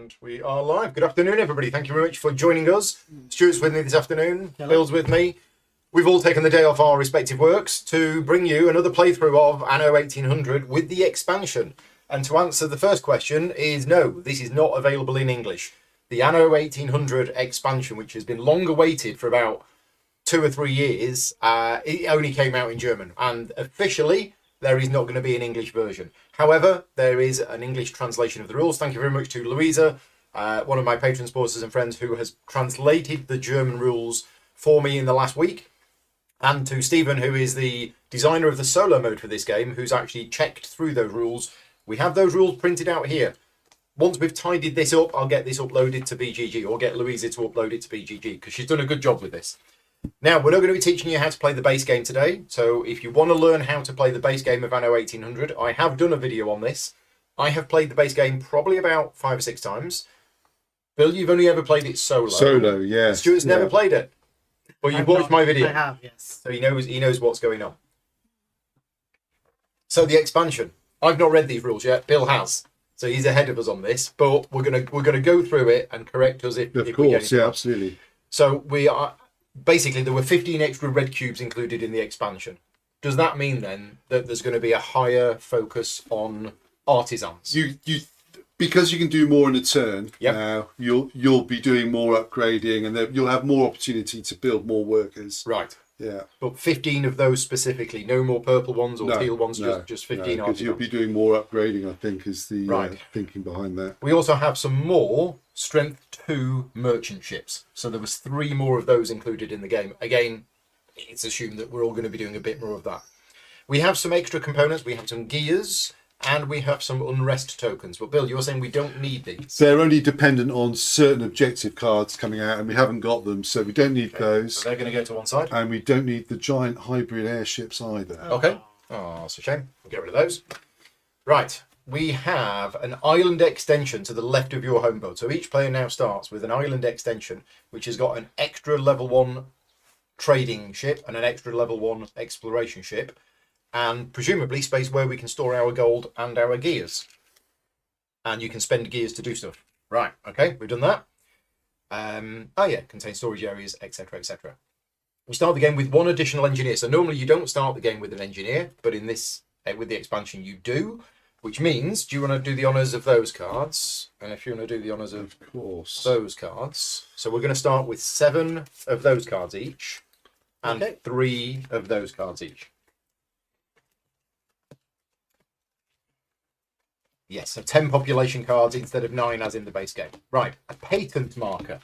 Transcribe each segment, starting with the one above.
And we are live. Good afternoon, everybody. Thank you very much for joining us. Stuart's with me this afternoon. Hello. Bill's with me. We've all taken the day off our respective works to bring you another playthrough of Anno 1800 with the expansion. And to answer the first question is no, this is not available in English. The Anno 1800 expansion, which has been long awaited for about 2 or 3 years, it only came out in German. And officially, there is not going to be an English version. However, there is an English translation of the rules. Thank you very much to Louisa, one of my patron supporters and friends, who has translated the German rules for me in the last week. And to Stephen, who is the designer of the solo mode for this game, who's actually checked through those rules. We have those rules printed out here. Once we've tidied this up, I'll get this uploaded to BGG, or get Louisa to upload it to BGG, because she's done a good job with this. Now, we're not going to be teaching you how to play the base game today, so if you want to learn how to play the base game of Anno 1800, I have done a video on this. I have played the base game probably about 5 or 6 times. Bill, you've only ever played it solo. Solo, yeah. Stuart's never played it. But you've watched my video. I have, yes. So he knows what's going on. So the expansion. I've not read these rules yet. Bill has. So he's ahead of us on this, but we're gonna go through it and correct us if Of we get course, it yeah, wrong. absolutely. So we are basically, there were 15 extra red cubes included in the expansion. Does that mean then that there's going to be a higher focus on artisans? You because you can do more in a turn. Yep. Now you'll be doing more upgrading, and then you'll have more opportunity to build more workers. Right. Yeah. But 15 of those specifically, no more purple ones or teal ones, just 15 because you'll artisans. be doing more upgrading, I think, is the Right. thinking behind that. We also have some more strength 2 merchant ships. So there was 3 more of those included in the game. Again, it's assumed that we're all going to be doing a bit more of that. We have some extra components. We have some gears and we have some unrest tokens. But Bill, you're saying we don't need these. They're only dependent on certain objective cards coming out, and we haven't got them, so we don't need those. So they're going to go to one side. And we don't need the giant hybrid airships either. Okay. Oh, that's a shame. We'll get rid of those. Right. We have an island extension to the left of your home board. So each player now starts with an island extension, which has got an extra level 1 trading ship and an extra level 1 exploration ship, and presumably space where we can store our gold and our gears. And you can spend gears to do stuff. Right. Okay. We've done that. Oh yeah, contains storage areas, etc., etc. We start the game with 1 additional engineer. So normally you don't start the game with an engineer, but in this, with the expansion, you do. Which means, do you want to do the honours of those cards? And if you want to do the honours of course. those cards. So we're going to start with 7 of those cards each. And 3 of those cards each. Yes, so 10 population cards instead of 9 as in the base game. Right, a patent marker.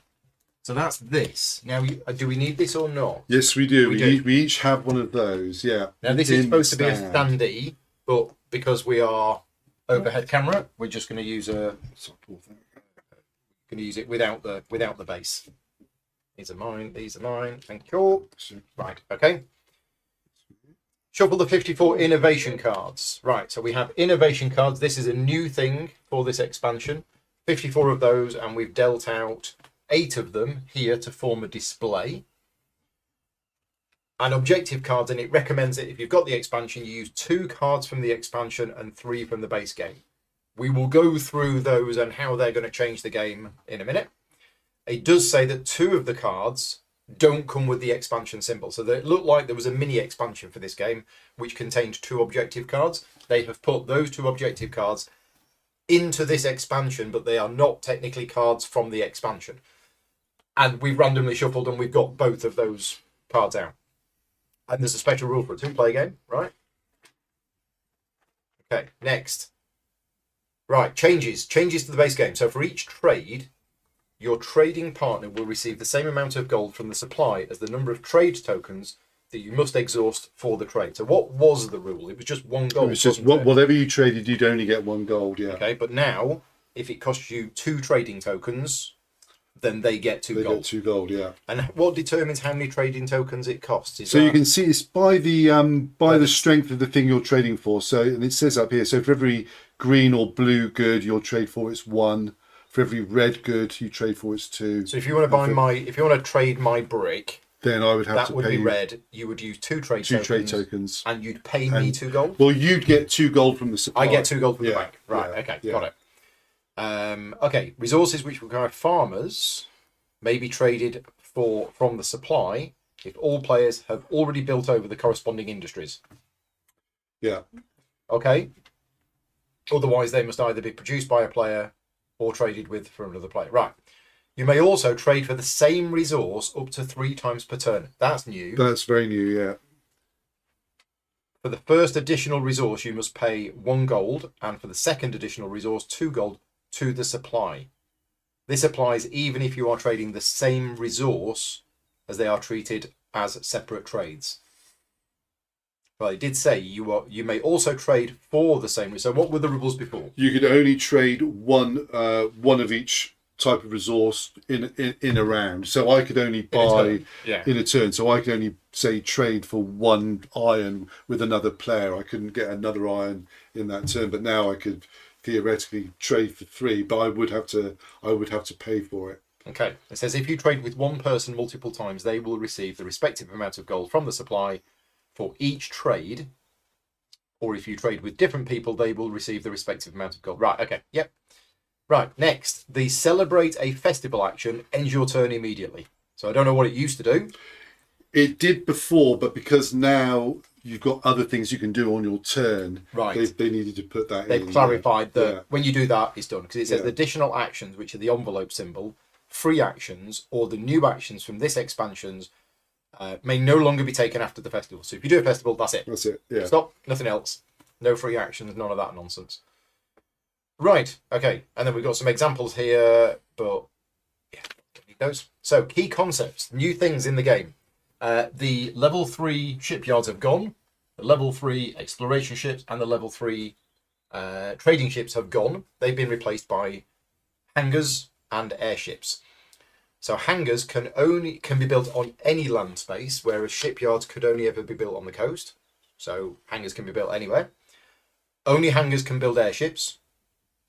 So that's this. Now, do we need this or not? Yes, we do. We We each have one of those, yeah. Now, this is In supposed to be a stand. standee, but because we are overhead camera, we're just going to use it without the base. These are mine. Thank you. Right, okay. Shuffle the 54 innovation cards. Right, so we have innovation cards. This is a new thing for this expansion. 54 of those, and we've dealt out 8 of them here to form a display. And objective cards, and it recommends that if you've got the expansion, you use 2 cards from the expansion and 3 from the base game. We will go through those and how they're going to change the game in a minute. It does say that 2 of the cards don't come with the expansion symbol. So it looked like there was a mini expansion for this game, which contained 2 objective cards. They have put those 2 objective cards into this expansion, but they are not technically cards from the expansion. And we've randomly shuffled and we've got both of those cards out. And there's a special rule for a 2-player game, right? Okay, next. Right, changes to the base game. So for each trade, your trading partner will receive the same amount of gold from the supply as the number of trade tokens that you must exhaust for the trade. So what was the rule? It was just 1 gold. It was just wasn't it? whatever you traded, you'd only get 1 gold, yeah. Okay, but now, if it costs you 2 trading tokens, then they get 2 They gold. get 2 gold, yeah. And what determines how many trading tokens it costs? So you can see it's by the strength of the thing you're trading for. So, and it says up here, so for every green or blue good you'll trade for, it's 1. For every red good you trade for, it's 2. So if you want to if you want to trade my brick, then I would have that to would pay be you red. You would use 2 trade 2 tokens, trade tokens. and you'd pay me 2 gold. Well, you'd get 2 gold from the supply. I get 2 gold from the Yeah, bank. Right. yeah, Okay. yeah. Got it. Okay, resources which require farmers may be traded from the supply if all players have already built over the corresponding industries. Yeah. Okay. Otherwise, they must either be produced by a player or traded with for another player. Right. You may also trade for the same resource up to 3 times per turn. That's new. That's very new, yeah. For the first additional resource, you must pay 1 gold, and for the second additional resource, 2 gold to the supply. This applies even if you are trading the same resource, as they are treated as separate trades. Well, it did say you may also trade for the same. So what were the rules before? You could only trade one of each type of resource in a round. So I could only buy in a turn. So I could only say trade for 1 iron with another player. I couldn't get another iron in that turn. But now I could theoretically trade for 3. But I would have to pay for it. Okay. It says if you trade with one person multiple times, they will receive the respective amount of gold from the supply for each trade, or if you trade with different people, they will receive the respective amount of gold. Right, okay, yep. Right, next, the celebrate a festival action ends your turn immediately. So I don't know what it used to do. It did before, but because now you've got other things you can do on your turn, right? They needed to put that in. They've clarified that when you do that, it's done. Because it says additional actions, which are the envelope symbol, free actions, or the new actions from this expansion's may no longer be taken after the festival. So if you do a festival, that's it. That's it, yeah. Stop, nothing else. No free actions, none of that nonsense. Right, okay. And then we've got some examples here, but yeah, don't need those. So key concepts, new things in the game. The level 3 shipyards have gone. The level 3 exploration ships and the level 3 trading ships have gone. They've been replaced by hangars and airships. So hangars can be built on any land space, whereas shipyards could only ever be built on the coast. So hangars can be built anywhere. Only hangars can build airships.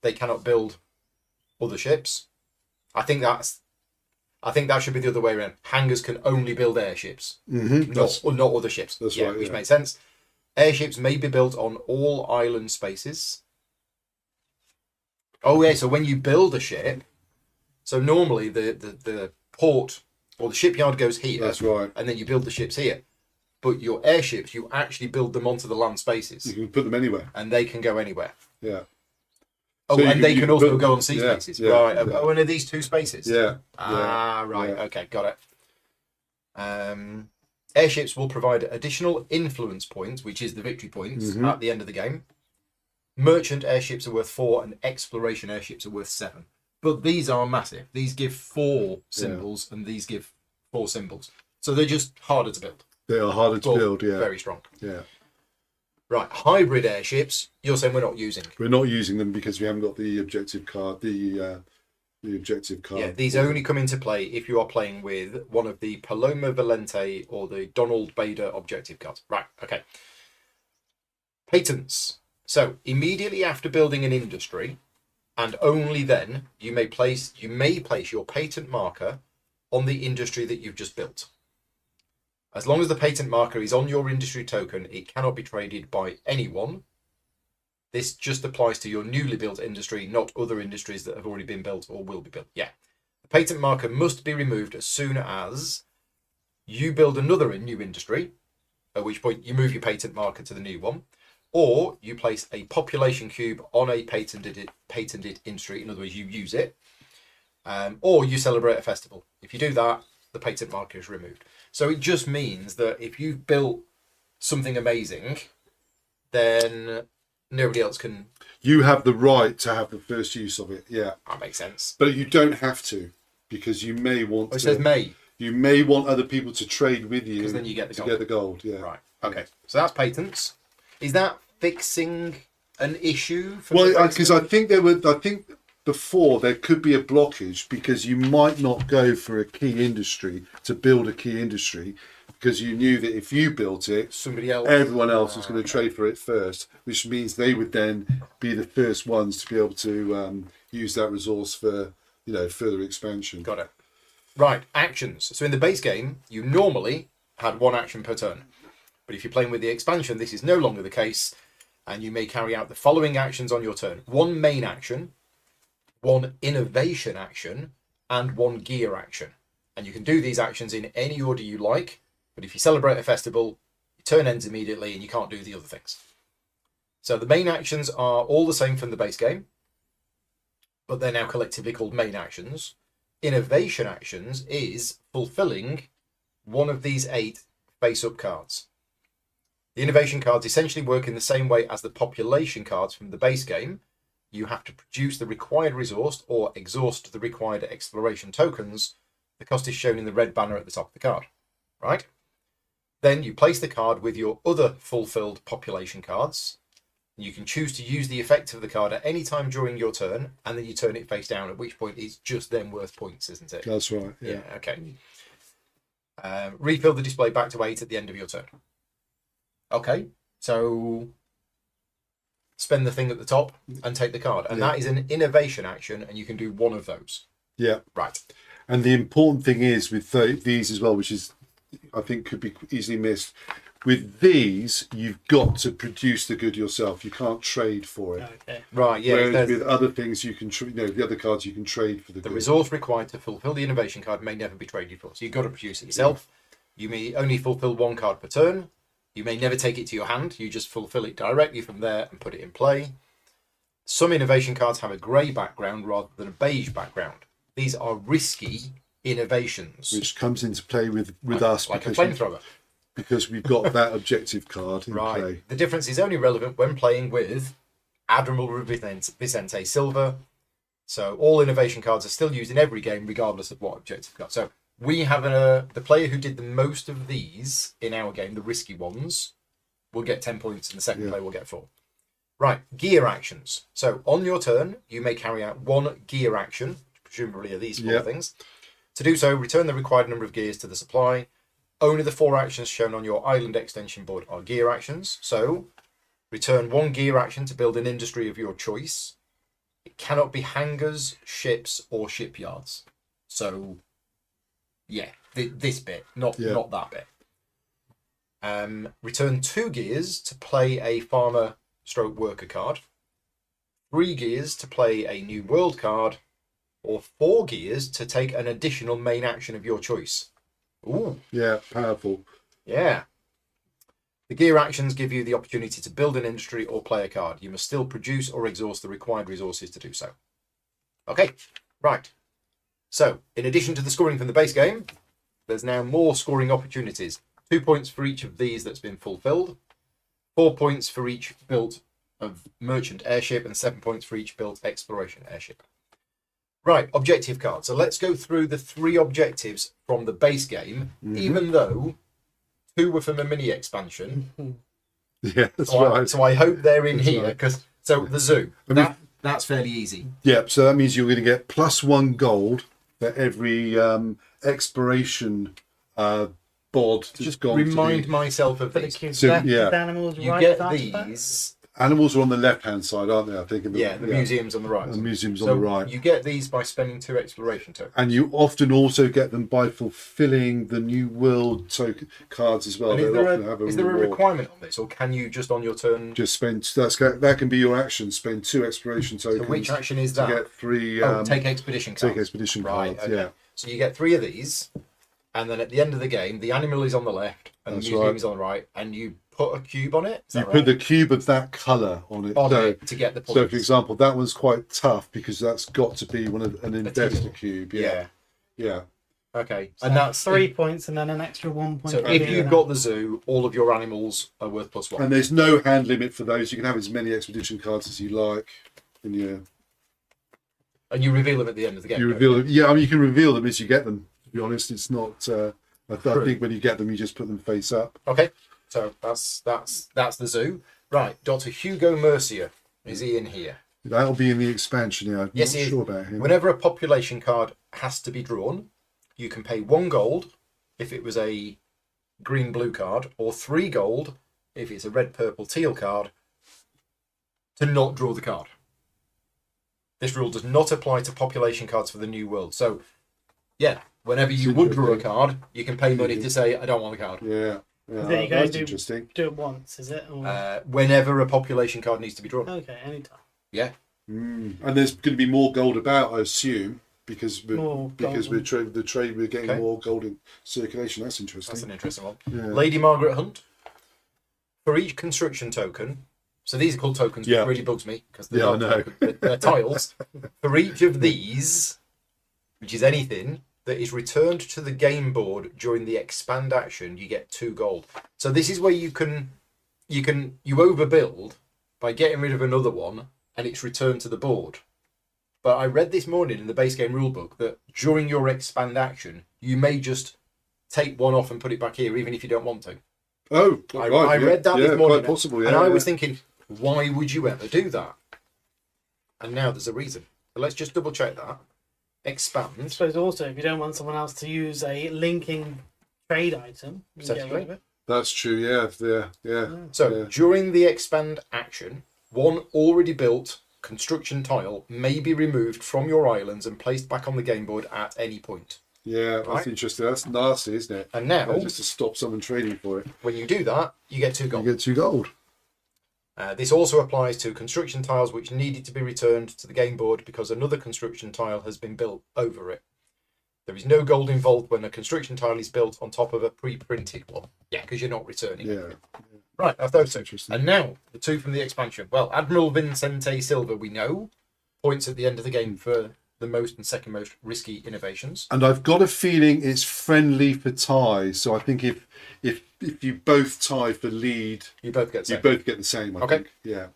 They cannot build other ships. I think that should be the other way around. Hangars can only build airships, not other ships. That's right, which makes sense. Airships may be built on all island spaces. Oh yeah, so when you build a ship. So normally the port or the shipyard goes here. That's right. And then you build the ships here. But your airships, you actually build them onto the land spaces. You can put them anywhere. And they can go anywhere. Yeah. Oh, so and they can also go on sea spaces. Yeah, right. Yeah. Oh, and are these 2 spaces? Yeah. Right. Yeah. Okay, got it. Airships will provide additional influence points, which is the victory points, at the end of the game. Merchant airships are worth 4 and exploration airships are worth 7. But these are massive. These give 4 symbols and these give 4 symbols. So they're just harder to build. They are harder to build, yeah. Very strong. Yeah. Right, hybrid airships, you're saying we're not using. We're not using them because we haven't got the objective card, the objective card. Yeah, these only come into play if you are playing with one of the Paloma Valente or the Donald Bader objective cards. Right, okay. Patents. So, immediately after building an industry, and only then, you may place your patent marker on the industry that you've just built. As long as the patent marker is on your industry token, it cannot be traded by anyone. This just applies to your newly built industry, not other industries that have already been built or will be built. Yeah. The patent marker must be removed as soon as you build another new industry, at which point you move your patent marker to the new one, or you place a population cube on a patented industry. In other words, you use it, or you celebrate a festival. If you do that, the patent marker is removed. So it just means that if you've built something amazing, then nobody else can. You have the right to have the first use of it. Yeah, that makes sense. But you don't have to, because you may want. It says may. You may want other people to trade with you, because then you get the gold. Get the gold. Yeah. Right. Okay. So that's patents. Is that fixing an issue? Well, because I think before there could be a blockage because you might not go for a key industry to build a key industry because you knew that if you built it, everyone else was going to trade for it first, which means they would then be the first ones to be able to use that resource for further expansion. Got it. Right, actions. So in the base game, you normally had 1 action per turn. But if you're playing with the expansion, this is no longer the case, and you may carry out the following actions on your turn. 1 main action, one innovation action, and one gear action. And you can do these actions in any order you like, but if you celebrate a festival, your turn ends immediately and you can't do the other things. So the main actions are all the same from the base game, but they're now collectively called main actions. Innovation actions is fulfilling one of these 8 face-up cards. The innovation cards essentially work in the same way as the population cards from the base game. You have to produce the required resource or exhaust the required exploration tokens. The cost is shown in the red banner at the top of the card, right? Then you place the card with your other fulfilled population cards. You can choose to use the effect of the card at any time during your turn, and then you turn it face down, at which point it's just then worth points, isn't it? That's right. Yeah. Okay. Refill the display back to 8 at the end of your turn. Okay, so spend the thing at the top and take the card. And that is an innovation action, and you can do one of those. Yeah. Right. And the important thing is with these as well, which is, I think, could be easily missed. With these, you've got to produce the good yourself. You can't trade for it. Okay. Right, yeah. Whereas with other things, you can, the other cards you can trade for the The good. resource required to fulfill the innovation card may never be traded for. So you've got to produce it yourself. You may only fulfill one card per turn. You may never take it to your hand. You just fulfill it directly from there and put it in play. Some innovation cards have a grey background rather than a beige background. These are risky innovations. Which comes into play with us like a because, flamethrower. because we've got that objective card in Right. play. The difference is only relevant when playing with Admiral Vicente Silva. So all innovation cards are still used in every game, regardless of what objective card. So we have the player who did the most of these in our game, the risky ones, will get 10 points, and the second player will get 4. Right, gear actions. So on your turn, you may carry out one gear action, presumably are these 4 things. To do so, return the required number of gears to the supply. Only the 4 actions shown on your island extension board are gear actions. So return 1 gear action to build an industry of your choice. It cannot be hangars, ships, or shipyards. So yeah, this bit, not that bit. Return 2 gears to play a farmer stroke worker card. 3 gears to play a new world card. Or 4 gears to take an additional main action of your choice. Ooh. Yeah, powerful. Yeah. The gear actions give you the opportunity to build an industry or play a card. You must still produce or exhaust the required resources to do so. Okay, right. So, in addition to the scoring from the base game, there's now more scoring opportunities. 2 points for each of these that's been fulfilled. 4 points for each built of merchant airship, and 7 points for each built exploration airship. Right, objective cards. So let's go through the 3 objectives from the base game, even though 2 were from a mini expansion. Yeah, that's So, right. so I hope they're in That's here, right. because the zoo, that's fairly easy. Yeah, so that means you're going to get +1 gold for every exploration bod. Just remind myself of For the these. cube So, left, yeah. the animals You right get after that? these. Animals are on the left-hand side, aren't they? I think. The museum's on the right. The museum's So on the right. you get these by spending 2 exploration tokens. And you often also get them by fulfilling the New World token cards as well. And They'll often have is there a reward. requirement on this, or can you just on your turn? Just spend that can be your action. Spend 2 exploration tokens. So which action is to that? get 3. Take expedition cards. Take expedition Right. cards. Okay. Yeah. So you get 3 of these, and then at the end of the game, the animal is on the left and That's the museum right. is on the right, and you put a cube on it. Is You that put right? the cube of that colour on it. On so, it to get the points. so, for example, that one's quite tough because that's got to be one of an investor teal. cube. Yeah. Yeah. Okay. So And that's 3 points and then an extra 1 point. So for if doing you've that. got the zoo, all of your animals are worth +1. And there's no hand limit for those. You can have as many expedition cards as you like. And And you reveal them at the end of the game. you don't reveal them. Yeah, I mean, you can reveal them as you get them. To be honest, it's not. I think when you get them, you just put them face up. Okay. So that's the zoo. Right. Dr. Hugo Mercier. Is he in here? That'll be in the expansion. Yeah, I'm Yes, not he is. sure about him. Whenever a population card has to be drawn, you can pay 1 gold if it was a green-blue card, or 3 gold if it's a red-purple-teal card, to not draw the card. This rule does not apply to population cards for the New World. So, yeah, whenever you would draw a card, you can pay money to say, I don't want the card. Yeah. Then you go That's do- interesting. do it once, is it? Or... Whenever a population card needs to be drawn. okay, anytime. Yeah. And there's going to be more gold about, I assume, because we're getting Okay. more gold in circulation. That's interesting. That's an interesting one. Yeah. Lady Margaret Hunt. For each construction token, so these are called tokens, Yeah. which really bugs me because they're, Yeah, I not know. tokens, they're tiles. For each of these, which is anything that is returned to the game board during the expand action, you get 2 gold. So this is where you overbuild by getting rid of another one, and it's returned to the board. But I read this morning in the base game rulebook that during your expand action, you may just take one off and put it back here, even if you don't want to. Oh, I right, read that this yeah, morning, quite possible, yeah, and I was yeah. thinking, why would you ever do that? And now there's a reason. So let's just double check that. I Expand. suppose also, if you don't want someone else to use a linking trade item, you can get rid of it. That's true. Yeah. So yeah. during the expand action, one already built construction tile may be removed from your islands and placed back on the game board at any point. Yeah, that's Right. interesting. That's nasty, isn't it? And now, Just to stop someone trading for it. when you do that, you get 2 You gold. get 2 gold. This also applies to construction tiles which needed to be returned to the game board because another construction tile has been built over it. There is no gold involved when a construction tile is built on top of a pre-printed one. Yeah, because you're not returning. Yeah. Right, that's those two. Interesting. And now, the 2 from the expansion. Well, Admiral Vincente Silva, we know, points at the end of the game for the most and second most risky innovations. And I've got a feeling it's friendly for ties. So I think if you both tie for lead, You both get the you same. both get the same. I Okay. think. Yeah.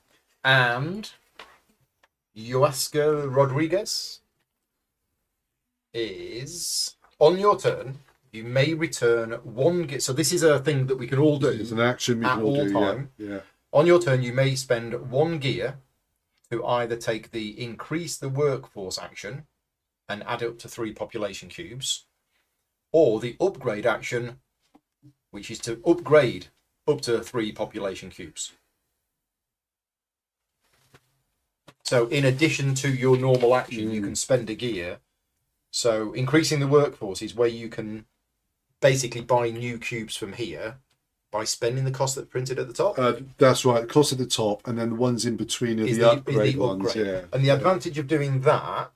And Yoasco Rodriguez is, on your turn, you may return 1... So this is a thing that we can all do. It's an action we At can all all do. time. Yeah. On your turn, you may spend 1 gear to either take the increase the workforce action and add up to 3 population cubes, or the upgrade action, which is to upgrade up to 3 population cubes. So in addition to your normal action, you can spend a gear. So increasing the workforce is where you can basically buy new cubes from here by spending the cost that's printed at the top. That's right. Cost at the top, and then the ones in between are Is the upgrade ones. Yeah. And the advantage of doing that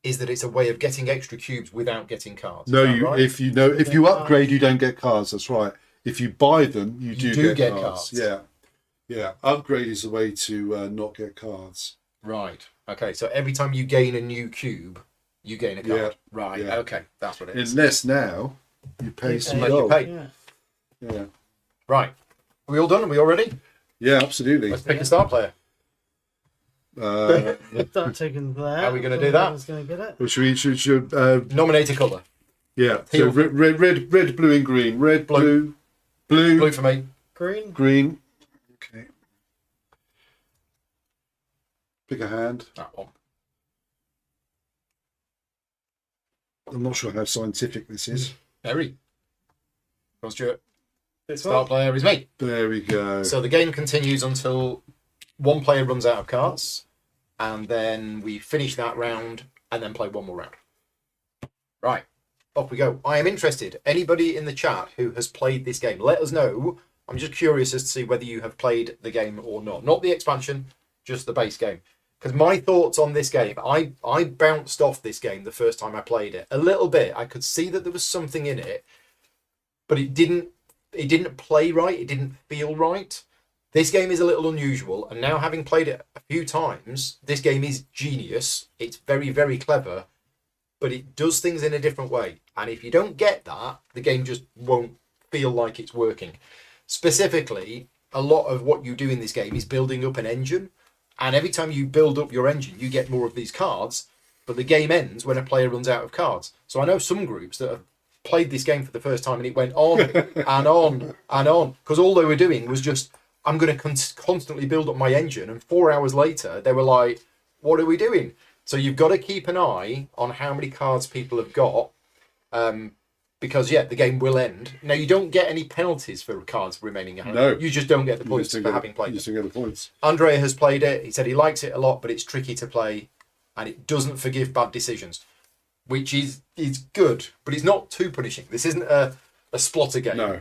is that it's a way of getting extra cubes without getting cards. No, Is that you right? if you upgrade, you don't get cards. That's right. If you buy them, you do get cards. cards. Yeah. Upgrade is the way to not get cards. Right. Okay. So every time you gain a new cube, you gain a card. Yeah. Right. Yeah. Okay. That's what it is. Unless now you pay some Unless you gold. pay. Yeah. Yeah. Right. Are we all done? Are we all ready? Yeah, absolutely. Let's pick a star player. Start taking there. How are we gonna do that? Who's going to get it? Well, should Nominate a colour. yeah. So Teal. red, blue, and green. Red, Blue. Blue for me. Green. green. Okay. Pick a hand. That one. I'm not sure how scientific this is. Very. Stuart. This Star one. player is me. There we go. So the game continues until one player runs out of cards, and then we finish that round and then play one more round. Right, off we go. I am interested. Anybody in the chat who has played this game, let us know. I'm just curious as to see whether you have played the game or not. Not the expansion, just the base game. Because my thoughts on this game, I bounced off this game the first time I played it. A little bit. I could see that there was something in it, but it didn't play right. It didn't feel right. This game is a little unusual, and now having played it a few times, this game is genius. It's very, very clever, but it does things in a different way. And if you don't get that, the game just won't feel like it's working. Specifically, a lot of what you do in this game is building up an engine, and every time you build up your engine, you get more of these cards, but the game ends when a player runs out of cards. So I know some groups that have played this game for the first time and it went on and on and on, because all they were doing was just, I'm going to constantly build up my engine, and 4 hours later they were like, what are we doing? So you've got to keep an eye on how many cards people have got, because the game will end. Now, you don't get any penalties for cards remaining at home. No. You just don't get the points for having played You it. just don't get the points. Andrea has played it. He said he likes it a lot, but it's tricky to play and it doesn't forgive bad decisions, which is good, but it's not too punishing. This isn't a splotter game. No,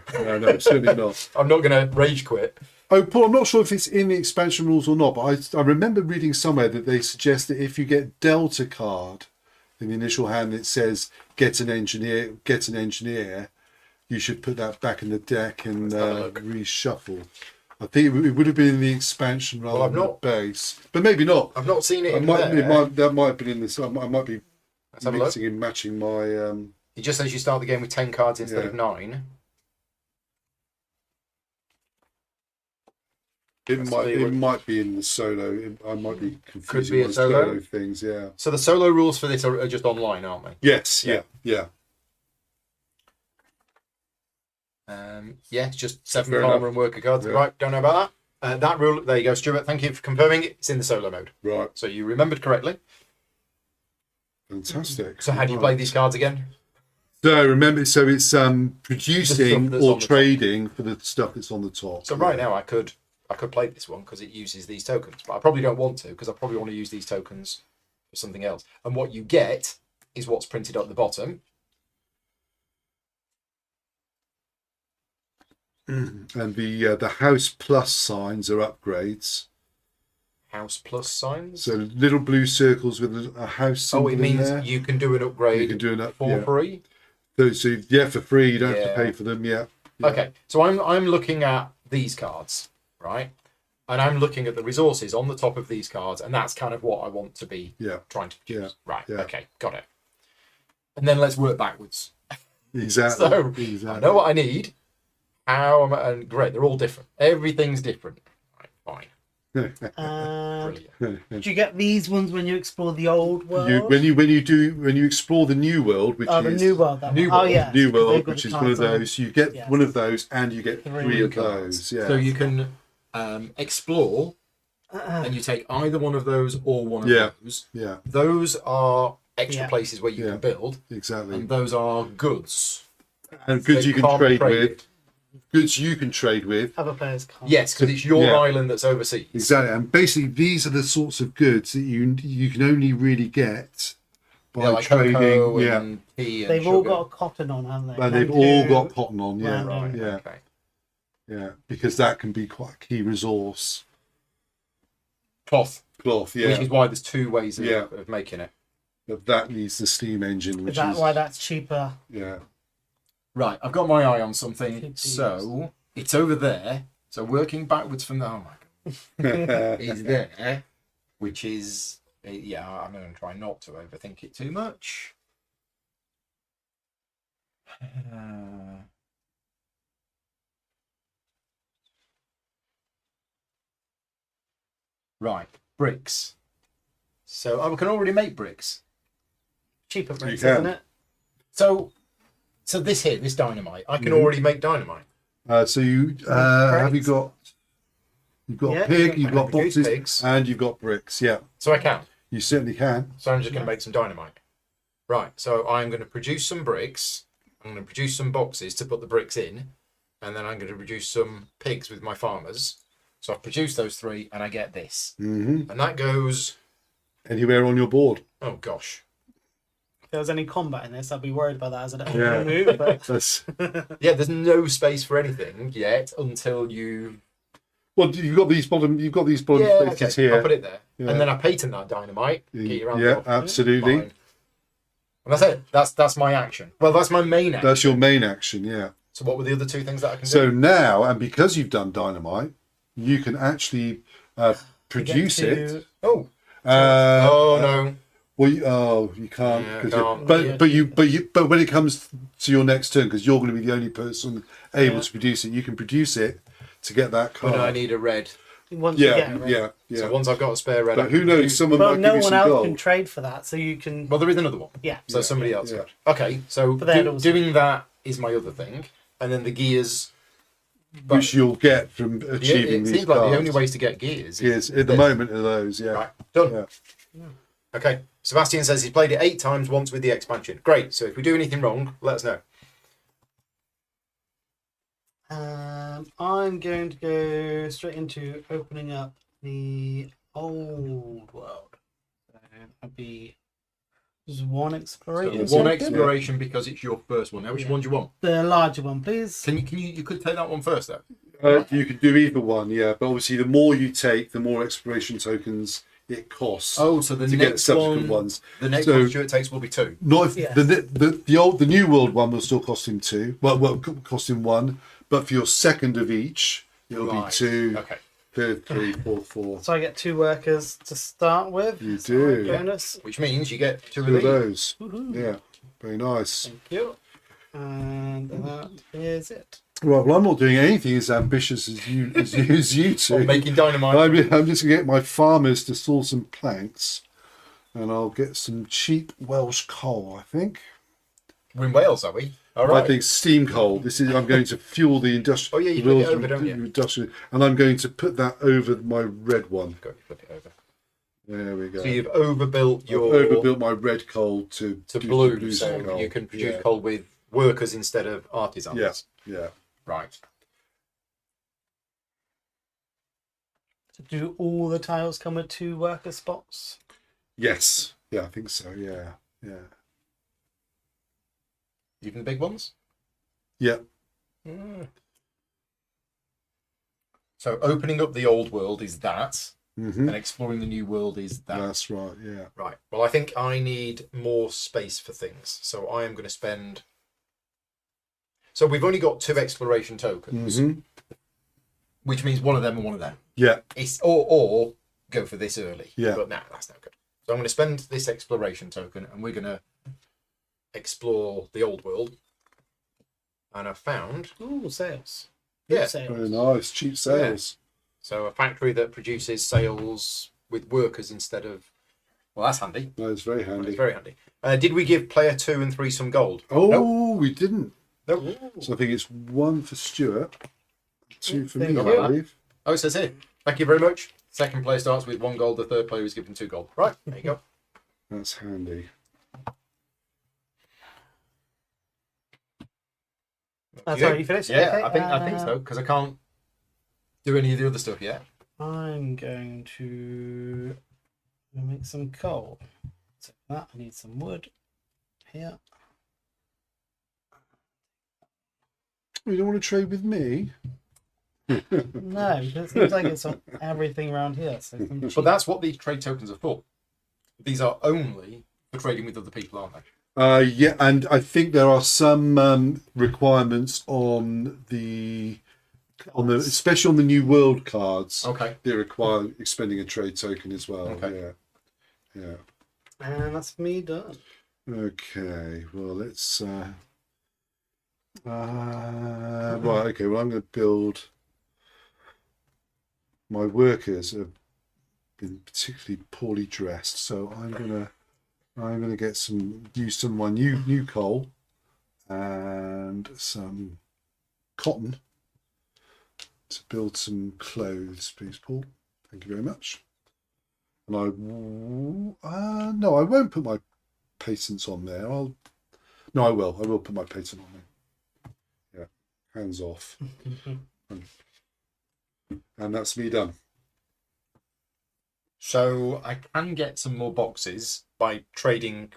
certainly not. I'm not going to rage quit. Oh, Paul, I'm not sure if it's in the expansion rules or not, but I remember reading somewhere that they suggest that if you get dealt a card in the initial hand that says get an engineer, you should put that back in the deck and Let's have a look. reshuffle. I think it would have been in the expansion rather than the base, but maybe not. I've not seen it in that there. might have been in this. I might be Let's have a look. mixing and matching my. It just says you start the game with 10 cards instead of 9. It might be in the solo. I might be confusing Could be a my solo things. Yeah. So the solo rules for this are just online, aren't they? Yes. Yeah. Yeah. It's just 7 Fair farmer enough. and worker cards. Yeah. Right, don't know about that. That rule, there you go, Stuart. Thank you for confirming it. It's in the solo mode. Right. So you remembered correctly. Fantastic. So how do you play these cards again? So remember, so it's producing that's or on the top. trading for the stuff that's on the top. So right now I could play this one because it uses these tokens, but I probably don't want to because I probably want to use these tokens for something else. And what you get is what's printed at the bottom. And the house plus signs are upgrades. House plus signs. So little blue circles with a house symbol it in means there. you can do an upgrade You can do an for free. So for free, you don't have to Yeah. pay for them. Yeah. Okay, so I'm looking at these cards, right? And I'm looking at the resources on the top of these cards, and that's kind of what I want to be trying to produce. Right, Yeah. okay, got it. And then let's work backwards. Exactly. So exactly. I know what I need. How am I? And great, they're all different. Everything's different. Right, fine. Brilliant. Do you get these ones when you explore the old world? When you explore the new world, which the is new world. That New one. Oh world. yeah, new They've world, got which the is one of cards on. those, you get Yes. one of those, and you get three of cards. those. Yeah. So you can explore, and you take either one of those or one of those. Yeah. Those are extra Yeah. places where you can build, Exactly. and those are goods. And goods They you can can't trade trade with. Goods you can trade with. Other players can't. Yes, because it's your Yeah. island that's overseas. Exactly. And basically, these are the sorts of goods that you can only really get by Like trading. cocoa Yeah. and tea and They've all sugar. got a cotton on, haven't they? And they've all got cotton on. Yeah. Right. Yeah. Okay. Yeah. Because that can be quite a key resource. Cloth, Cloth. which Yeah. is why there's 2 ways of, Yeah. of making it. But that needs the steam engine, which Is that is why that's cheaper? yeah. Right, I've got my eye on something. Could be So it's over there. So working backwards from the is there, which is I'm going to try not to overthink it too much. Right, bricks. So we can already make bricks. Cheaper bricks, can. isn't it? So this dynamite, I can already make dynamite. So you have you got you've got Yeah, pig, you've got produce boxes, pigs. and you've got bricks. Yeah, So I can. you certainly can. So I'm just going to make some dynamite. Right, so I'm going to produce some bricks. I'm going to produce some boxes to put the bricks in. And then I'm going to produce some pigs with my farmers. So I've produced those 3 and I get this. Mm-hmm. And that goes... Anywhere on your board. Oh, gosh. If there was any combat in this, I'd be worried about that as an Yeah. move. But That's Yeah, there's no space for anything yet until you... well. You've got these bottom. You've got these bottom Yeah, spaces okay, I'll here. put it there. Yeah. And then I patent that dynamite. Get your hands Yeah, off. absolutely. Fine. And that's it. That's my action. Well, that's my main action. That's your main action. Yeah. So what were the other 2 things that I can So do? now, and because you've done dynamite, you can actually produce it. Oh. Uh, Oh, no. Well, you can't. Yeah, 'cause can't. but when it comes to your next turn, because you're going to be the only person able to produce it, you can produce it to get that card. But I need a red. once you get it, right? yeah. So once I've got a spare red, I But can who knows? produce- Someone But might no give you one some else gold. can trade for that, so you can. Well, there is another one. Yeah. So somebody else yeah. could. Okay, so But they'd also- doing that is my other thing, and then the gears. Which you'll get from Yeah, achieving it these seems like cards. the only ways to get gears Yes, is at the this. moment of those, yeah. Right, done. Yeah. Okay, Sebastian says he's played it 8 times once with the expansion. Great. So if we do anything wrong, let us know. I'm going to go straight into opening up the old world. So I'll be Just one So exploration. one token. exploration because it's your first one. Now, which one do you want? The larger one, please. You could take that one first, though. You could do either one, yeah. But obviously, the more you take, the more exploration tokens it costs. Oh, so the to get next subsequent one, ones. the next So- one Stuart takes will be 2. Not if Yeah. the new world one will still cost him 2. Well, cost him 1. But for your second of each, it'll Right. be 2, Okay. 3, 4, 4. So I get 2 workers to start with. You So my do. bonus. Which means you get 2 Two of of these. those. Woohoo. Yeah, very nice. Thank you. And that is it. Right, well, I'm not doing anything as ambitious as you Or two. making dynamite. I'm just gonna get my farmers to saw some planks, and I'll get some cheap Welsh coal. I think. We're in Wales, are we? All right. I think steam coal. I'm going to fuel the industrial. Oh, yeah, you the flip it over, don't you? industrial, and I'm going to put that over my red one. Go flip it over. There we go. So you've overbuilt I've your overbuilt my red coal to do blue, blue so coal. you can produce Yeah. coal with workers instead of artisans. Yeah, yeah. Right. So do all the tiles come with 2 worker spots? Yes. Yeah, I think so. Yeah, yeah, Even the big ones? yeah. So opening up the old world is that, Mm-hmm. and exploring the new world is that. That's right. Yeah. Right. Well, I think I need more space for things. So I am going to spend... So we've only got 2 exploration tokens, Mm-hmm. which means one of them and one of them. Yeah. Or go for this early. Yeah. But nah, that's no good. So I'm going to spend this exploration token and we're going to explore the old world. And I found... Ooh, sales. Yeah. Sales. Very nice. Cheap sales. So a factory that produces sales with workers instead of... Well, that's handy. That is very handy. It's very handy. Did we give player 2 and 3 some gold? Oh, Nope. we didn't. Nope. So I think it's 1 for Stuart, 2 for me, Thank I you. believe. Oh, it says here. Thank you very much. Second player starts with 1 gold. The third player is given 2 gold. Right, there you go. That's handy. Sorry, you finished? Yeah, Okay, I think so, because I can't do any of the other stuff yet. I'm going to make some coal. So for that, I need some wood here. You don't want to trade with me? No, because it seems like it's on everything around here. So some But cheap- that's what these trade tokens are for. These are only for trading with other people, aren't they? Yeah, and I think there are some requirements on the especially on the new world cards. Okay. They require expending a trade token as well. Okay. Yeah, yeah. And that's me done. Okay. Well, let's. Right. Okay. Well, I'm going to build. My workers have been particularly poorly dressed, so I'm gonna get use some of my new coal and some cotton to build some clothes, please, Paul. Thank you very much. And no, I won't put my patents on there. I will. I will put my patent on there. Yeah, hands off. And that's me done. So I can get some more boxes by trading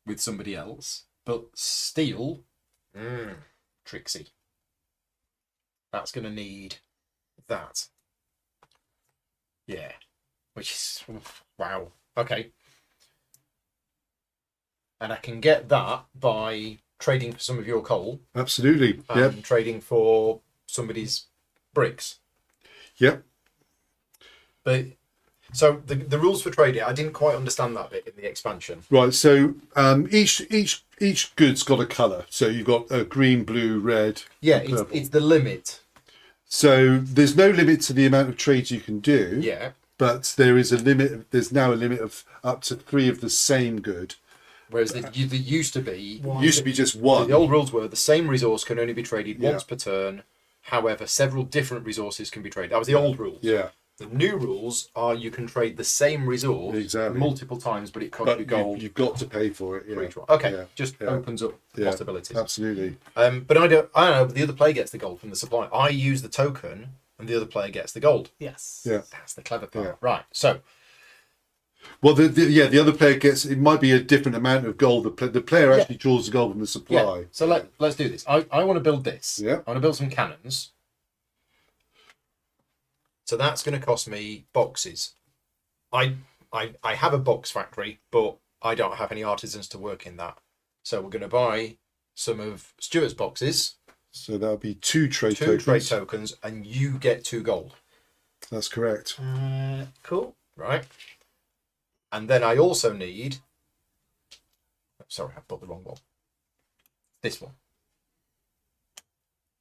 with somebody else, but steel, tricksy. That's going to need that. Yeah, which is wow. Okay, and I can get that by trading for some of your coal Absolutely. and Yep. trading for somebody's bricks. Yep. But so the rules for trading, I didn't quite understand that bit in the expansion. Right. So each good's got a colour. So you've got green, blue, red. Yeah, and purple. it's the limit. So there's no limit to the amount of trades you can do. Yeah. But there is a limit. There's now a limit of up to 3 of the same good. Whereas there used to be Used to be just one. the old rules were the same resource can only be traded Yeah. once per turn. However, several different resources can be traded. That was the old rules. Yeah. The new rules are you can trade the same resource Exactly. multiple times, but it costs But you gold you've got to pay for it. for Yeah. each one. Okay, Yeah. just Yeah. opens up Yeah. possibilities. Absolutely. But I don't know. The other player gets the gold from the supply. I use the token, and the other player gets the gold. Yes. Yeah. That's the clever part. Yeah. Right. So Well, the other player gets, it might be a different amount of gold. The player actually draws the gold from the supply. Yeah. So let's do this. I want to build this. Yeah. I want to build some cannons. So that's going to cost me boxes. I have a box factory, but I don't have any artisans to work in that. So we're going to buy some of Stuart's boxes. So that'll be 2 trade Two tokens. trade tokens, and you get 2 gold. That's correct. Cool. Right. And then I also need. Sorry, I put the wrong one. This one.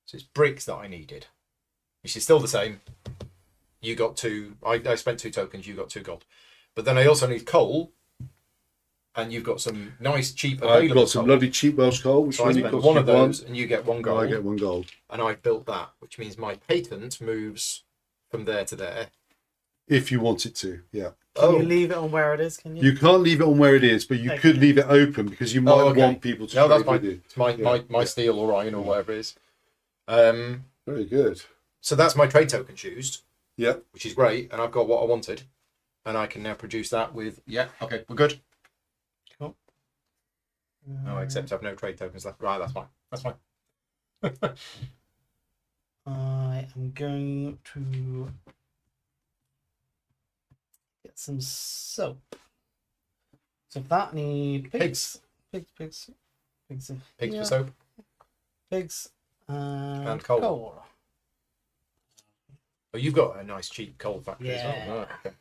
So it's bricks that I needed, which is still the same. You got 2. I spent 2 tokens. You got 2 gold. But then I also need coal, and you've got some nice cheap available. I've got some coal. lovely cheap Welsh coal, which So I only spent costs one you of those, and you get 1 gold. I get 1 gold. And I've built that, which means my patent moves from there to there. If you want it to, yeah. Can you leave it on where it is? Can you? You can't leave it on where it is, but you could leave it open because you might want people to that's trade with you. It's my steel or iron or whatever it is. Very good. So that's my trade tokens used. Yep. Which is great, and I've got what I wanted, and I can now produce that with. Yeah. Okay, we're good. Cool. No, except I've no trade tokens left. Right, that's fine. That's fine. I am going to get some soap. So for that, I need pigs. Pigs For soap Pigs and coal. Oh, you've got a nice cheap coal factory as well. Right, okay.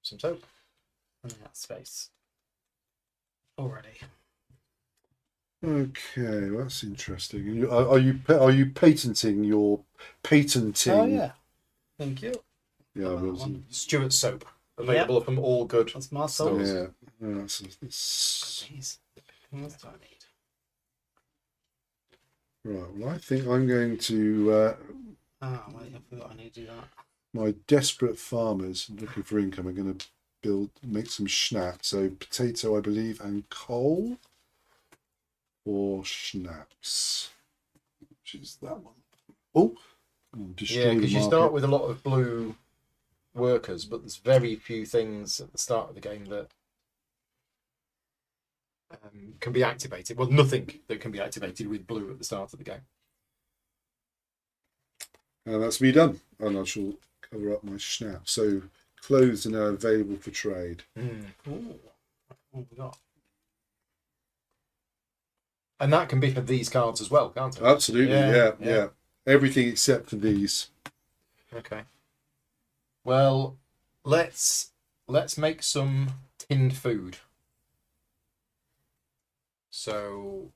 Some soap. And that space already. Okay, well, that's interesting. And are you patenting your patenting? Oh yeah, thank you. Yeah, I was. Stuart soap available from all good. That's my soap. Yeah. Jeez. What else do I need? Right. Well, I think I'm going to. Wait, I forgot I need to do that. My desperate farmers looking for income are going to make some schnapps. So potato, I believe, and coal for schnapps, which is that one. Oh, Yeah, because you start with a lot of blue workers, but there's very few things at the start of the game that can be activated. Well, nothing that can be activated with blue at the start of the game. And that's me done. And I shall cover up my schnapp. So clothes are now available for trade. Ooh. What we got? And that can be for these cards as well, can't it? Absolutely, yeah. Everything except for these. Okay. Well, let's make some tinned food. So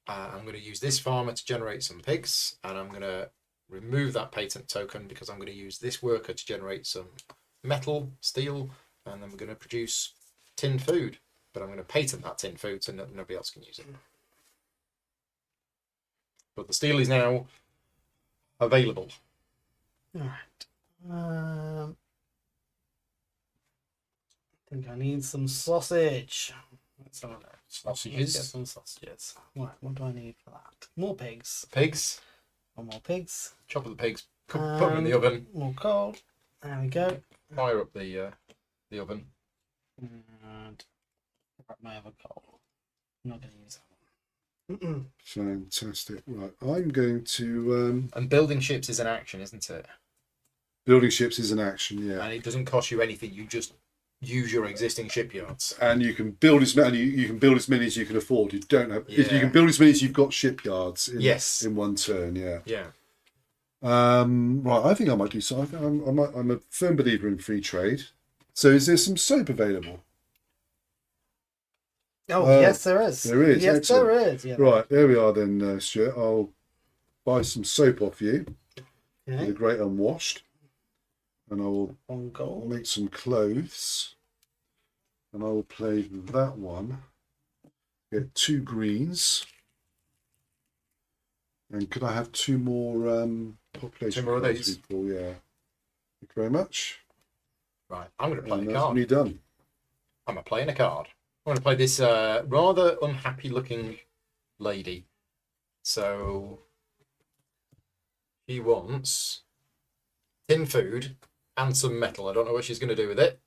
I'm going to use this farmer to generate some pigs, and I'm going to remove that patent token because I'm going to use this worker to generate some metal, steel, and then we're going to produce tinned food. But I'm going to patent that tinned food so nobody else can use it. But the steel is now available. All right. I think I need some sausage. Let's have a look. Sausages. Get some sausages. Right, what do I need for that? More pigs. Pigs. One more pigs. Chop up the pigs. Put them in the oven. More coal. There we go. Fire up the oven. And grab my other coal. I'm not going to use that one. Fantastic. Right, I'm going to. And building ships is an action, isn't it? Building ships is an action, yeah. And it doesn't cost you anything. You just use your existing shipyards. And you can build as many. You can build as many as you can afford. You don't have. If you can build as many as you've got shipyards. In one turn, yeah. Yeah. Right, I think I might do so. I'm a firm believer in free trade. So, is there some soap available? Oh, yes, there is. There is. Yes, Excellent. there is. Yeah. Right, there we are then, Stuart. I'll buy some soap off you. Okay. The great unwashed. And I will One gold. make some clothes. And I will play that one. Get 2 greens. And could I have 2 more population? 2 more of cards, these? people? Yeah. Thank you very much. Right. I'm going to play And a that's card. me done. I'm playing a card. I'm going to play this rather unhappy looking lady. So she wants tin food and some metal. I don't know what she's going to do with it,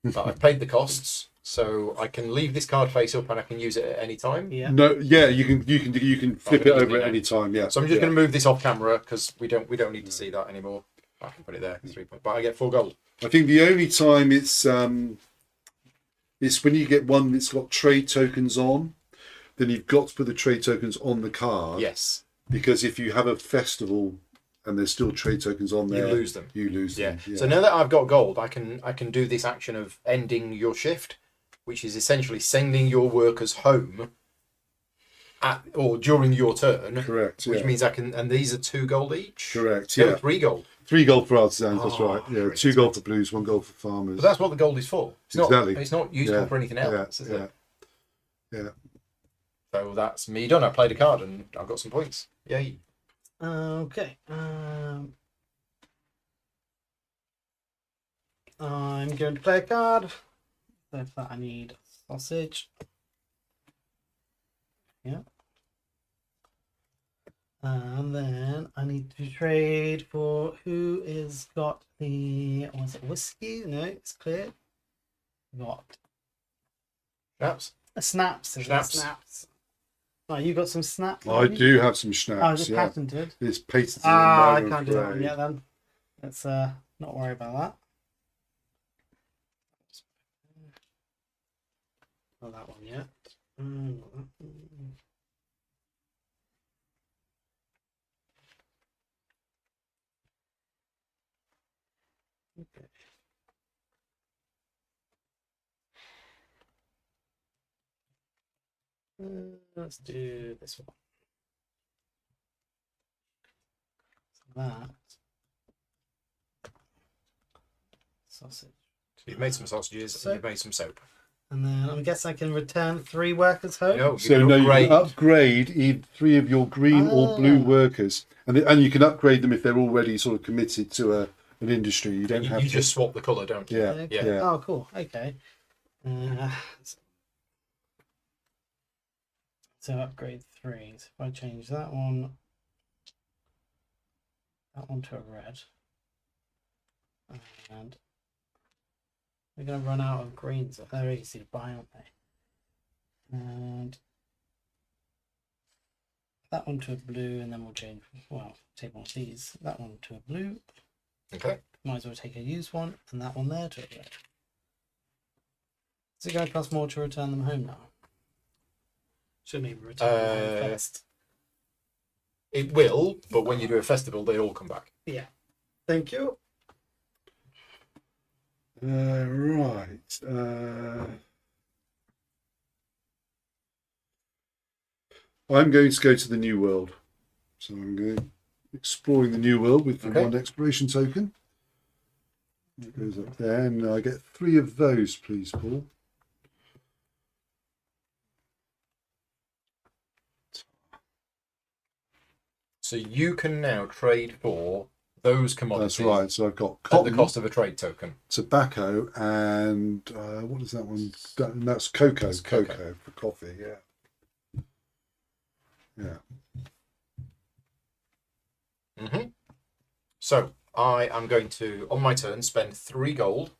but I've paid the costs, so I can leave this card face up and I can use it at any time. Yeah. No, yeah, you can flip it over at any time. Yeah. So I'm just yeah. going to move this off camera because we don't need to see that anymore. I can put it there. 3 points, but I get 4 gold. I think the only time it's when you get one that's got trade tokens on, then you've got to put the trade tokens on the card. Yes. Because if you have a festival and there's still trade tokens on there, You lose them. You lose them. Yeah. So now that I've got gold, I can do this action of ending your shift, which is essentially sending your workers home at or during your turn. Correct. Which means I can, and these are 2 gold each. Correct. No, Yeah. 3 gold. 3 gold for artisans. That's Oh, right. Yeah. great. 2 gold for blues, 1 gold for farmers. But that's what the gold is for. It's Exactly. not. It's not useful for anything else, is it? Yeah. So that's me done. I played a card and I've got some points. Yay. Okay. I'm going to play a card. So for that I need sausage. Yeah. And then I need to trade for who is got the, was it whiskey? No, it's clear. Got Snaps. a snaps. Is it Snaps. Snaps. Oh, you got some snaps? I haven't you? do have some Oh, schnapps. is it Yeah. patented? It's patented. Ah, I in can't do that one Iron yet then. Let's not worry about that. Not that one yet. Not that one. Okay. Let's do this one. So that sausage. So you've made some sausages and you've made some soap. And then I guess I can return 3 workers home. No, you So can no, you upgrade. can upgrade either 3 of your green or blue workers, and you can upgrade them if they're already sort of committed to an industry. You don't have You to. just swap the colour, don't you? Yeah, Okay. yeah. Oh, cool. Okay. So upgrade 3. So if I change that one to a red, and we're going to run out of greens. They're easy to buy, aren't they? And that one to a blue, and then we'll change. Well, take one of these. That one to a blue. Okay. Might as well take a used one, and that one there to a red. Is it going to cost more to return them home now? Should maybe return them home first. It will, but when you do a festival, they all come back. Yeah. Thank you. Right. I'm going to go to the New World. So I'm going exploring the New World with the Okay. 1 exploration token. It goes up there, and I get 3 of those, please, Paul. So you can now trade for those commodities. That's right. So I've got At cotton, the cost of a trade token. tobacco, and what is that one? That's cocoa. That's cocoa. cocoa. For coffee. Yeah. Yeah. Mm-hmm. So I am going to, on my turn, spend 3 gold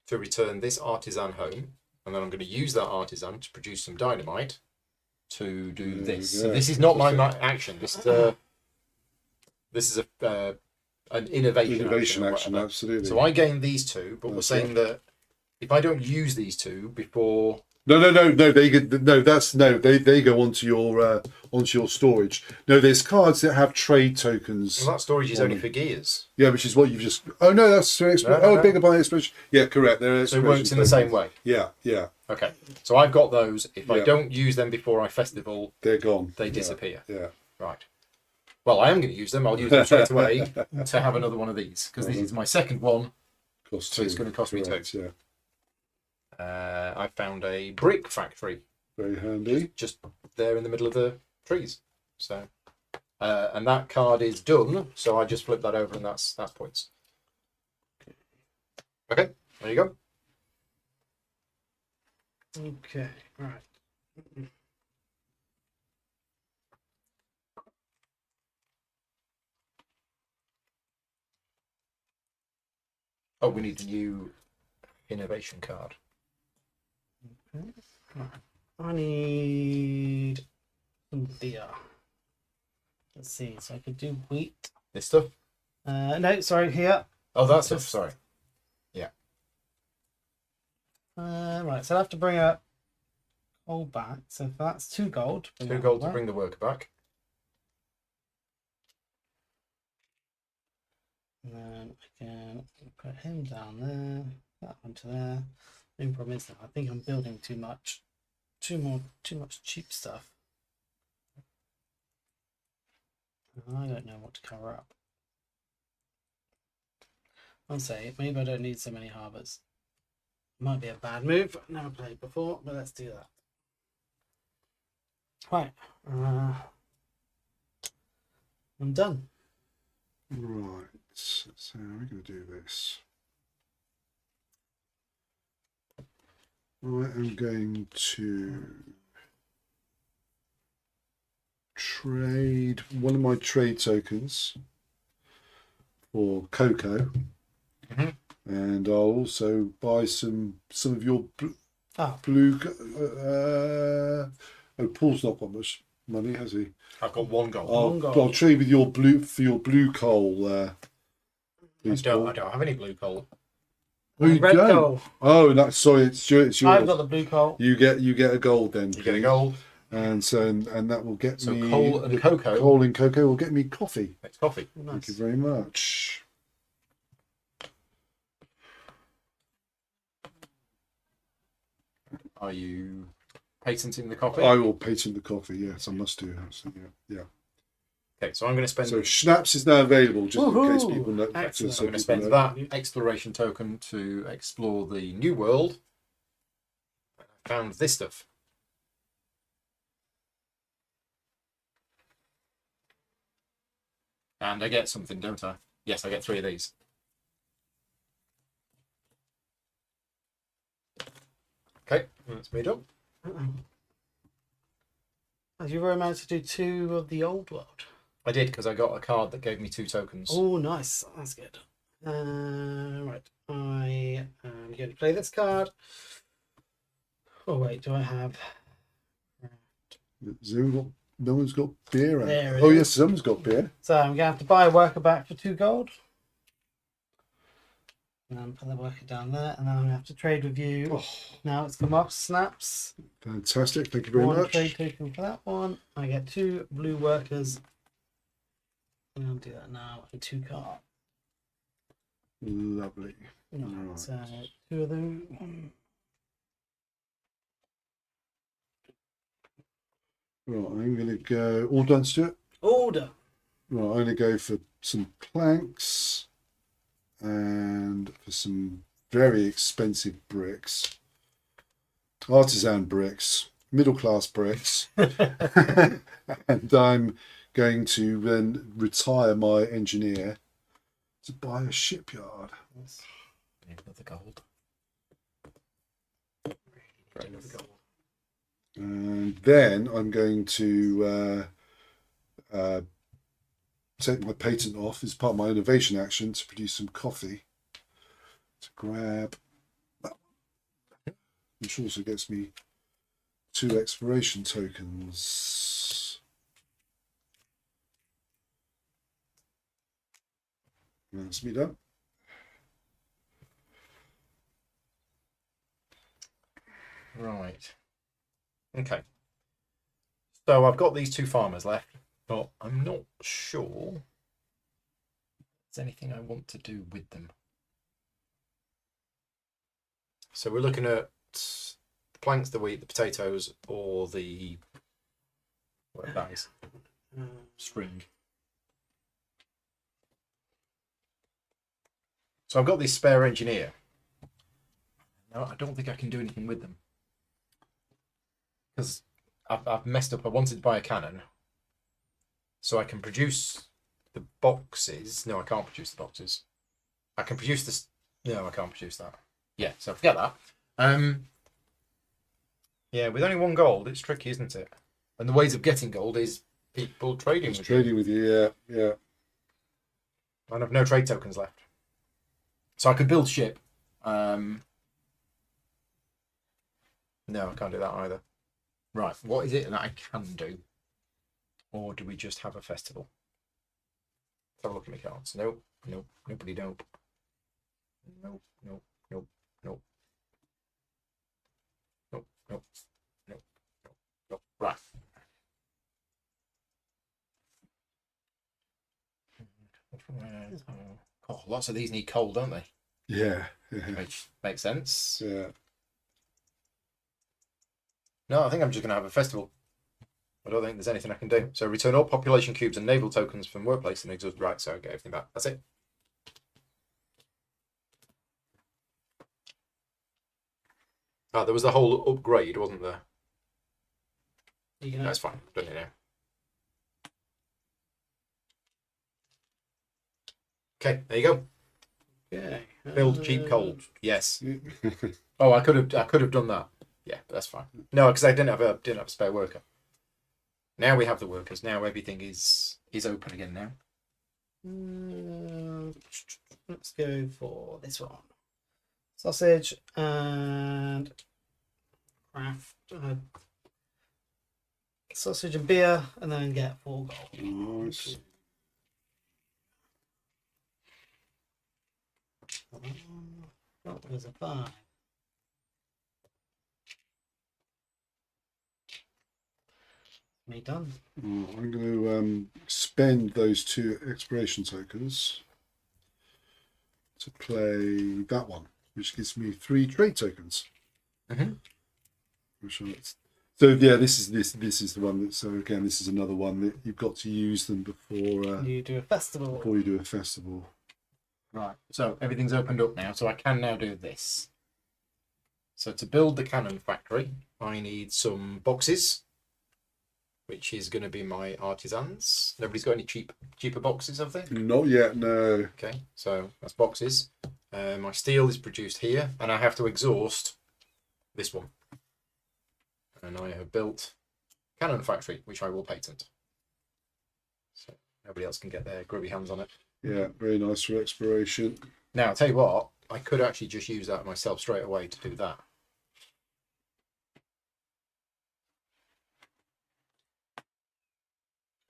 to return this artisan home, and then I'm going to use that artisan to produce some dynamite to do There this. we So go. this is not my action. This is an innovation Action. or whatever. Absolutely. So I gain these 2, but we're That's saying that if I don't use these 2 before, No. They go onto your storage. No, there's cards that have trade tokens. well, that storage is only for gears, Yeah, which is what you've just. Oh no, that's No, no, oh, no. bigger by expression. Yeah, correct. There so it works in the same way. Yeah, yeah, Okay, so I've got those. If I Yeah. don't use them before I festival, they're gone. they Yeah, disappear. Yeah. Right. Well, I am going to use them. I'll use them straight away to have another one of these because this is my second one. Cost So it's 2. going to cost me Correct, 2. Yeah, I found a brick factory very handy. just there in the middle of the trees. So, and that card is done. So I just flip that over, and that's points. Okay, there you go. Okay. Right. Oh, we need the new innovation card. Okay. Right. I need some beer. Let's see. So I could do wheat. This stuff? No, sorry, here. Oh, that stuff. Just- Sorry. Yeah. Right, so I have to bring a coal back. So if that's 2 gold. bring 2 that gold to back. bring the worker back. And then I can put him down there. That one to there. The only problem is that I think I'm building too much. Too much cheap stuff. And I don't know what to cover up. I'll say maybe I don't need so many harbours. Might be a bad move. I've never played before, but let's do that. Right. I'm done. Right. So how are we going to do this? I am going to trade one of my trade tokens for cocoa, and I'll also buy some of your blue. Oh, Paul's not got much money, has he? I've got 1 gold. One gold. I'll trade with your blue coal. I Please, don't Paul. have any blue coal. Oh, you Red don't? coal. Oh, that's sorry. It's yours. I've got the blue coal. You get a gold then. You get a please. gold. And so and that will get So me coal and cocoa. Coal and cocoa will get me coffee. It's coffee. Oh, Thank you nice. very much. Are you patenting the coffee? I will patent the coffee. Yes, I must do. So, yeah. Okay, so I'm going to spend. So schnapps is now available, just in case Woohoo! people know. Excellent. I'm going to spend that exploration token to explore the new world. I found this stuff. And I get something, don't I? Yes, I get 3 of these. Okay, that's me done. Have you ever managed to do 2 of the old world? I did because I got a card that gave me 2 tokens. Oh, nice. That's good. Right. I am going to play this card. Oh, wait. Do I have... No one's got beer. Out. There it Oh is. yes, someone's got beer. So I'm going to have to buy a worker back for 2 gold. And then put the worker down there. And then I'm going to have to trade with you. Oh, Now it's come off. Snaps. fantastic! Thank you very 1 much. trade token for that one. I get 2 blue workers. And I'll do that now. And 2 cards. Lovely. Right, Right. so 2 of them. Right, I'm going to go. All done, Stuart. Order. Right, I'm going to go for some planks and for some very expensive bricks, artisan bricks, middle class bricks, and I'm going to then retire my engineer to buy a shipyard. Need another gold. Right, another gold. And then I'm going to take my patent off as part of my innovation action to produce some coffee. To grab that, which also gets me 2 exploration tokens. That's me done. Right. Okay. So I've got these 2 farmers left, but I'm not sure there's anything I want to do with them. So we're looking at the planks, the wheat, the potatoes, or the whatever that is, string. So I've got this spare engineer. No, I don't think I can do anything with them. Because I've messed up. I wanted to buy a cannon. So I can produce the boxes. No, I can't produce the boxes. I can produce this. No, I can't produce that. Yeah, so forget that. Yeah, with only 1 gold, it's tricky, isn't it? And the ways of getting gold is people trading Just with trading with you, yeah. you. And I've no trade tokens left. So I could build ship. No, I can't do that either. Right, what is it that I can do? Or do we just have a festival? Let's have a look at my cards. Nope, nope, nobody nope. Nope, nope, nope, nope. Nope, nope, nope, nope, nope. Right. Oh, lots of these need coal, don't they? Yeah. Which makes sense. Yeah. No, I think I'm just going to have a festival. I don't think there's anything I can do. So return all population cubes and naval tokens from workplace and exhaust. Right, so I get everything back. That's it. Ah, there was the whole upgrade, wasn't there? That's fine. Done it now. Okay, there you go. Okay. Build cheap coal. Yes. Oh, I could have done that. Yeah, but that's fine. No, because I didn't have a spare worker. Now we have the workers. Now everything is open again now. Let's go for this one. Sausage and craft. Sausage and beer, and then get 4 gold. Nice. That was a 5. Me done. I'm going to spend those 2 exploration tokens to play that one, which gives me 3 trade tokens. Mm-hmm. So yeah, this is the one that. So again, this is another one that you've got to use them before You do a festival. before you do a festival. Right. So everything's opened up now. So I can now do this. So to build the cannon factory, I need some boxes, which is going to be my artisans. Nobody's got any cheaper boxes, have they? Not yet, no. Okay, so that's boxes. My steel is produced here, and I have to exhaust this one. And I have built cannon factory, which I will patent. So nobody else can get their grubby hands on it. Yeah, very nice for exploration. Now, I'll tell you what, I could actually just use that myself straight away to do that.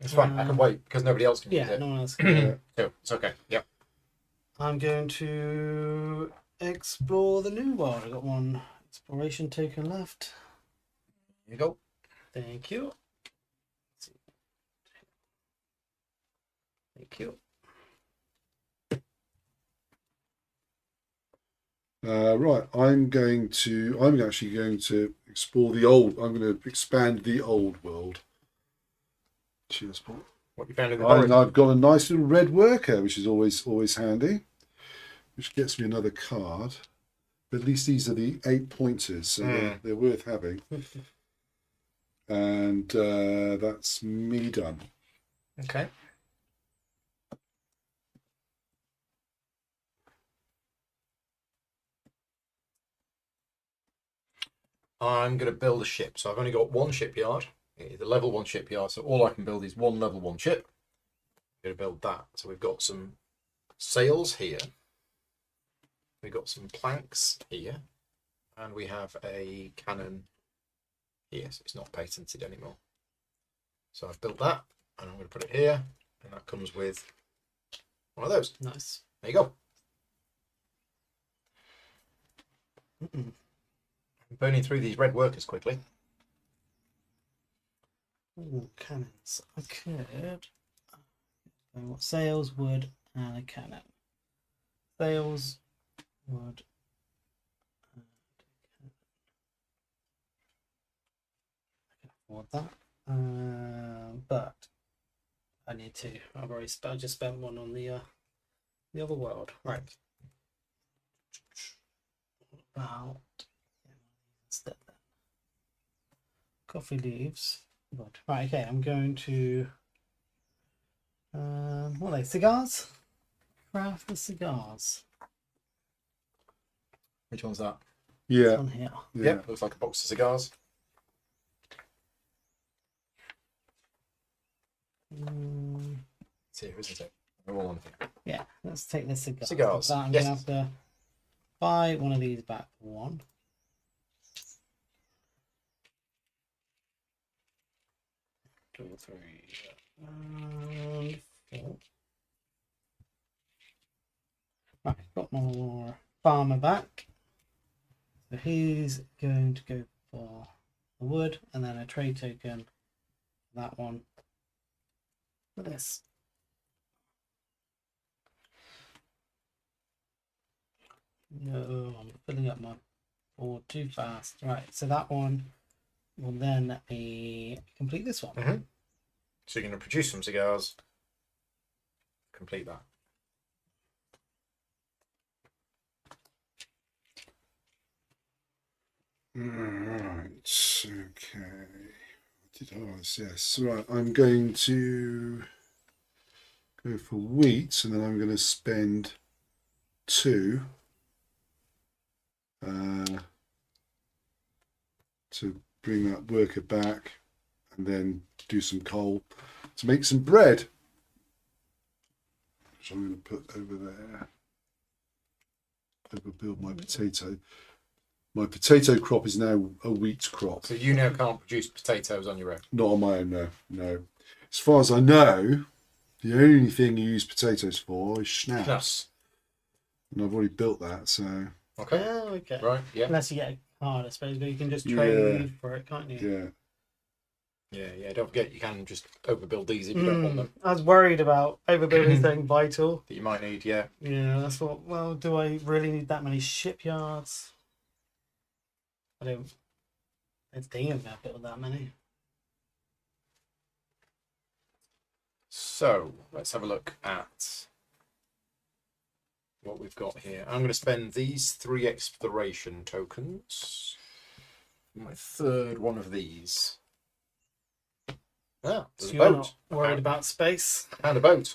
It's fine, I can wait, because nobody else can use Yeah, it. no one else can. So, it's okay, yep. I'm going to explore the new world. I've got 1 exploration token left. Here you go. Thank you. Thank you. Right, I'm actually going to explore the old. I'm going to expand the old world. Cheers, Paul. What you found in the forest? I've got a nice little red worker, which is always handy, which gets me another card. But at least these are the 8 pointers, so they're worth having. And that's me done. Okay. I'm going to build a ship. So I've only got 1 shipyard. It's a level 1 shipyard. So all I can build is 1 level 1 ship. I'm going to build that. So we've got some sails here. We've got some planks here. And we have a cannon here. So it's not patented anymore. So I've built that. And I'm going to put it here. And that comes with one of those. Nice. There you go. I'm burning through these red workers quickly. Ooh, cannons. I could. What sails, wood, and a cannon. Sails, wood. And a cannon. I can afford that. But I need to. I just spent 1 on the other world. Right. About instead then. Coffee leaves. Good. Right, okay, I'm going to what are they? Cigars? Craft the cigars. Which one's that? Yeah. On here. Yeah. Yep, looks like a box of cigars. It's here, isn't it? They're all on here. Yeah, let's take the cigar. Cigars, I'm yes. gonna have to buy one of these back for 1. Two, 3, and 4. Right, got more farmer back. So he's going to go for the wood and then a trade token. That one. For this. No, I'm filling up my board too fast. Right, so that one will then be complete this one. Mm-hmm. So you're going to produce some cigars. Complete that. Right, okay. Yes, right. I'm going to go for wheat, and then I'm going to spend 2 to bring that worker back, and then do some coal to make some bread, which I'm going to put over there. Overbuild my potato. My potato crop is now a wheat crop. So you now can't produce potatoes on your own? Not on my own, no. No. As far as I know, the only thing you use potatoes for is schnapps. And I've already built that, so... Okay. Oh, okay. Right, yeah. Unless you get a card, I suppose, but you can just trade for it, can't you? Yeah. Yeah. Don't forget, you can just overbuild these if you don't want them. I was worried about overbuilding something vital. That you might need, yeah. Yeah, that's what. Well, do I really need that many shipyards? I don't. It's damn I'm gonna build that many. So, let's have a look at what we've got here. I'm going to spend these 3 exploration tokens. My 3rd one of these. Ah, there's So a you're boat. not worried about space. And a boat.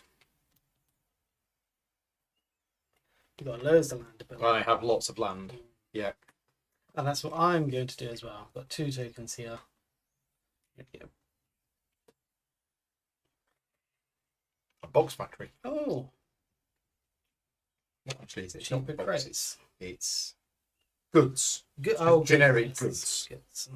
You've got loads of land to build. I have lots of land. Yeah. And that's what I'm going to do as well. I've got 2 tokens here. Yep. A box factory. Oh, What actually is it? It's cheaper not crates. boxes. It's goods. Good. Oh, Generic goods. goods.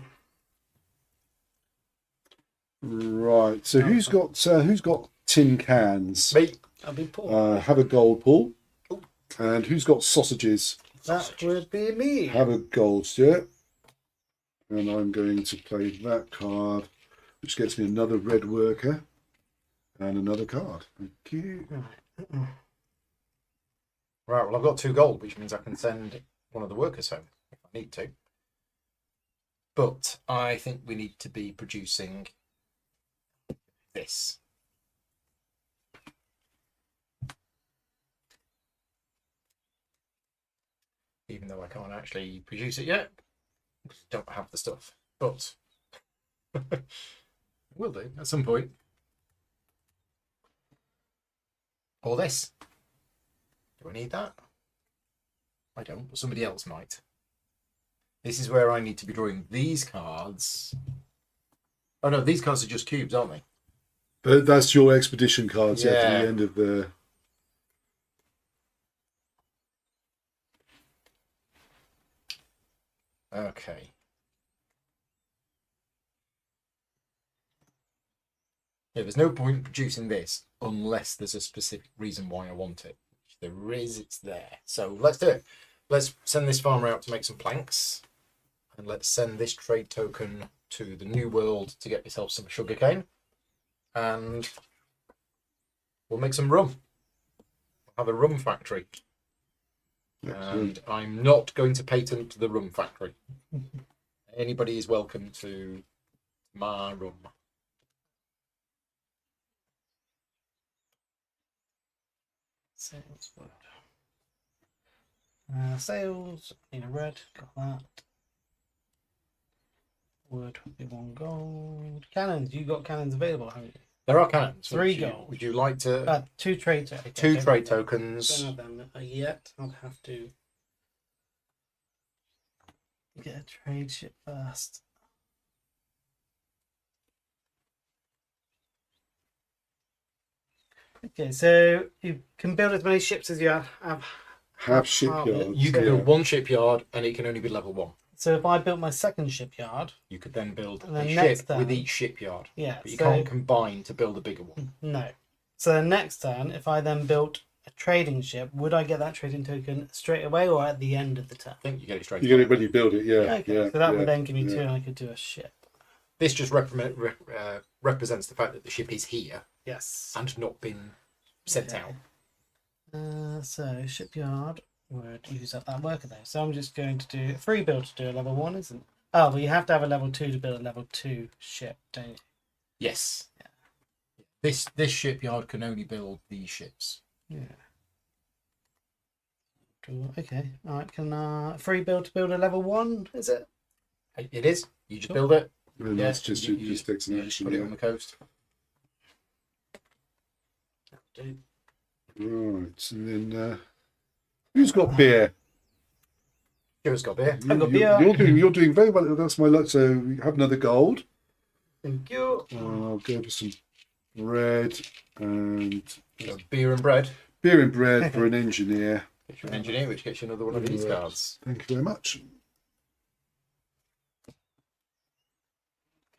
Right. So who's got tin cans? Me. I'll be poor. Have a gold, Paul. Oh. And who's got sausages? That would be me. Have a gold, Stuart. And I'm going to play that card, which gets me another red worker and another card. Thank you. Right, well, I've got 2 gold, which means I can send one of the workers home if I need to. But I think we need to be producing this. Even though I can't actually produce it yet, because I don't have the stuff. But will do at some point. Or this. Do I need that? I don't, but somebody else might. This is where I need to be drawing these cards. Oh no, these cards are just cubes, aren't they? But that's your expedition cards at Yeah. the end of the... Okay. Yeah, there's no point producing this unless there's a specific reason why I want it. If there is, it's there. So let's do it. Let's send this farmer out to make some planks. And let's send this trade token to the New World to get yourself some sugarcane. And we'll make some rum. We'll have a rum factory. And I'm not going to patent the rum factory. Anybody is welcome to my rum. Sales word. Sales in a red. Got that. Word would be 1 gold. Cannons. You got cannons available, haven't you? There are cannons. 3 gold. Would you like to? 2 trade tokens. 2 trade Don't tokens. have them yet. I'll have to get a trade ship first. Okay, so you can build as many ships as you Have shipyards. You can yeah. build one shipyard and it can only be level 1. So if I built my second shipyard, You could then build And then a next ship with turn- each shipyard. yeah. But you so can't combine to build a bigger one. no. So the next turn, if I then built a trading ship, would I get that trading token straight away or at the end of the turn? I think you get it straight You get away. it when you build it, yeah. Okay. yeah So that yeah, would then give me yeah. 2, and I could do a ship. This just represents the fact that the ship is here Yes. and not been sent Okay. out. So shipyard would use up that worker though. So I'm just going to do a free build to do a level 1, isn't it? Oh, well, you have to have a level 2 to build a level 2 ship, don't you? Yes. Yeah. This shipyard can only build these ships. Yeah. Okay. All right. Can free build to build a level 1? Is it? It is. You just Cool. build it. And Yeah, that's just, you just takes an you just action. put it Yeah. on the coast. Right, and then who's got beer? Kira's got beer. I've got beer. You're doing very well. That's my luck. So you have another gold. Thank you. I'll go for some bread and So beer and bread. beer and bread for an engineer. Get you an engineer, which gets you another one of these Right. cards. Thank you very much.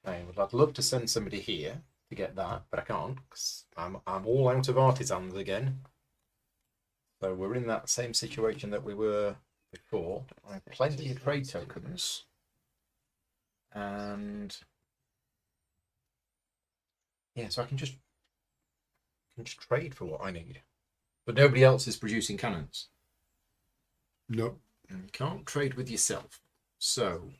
Okay, well, I'd love to send somebody here to get that, but I can't because I'm all out of artisans again. So we're in that same situation that we were before. I have plenty of trade tokens, and yeah, so I can just trade for what I need, but nobody else is producing cannons. No. And you can't trade with yourself, so.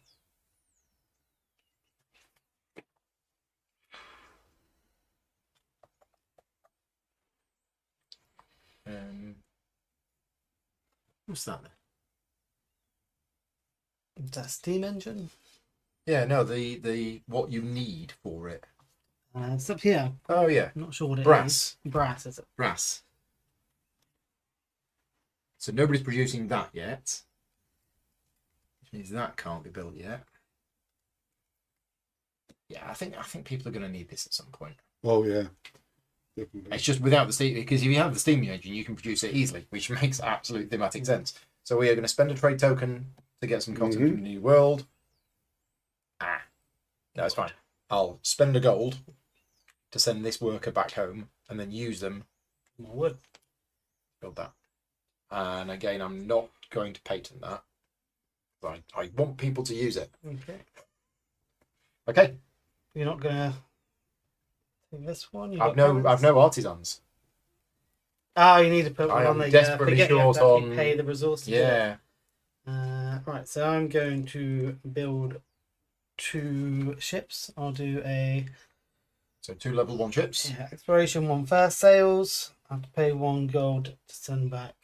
What's that then? Is that a steam engine? Yeah, no, the what you need for it. It's up here. Oh yeah, I'm not sure what it is. brass. Brass, is it? Brass. So nobody's producing that yet, which means that can't be built yet. Yeah, I think people are going to need this at some point. Oh yeah. Definitely. It's just without the steam, because if you have the steam engine, you can produce it easily, which makes absolute thematic sense. So we are going to spend a trade token to get some content from the new world. No, it's fine. I'll spend a gold to send this worker back home, and then use them. More wood. Build that. And again, I'm not going to patent that. I want people to use it. Okay. Okay. You're not gonna take this one. I've no artisans. Oh, you need to put one I on am the. desperately forget you have short to actually on. pay the resources. to do it. Yeah. Right. So I'm going to build 2 ships. I'll do a So 2 level 1 ships. exploration 1 first sales. I have to pay 1 gold to send back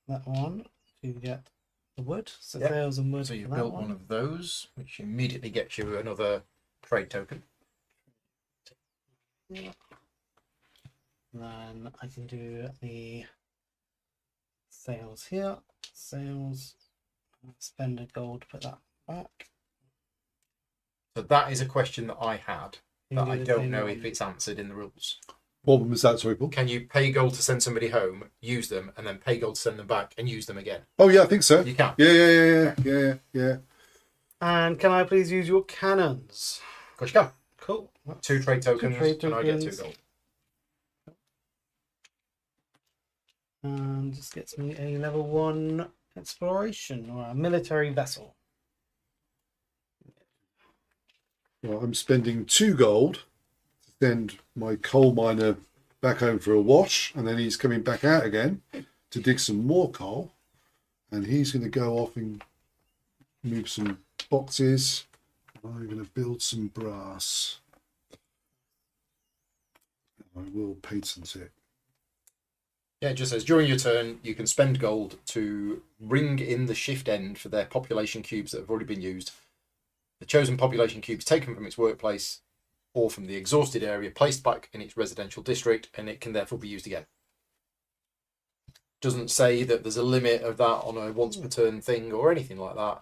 that one to get the wood. So Yep. sales and wood. So you for that built one of those, which immediately gets you another trade token. Then I can do the sales here. Sales. Spend a gold to put that back. So that is a question that I had You that can I do the don't same know one. if it's answered in the rules. What was that, sorry, Paul? Can you pay gold to send somebody home, use them, and then pay gold to send them back and use them again? Oh yeah, I think so. You can. Yeah. And can I please use your cannons? Of course you can. Cool. 2 trade tokens, trade and I get 2 tokens. gold. And just gets me a level 1 exploration or a military vessel. Well, I'm spending 2 gold to send my coal miner back home for a wash, and then he's coming back out again to dig some more coal, and he's going to go off and move some boxes. I'm going to build some brass. I will patent it. Yeah, it just says during your turn, you can spend gold to ring in the shift end for their population cubes that have already been used. The chosen population cube is taken from its workplace or from the exhausted area, placed back in its residential district, and it can therefore be used again. Doesn't say that there's a limit of that on a once per turn thing or anything like that.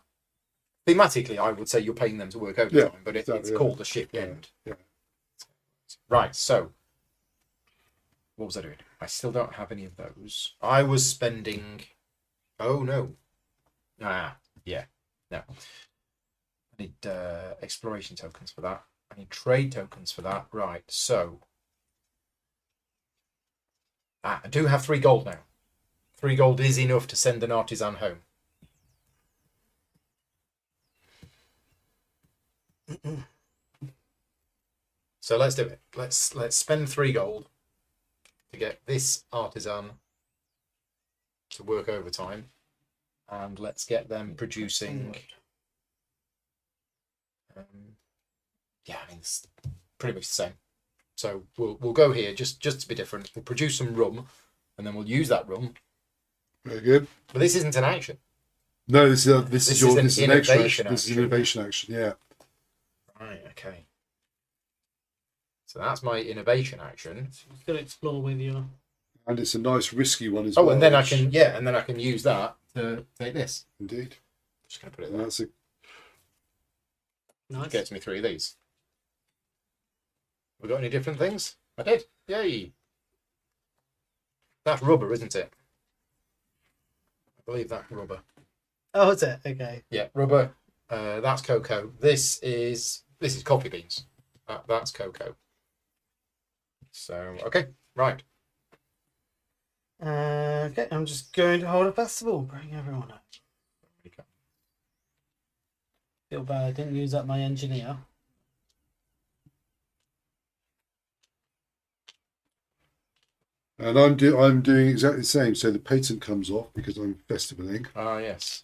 Thematically, I would say you're paying them to work overtime, but it's exactly, called a shift yeah, end. yeah. Right, so what was I doing? I still don't have any of those. I was spending. Oh no. Yeah. No. I need exploration tokens for that. I need trade tokens for that. Right. So. I do have 3 gold now. 3 gold is enough to send an artisan home. So let's do it. Let's spend 3 gold to get this artisan to work overtime, and let's get them producing. Yeah, I mean it's pretty much the same. So we'll go here just to be different. We'll produce some rum, and then we'll use that rum. Very good. But this isn't an action. No, this is an extra innovation action. This is an innovation action. Yeah. Right. Okay. So that's my innovation action. You've got to explore with you. And it's a nice risky one as well. Oh, and then I can use that to take this. Indeed. Just gonna put it And there. that's a Nice. Gets me 3 of these. We got any different things? I did. Yay! That's rubber, isn't it? I believe that's rubber. Oh, is it? Okay. Yeah, rubber. That's cocoa. This is coffee beans. That's cocoa. So okay, right. Okay, I'm just going to hold a festival. Bring everyone up. Feel bad I didn't use up my engineer. And I'm doing exactly the same. So the patent comes off because I'm festivaling. Ah, yes.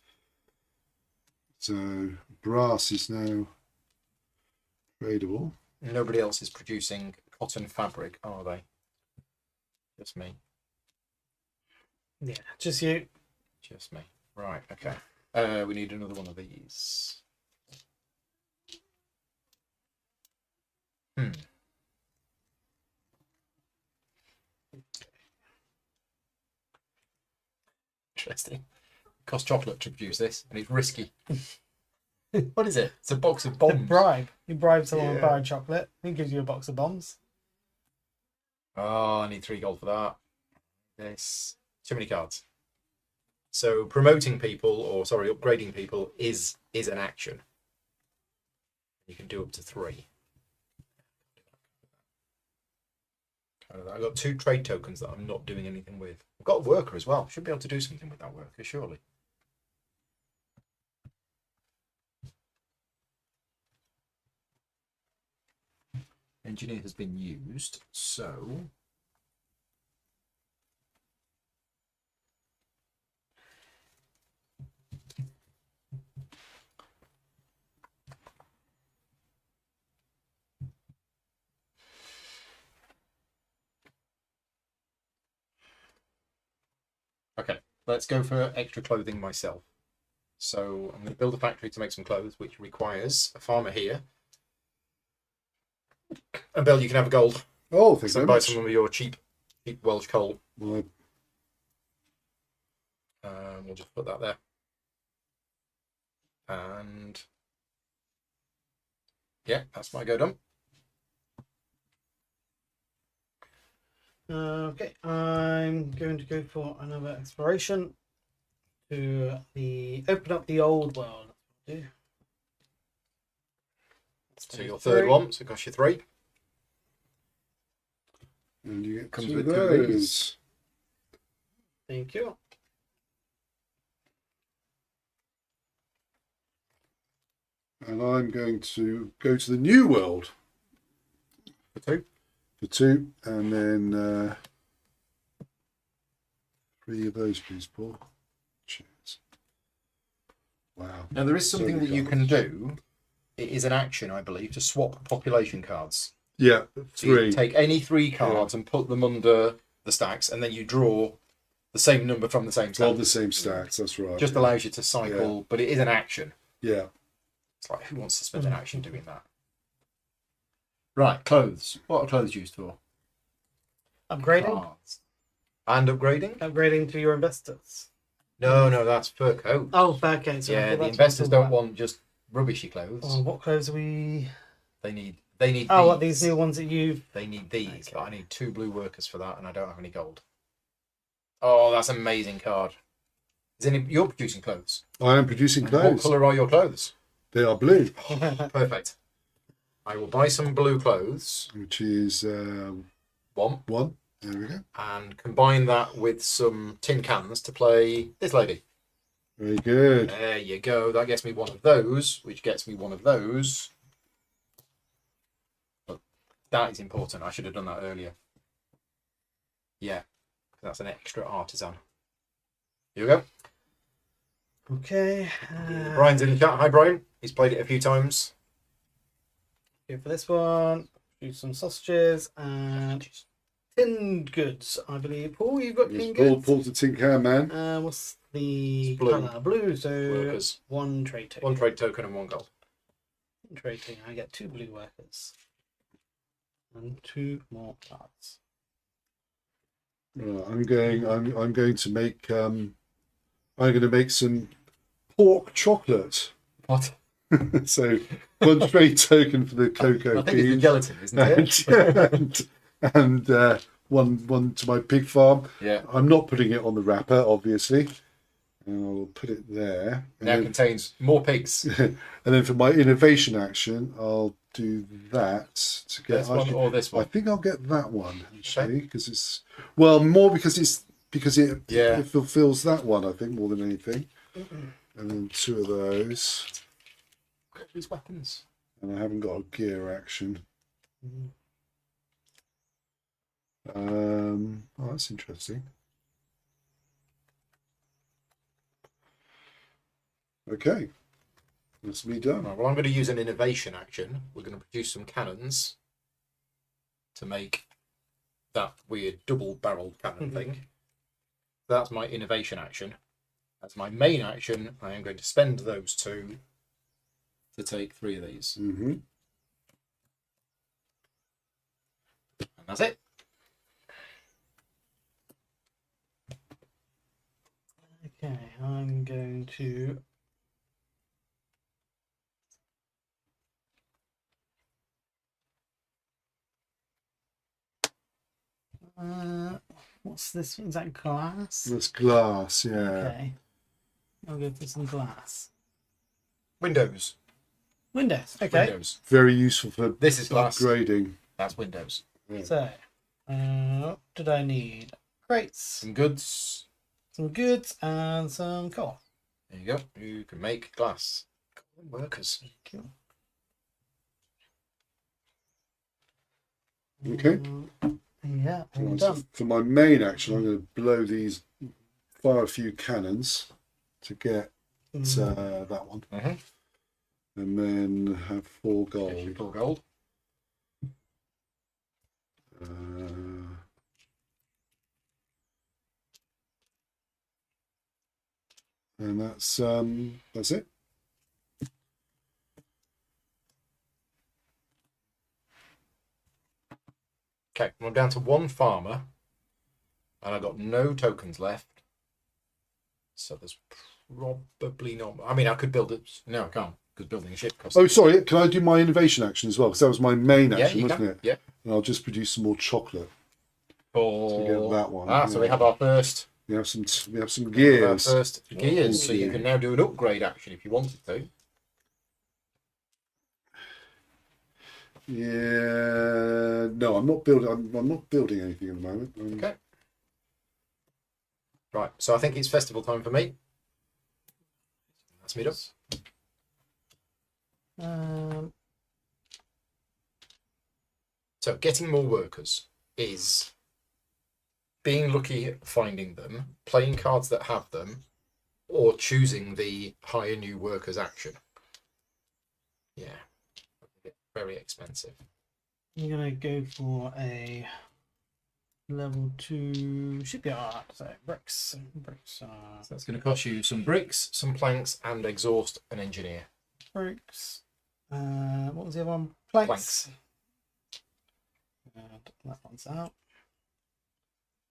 So brass is now tradable. Nobody else is producing cotton fabric, are they? Just me. Yeah, just you. Just me. Right. Okay. We need another one of these. Interesting. Costs chocolate to produce this, and it's risky. What is it? It's a box of The bombs. bribe. You bribe someone with Yeah. buying chocolate. He gives you a box of bombs. Oh, I need 3 gold for that. This too many cards. So promoting people, or sorry, upgrading people is an action. You can do up to 3. I've got 2 trade tokens that I'm not doing anything with. I've got a worker as well. Should be able to do something with that worker, surely. Engineer has been used, so okay, let's go for extra clothing myself. So I'm going to build a factory to make some clothes, which requires a farmer here. And Bill, you can have a gold. Oh, thanks So very buy much. some of your cheap Welsh coal. Well, We'll just put that there. And yeah, that's my go done. Okay, I'm going to go for another exploration to open up the old world. Do. So your third one, so it costs you 3. and you get Comes 2 with of 2 of those. these. Thank you. And I'm going to go to the new world For 2. for 2, and then 3 of those, please, Paul. Cheers. Wow. Now there is So something many that you cards. can do. It is an action, I believe, to swap population cards. Yeah, So you 3. take any 3 cards and put them under the stacks, and then you draw the same number from the same All stack. the same stacks, that's right. Just allows you to cycle, but it is an action. Yeah. It's like, who wants to spend an action doing that? Right, clothes. What are clothes used for? Upgrading? Cards. And upgrading? Upgrading to your investors. No, that's fur coat. Oh, okay. So Yeah, the investors don't want just rubbishy clothes. Oh, what clothes are we? They need They need Oh, these. what, these new ones that you've... They need these, Okay. but I need 2 blue workers for that, and I don't have any gold. Oh, that's an amazing card. You're producing clothes. I am producing What clothes. colour are your clothes? They are blue, Perfect. I will buy some blue clothes. which is One. one. There we go. And combine that with some tin cans to play this lady. Very good. There you go. That gets me one of those, which gets me one of those. But that is important. I should have done that earlier. Yeah, that's an extra artisan. Here we go. Okay. Brian's in the chat. Hi, Brian. He's played it a few times. Go for this one. Do some sausages and tinned goods, I believe. Paul, you've got tinned goods. Paul's the tin can man. What's the It's blue. colour? Blue. So Workers. 1 trade token. 1 trade token and 1 gold. 1 trade token. I get 2 blue workers and 2 more cards. Right, I'm going to make some pork chocolate. What? So 1 trade token for the cocoa I think it's the bean, gelatin, isn't it? and one to my pig farm. Yeah. I'm not putting it on the wrapper, obviously. And I'll put it there. Now contains more pigs. And then for my innovation action, I'll do that to get. This one or this I one? think I'll get that one actually because it's more because it Yeah. it fulfills that one, I think, more than anything. And then 2 of those, Got these weapons. and I haven't got a gear action. Oh, that's interesting. Okay, that's me done. Right, well, I'm going to use an innovation action. We're going to produce some cannons to make that weird double-barreled cannon thing. That's my innovation action. As my main action, I am going to spend those 2 to take 3 of these. Mm-hmm. And that's it. Okay, I'm going to what's this? Is that glass? That's glass, yeah. Okay. I'll go for some glass. Windows. Windows. Okay. Windows. Very useful for This is glass. upgrading. That's windows. So, what did I need? Crates, Some goods. some goods, and some coal. There you go. You can make glass. Workers. Cool. Okay. Yeah, all Right, so done. for my main action, I'm going to fire a few cannons to get that one, Mm-hmm. and then have 4 gold. 4 gold. And that's it. Okay, I'm down to 1 farmer, and I've got no tokens left. So there's probably not. I mean, I could build it. No, I can't, because building a ship costs. Oh, sorry. Can I do my innovation action as well? Because that was my main yeah, action, you wasn't can. it? Yeah. And I'll just produce some more chocolate For to get that one. Ah, so we have our first. We have some Our gears. first gears. So you yeah. can now do an upgrade action if you wanted to. Yeah. No, I'm not building. I'm not building anything at the moment. Okay. Right. So I think it's festival time for me. Let's meet up. So getting more workers is being lucky at finding them, playing cards that have them, or choosing the hire new workers action. Yeah. Very expensive. I'm gonna go for a level 2 shipyard. So bricks. So that's going to cost you some bricks, some planks, and exhaust an engineer. Bricks. What was the other one? Planks. And that one's out.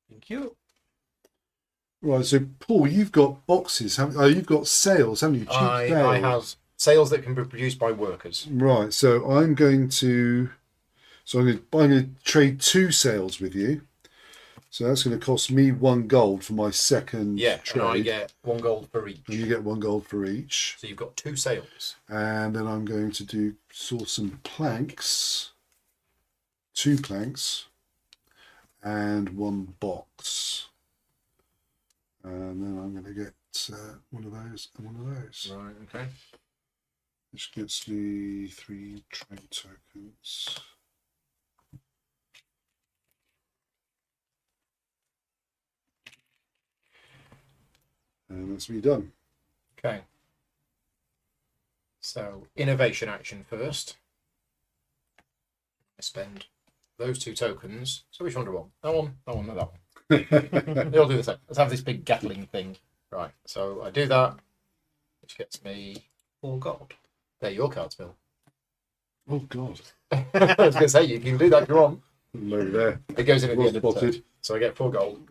Thank you. Right. So, Paul, you've got boxes. You've got sales, haven't you? Cheap I sales. have sales that can be produced by workers. Right. So I'm going to So I'm going to trade 2 sails with you. So that's going to cost me 1 gold for my second Yeah, trade. and I get 1 gold for each. And you get 1 gold for each. So you've got 2 sails. And then I'm going to source some planks. 2 planks. And 1 box. And then I'm going to get one of those and one of those. Right, okay. Which gets me 3 trade tokens. And that's me done. Okay. So, innovation action first. I spend those 2 tokens. So which one do I want? That one, that one, not that one. They all do the same. Let's have this big Gatling thing. Right, so I do that, which gets me 4 gold. They're your cards, Bill. Oh God! I was going to say you can do that if you want. Low there. It goes in at the Well end of the turn. spotted. So I get 4 gold.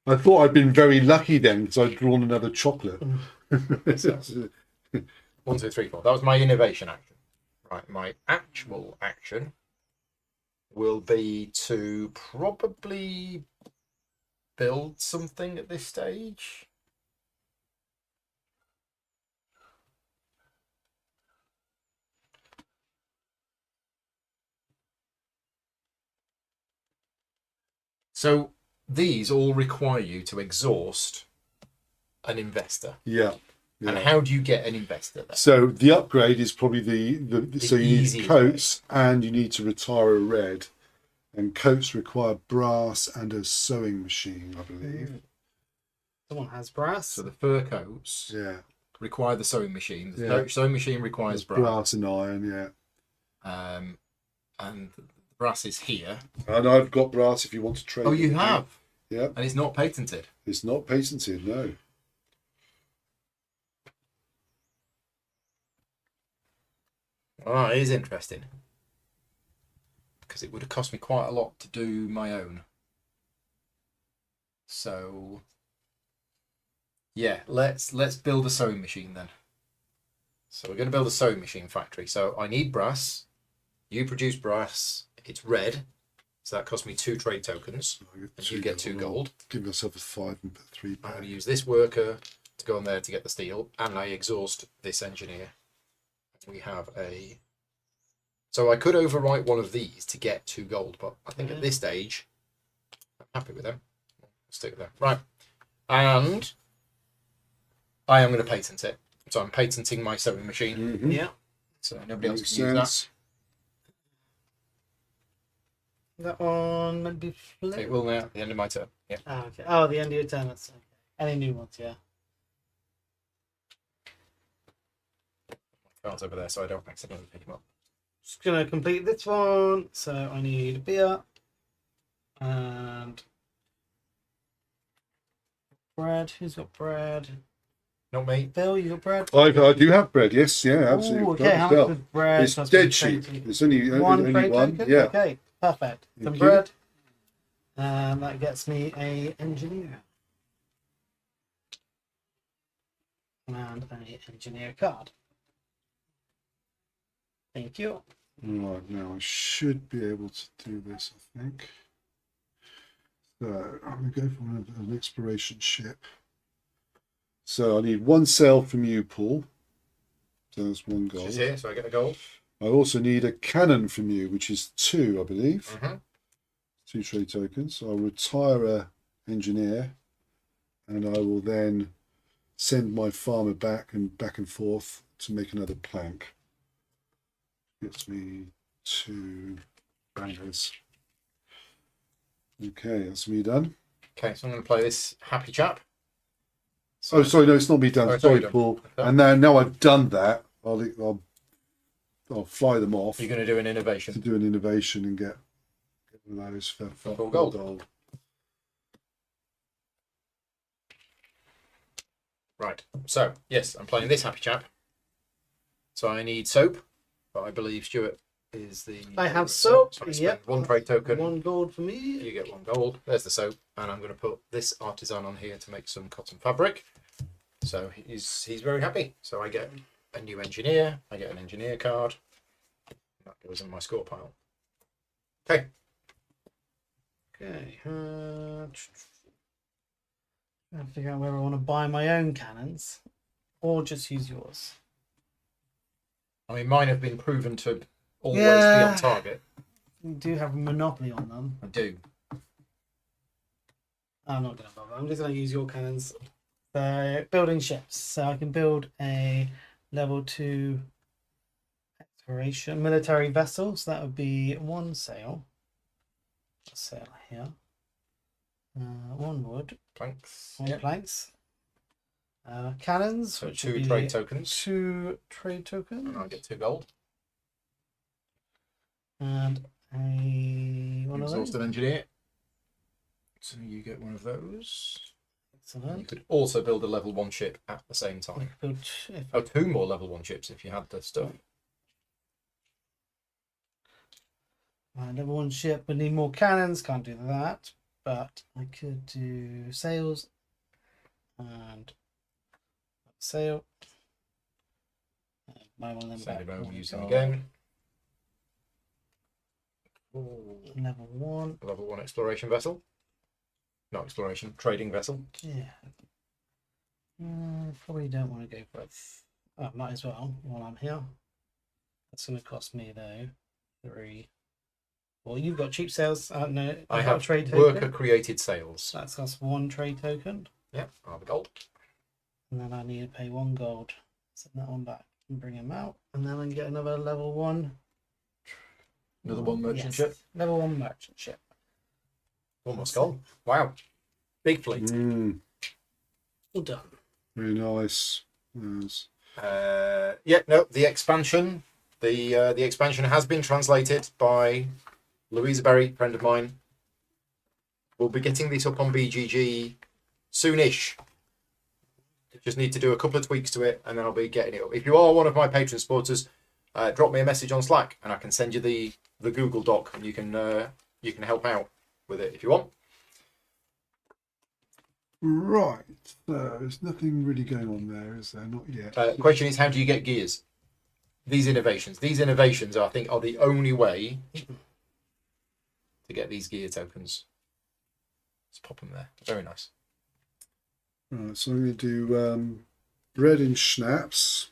I thought I'd been very lucky then because I'd drawn another chocolate. 1, 2, 3, 4. That was my innovation action. Right, my actual action will be to probably build something at this stage. So these all require you to exhaust an investor. Yeah. And how do you get an investor then? So the upgrade is probably the so you need easiest coats and you need to retire a red. And coats require brass and a sewing machine, I believe. Someone has brass. So the fur coats Yeah. require the sewing machine. The Yeah. sewing machine requires brass. Brass and iron, yeah. And the brass is here. And I've got brass if you want to trade. Oh, it you with me. have? Yeah. And it's not patented. It's not patented, no. Oh, it is interesting. Because it would have cost me quite a lot to do my own. So yeah, let's build a sewing machine then. So we're going to build a sewing machine factory. So I need brass. You produce brass. It's red. So that cost me 2 trade tokens. And you get 2 gold. Give myself a 5 and put 3 I'm back. going to use this worker to go on there to get the steel, and I exhaust this engineer. We have a... So I could overwrite one of these to get 2 gold, but I think at this stage, I'm happy with them. I'll stick with them. Right. And I am going to patent it. So I'm patenting my sewing machine. Mm-hmm. Yeah. So nobody else Makes can use that. sense. That one might be flipped. It will now at the end of my turn. Yeah. Oh, okay. Oh, the end of your turn. That's okay. Any new ones, yeah. Cards over there so I don't accidentally pick them up. Just gonna complete this one. So I need beer and bread. Who's got bread? Not me. Bill, you got bread? I do have bread, yes, yeah, absolutely. Ooh, okay, how much was bread? It's That's dead trade cheap. token. It's only One only trade one. token? Yeah. Okay, perfect. Some Thank you. bread. And that gets me a engineer. And a engineer card. Thank you. Right, now I should be able to do this, I think. So I'm going to go for an exploration ship. So I need 1 sail from you, Paul. So that's 1 gold. She's here, so I get a gold. I also need a cannon from you, which is 2, I believe. Mm-hmm. 2 trade tokens. So I'll retire a engineer, and I will then send my farmer back and forth to make another plank. Gets me 2 bangers. Okay, that's me done. Okay, so I'm going to play this happy chap. So, Oh, sorry, no, it's not me done. Oh, it's Sorry, already done. Paul. Okay. And now I've done that, I'll fly them off You're going to do an to innovation. do an innovation and get one of those for 4 gold. Right, so, yes, I'm playing this happy chap. So I need soap, but I believe Stuart is the... I have soap, So I spend yep. 1 trade token. 1 gold for me. You get 1 gold. There's the soap, and I'm going to put this artisan on here to make some cotton fabric. So he's very happy. So I get a new engineer. I get an engineer card. That goes in my score pile. Okay. Okay. I'll figure out whether I want to buy my own cannons or just use yours. I mean, mine have been proven to always be Yeah. on target. You do have a monopoly on them. I do. I'm not going to bother. I'm just going to use your cannons. So, building ships. So I can build a level 2 exploration military vessel. So that would be 1 sail. A sail here. 1 wood. Planks. 1 planks. Cannons. So which would 2 be trade tokens. 2 trade tokens. And I get 2 gold. And one of those. Exhausted engineer. So you get one of those. You Excellent. could also build a level 1 ship at the same time. Build, Oh, 2 more level 1 ships if you had the stuff. level 1 ship would need more cannons. Can't do that. But I could do sails and sail. Buy one of them Send back. him over One using gold. again. Level 1. Level 1 exploration vessel. Not exploration, trading vessel. Yeah. Probably don't want to go for it. Oh, might as well while I'm here. That's going to cost me though 3. Well, you've got cheap sales. No, I I've got have a trade token. worker created sales. That's cost 1 trade token. Yeah, I have a gold. And then I need to pay 1 gold. Send that one back and bring him out. And then I can get another level 1. Another 1 merchant Yes, ship. Level 1 merchant ship. Almost gold. Wow. Big fleet. All done. Very nice. Yes. Yeah, no, the expansion. The expansion has been translated by Louisa Berry, friend of mine. We'll be getting this up on BGG soonish. Just need to do a couple of tweaks to it, and then I'll be getting it up. If you are one of my patron supporters, drop me a message on Slack, and I can send you the Google Doc, and you can help out with it if you want. Right. So there's nothing really going on there, is there? Not yet. Question is, how do you get gears? These innovations, I think, are the only way to get these gear tokens. Let's pop them there. Very nice. Right. So I'm going to do bread and schnapps.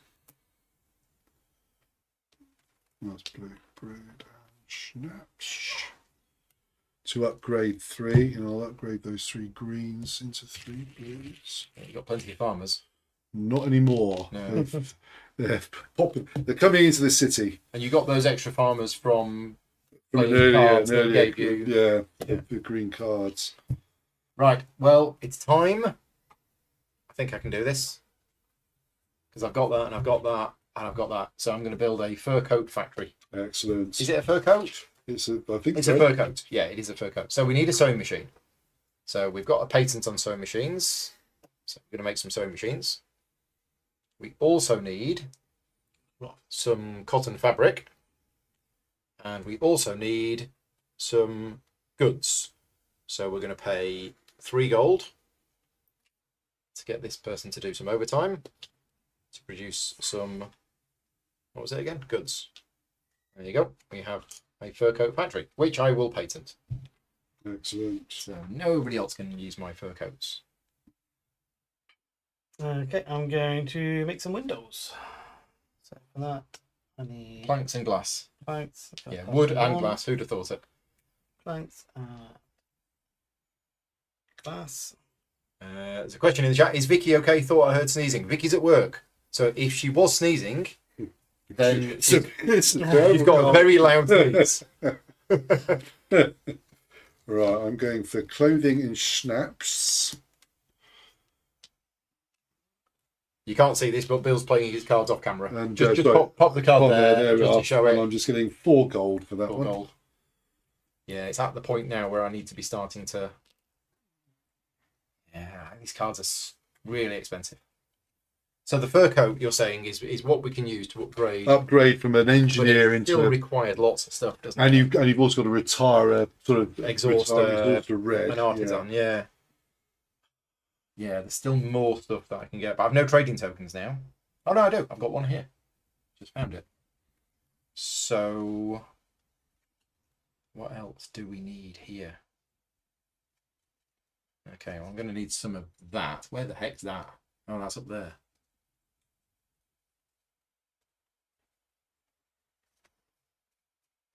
That's blue. Bread and schnapps. To upgrade 3, and I'll upgrade those 3 greens into 3 blues. You've got plenty of farmers. Not anymore. No. They're coming into the city. And you got those extra farmers from From an playing cards that earlier, gave you. yeah, the green cards. Right, well, it's time. I think I can do this. Because I've got that, and I've got that, and I've got that. So I'm going to build a fur coat factory. Excellent. Is it a fur coat? I think It's so. a fur coat. Yeah, it is a fur coat. So we need a sewing machine. So we've got a patent on sewing machines. So we're going to make some sewing machines. We also need some cotton fabric. And we also need some goods. So we're going to pay 3 gold to get this person to do some overtime to produce some, what was it again? Goods. There you go. We have a fur coat factory, which I will patent. Excellent. So nobody else can use my fur coats. Okay, I'm going to make some windows. So for that, I need Planks and glass. planks. Yeah, wood and glass. Who'd have thought it? Planks, glass. There's a question in the chat. Is Vicky okay? Thought I heard sneezing. Vicky's at work. So if she was sneezing, then It's a she's got a very loud sneeze. Right, I'm going for clothing and schnapps. You can't see this, but Bill's playing his cards off camera. And, Just sorry. pop the card Oh, there, we just are. to show And it. I'm just getting 4 gold for that Full one. gold. Yeah, it's at the point now where I need to be starting to. Yeah, these cards are really expensive. So the fur coat you're saying is what we can use to upgrade. Upgrade from an engineer but it into still required lots of stuff, doesn't and it? you've also got to retire a sort of Exhaust, red. An artisan, yeah. Yeah, there's still more stuff that I can get, but I've no trading tokens now. Oh no, I do. I've got one here. Just found it. So, what else do we need here? Okay, well, I'm going to need some of that. Where the heck's that? Oh, that's up there.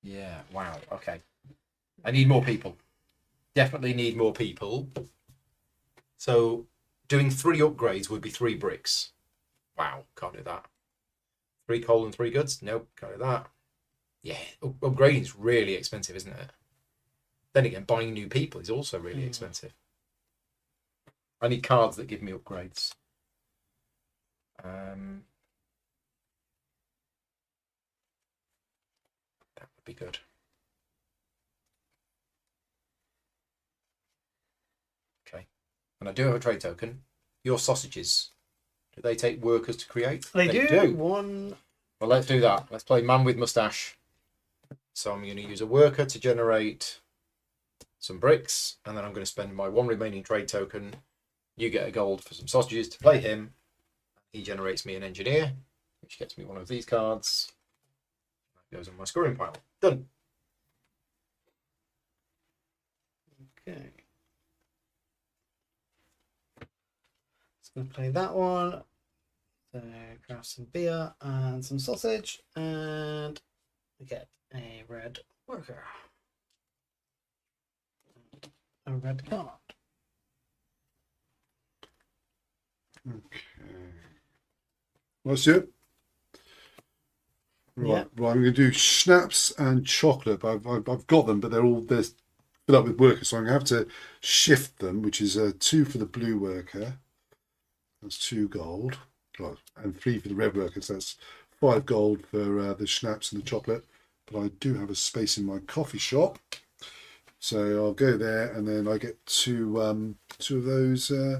Yeah, wow, okay. I need more people. Definitely need more people. So, doing 3 upgrades would be 3 bricks. Wow, can't do that. 3 coal and 3 goods? Nope, can't do that. Yeah, upgrading is really expensive, isn't it? Then again, buying new people is also really expensive. I need cards that give me upgrades. That would be good. Okay. And I do have a trade token. Your sausages. Do they take workers to create? They do. One. Well, let's do that. Let's play man with mustache. So I'm going to use a worker to generate some bricks, and then I'm going to spend my 1 remaining trade token. You get a gold for some sausages to play him. He generates me an engineer, which gets me one of these cards. That goes on my scoring pile. Done. Okay. Just going to play that one. So craft some beer and some sausage, and we get a red worker. A red card. Okay. Let's do it. Right, Yeah. right. I'm going to do schnapps and chocolate. I've got them, but they're filled up with workers, so I'm going to have to shift them, which is 2 for the blue worker. That's 2 gold. Right, and 3 for the red workers. That's 5 gold for the schnapps and the chocolate. But I do have a space in my coffee shop, so I'll go there, and then I get 2 of those 2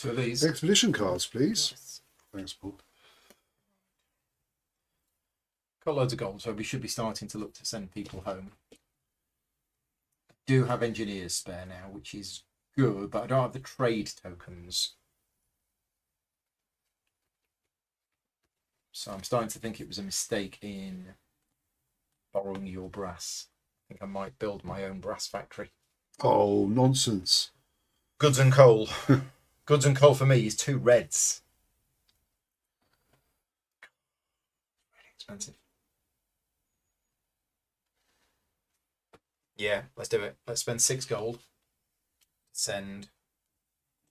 of these expedition cards, please. Yes. Thanks, Paul. Got loads of gold, so we should be starting to look to send people home. Do have engineers spare now, which is good, but I don't have the trade tokens. So I'm starting to think it was a mistake in borrowing your brass. I think I might build my own brass factory. Oh, nonsense. Goods and coal. Goods and coal for me is 2 reds. Really expensive. Yeah, let's do it. Let's spend 6 gold. Send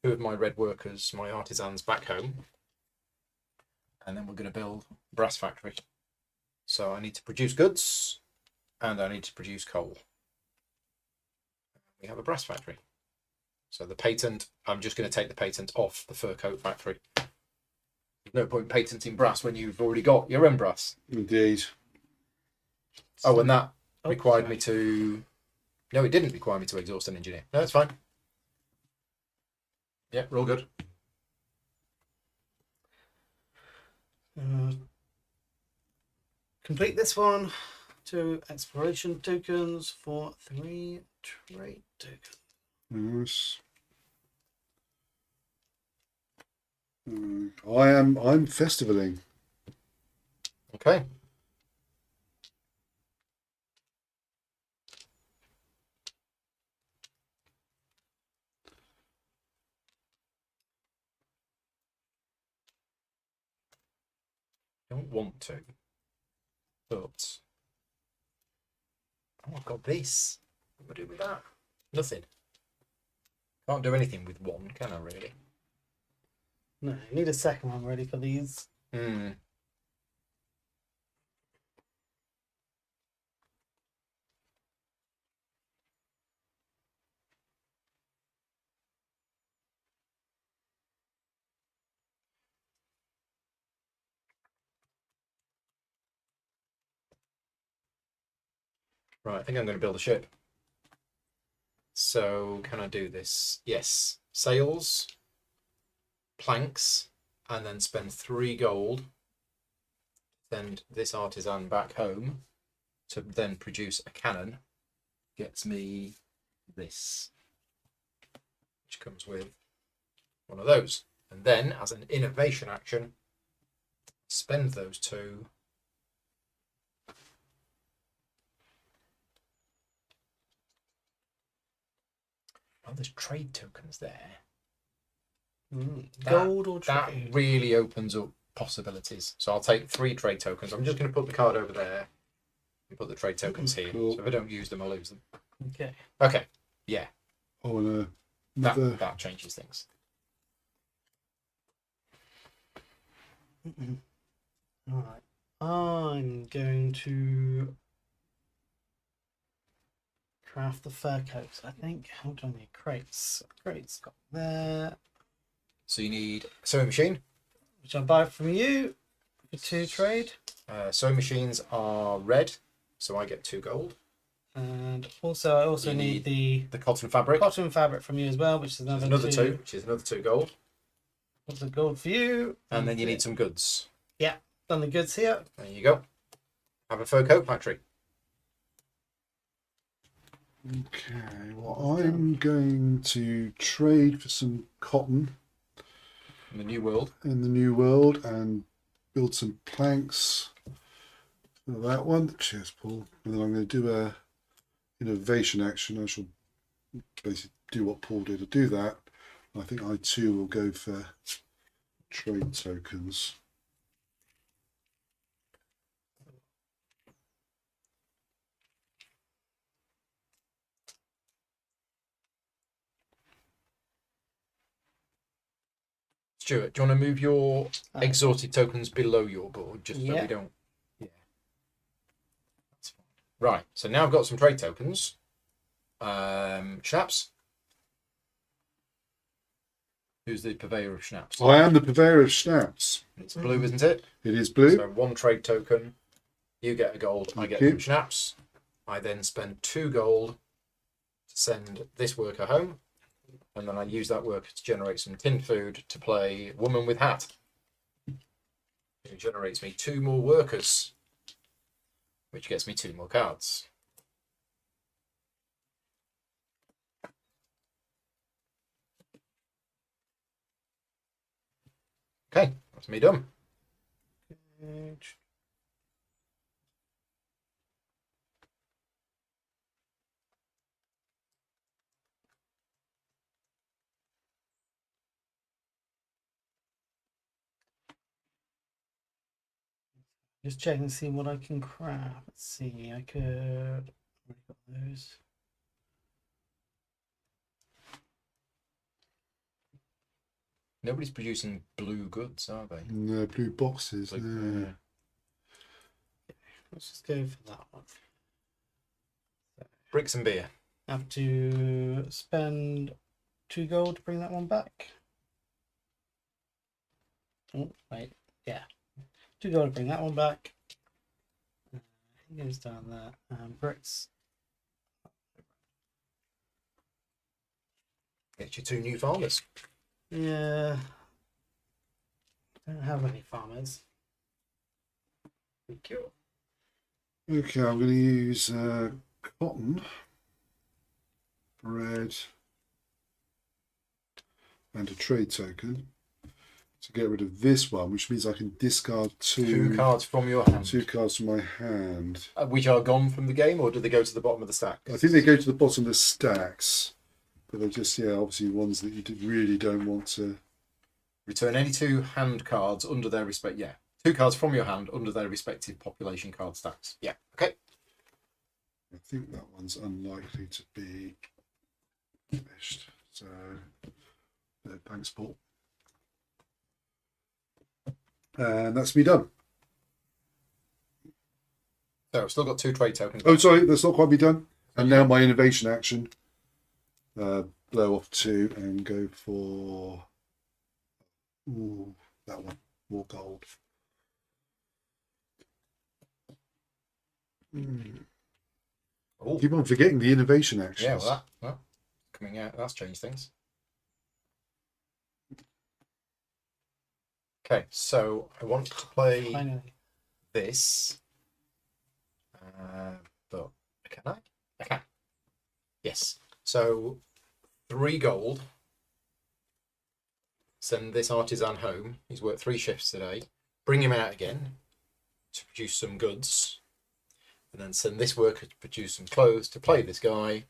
2 of my red workers, my artisans, back home. And then we're going to build a brass factory. So I need to produce goods and I need to produce coal. We have a brass factory. So the patent, I'm just going to take the patent off the fur coat factory. There's no point patenting brass when you've already got your own brass. Indeed. Oh, and that required me to... No, it didn't require me to exhaust an engineer. No, it's fine. Yeah, we're all good. Complete this one. 2 exploration tokens for 3 trade tokens. Yes. I'm festivaling. Okay. Don't want to, but oh, I've got this. What do I do with that? Nothing. Can't do anything with 1, can I really? No, you need a second one ready for these. Right, I think I'm going to build a ship. So can I do this? Yes. Sails, planks, and then spend 3 gold. Send this artisan back home to then produce a cannon. Gets me this, which comes with one of those. And then, as an innovation action, spend those 2 Oh, there's trade tokens there. Gold or That trade? really opens up possibilities. So I'll take 3 trade tokens. I'm just going to put the card over there and put the trade tokens here. Cool. So if I don't use them, I lose them. Okay. Okay. Yeah. Oh, and another. That changes things. Alright. I'm going to craft the fur coat, I think. Hold on, crates. Crates got there. So you need a sewing machine. Which I'll buy from you for 2 trade. Sewing machines are red, so I get 2 gold. And also I also You need The cotton fabric. cotton fabric from you as well, which is There's another, another 2, which is another 2 gold. What's the gold for you? And then you need some goods. Yeah, done the goods here. There you go. Have a fur coat factory. Okay, well, I'm going to trade for some cotton In the new world. in the new world and build some planks for that one. Cheers, Paul. And then I'm going to do a innovation action. I shall basically do what Paul did to do that. I think I too will go for trade tokens. Stuart, do you want to move your exotic tokens below your board just so Yeah. we don't? Yeah. That's fine. Right. So now I've got some trade tokens. Schnapps. Who's the purveyor of schnapps? I am the purveyor of schnapps. It's blue, isn't it? It is blue. So 1 trade token. You get a gold. I get Okay. some schnapps. I then spend 2 gold to send this worker home. And then I use that worker to generate some tin food to play Woman with Hat. It generates me 2 more workers, which gets me 2 more cards. Okay, that's me done. Just checking to see what I can craft. Let's see, I could. Already got those. Nobody's producing blue goods, are they? No, blue boxes. Like, No. Let's just go for that one. bricks and beer. Have to spend 2 gold to bring that one back. Oh, wait. Yeah. 2 gold to bring that one back. He goes down there. Bricks. Get you 2 new farmers. Yeah. Don't have any farmers. Thank you. Okay, I'm going to use cotton, bread, and a trade token to get rid of this one, which means I can discard 2 cards from your hand. 2 cards from my hand. Which are gone from the game, or do they go to the bottom of the stack? I think they go to the bottom of the stacks, but they're just, yeah, obviously ones that you really don't want to. Return any 2 hand cards under their respect. Yeah, 2 cards from your hand under their respective population card stacks. Yeah, okay. I think that one's unlikely to be finished. So, thanks, Paul. And that's me done. So I've still got 2 trade tokens. Oh, sorry, that's not quite be done. And now my innovation action. Blow off 2 and go for that one. More gold. Oh, Keep on forgetting the innovation actions. yeah, well, coming out, that's changed things. Okay, so I want to play Finally. this, but can I? I can. Yes. So 3 gold. Send this artisan home. He's worked 3 shifts today. Bring him out again to produce some goods, and then send this worker to produce some clothes to play this guy,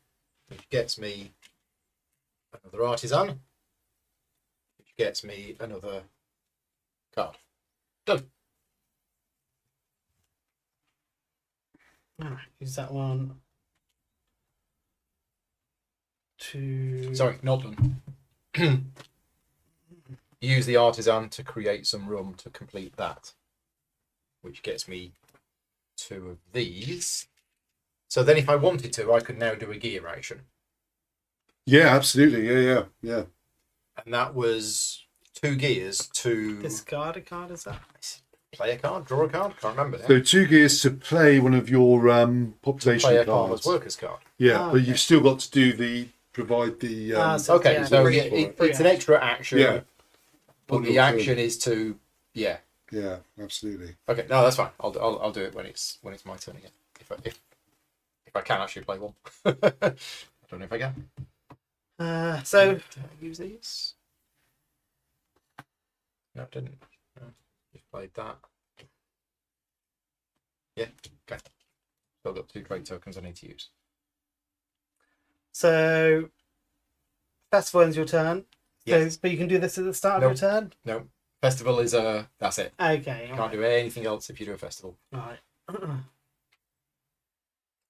which gets me Another artisan, which gets me another card. Done. Alright, use that one to... Sorry, not done. Use the artisan to create some rum to complete that, which gets me 2 of these. So then if I wanted to, I could now do a gear action. Yeah, absolutely. Yeah. And that was 2 gears to Discard a card, is that? play a card, draw a card, can't remember now. So 2 gears to play one of your population Play a cards. farmer's worker's card. Yeah, Oh, but okay. you've still got to do provide the. Okay, Yeah, so free- it's an extra action, Yeah. but On the your action turn. is to, yeah. Yeah, absolutely. Okay, no, that's fine. I'll do it when it's my turn again. If I can actually play one. I don't know if I can. So Did I use these? No, I didn't. No, just played that. Yeah, okay. So I've got 2 trade tokens I need to use. So, festival ends your turn. Yeah. So, but you can do this at the start Nope. of your turn? No, festival is that's it. Okay. You can't do anything else if you do a festival. Right.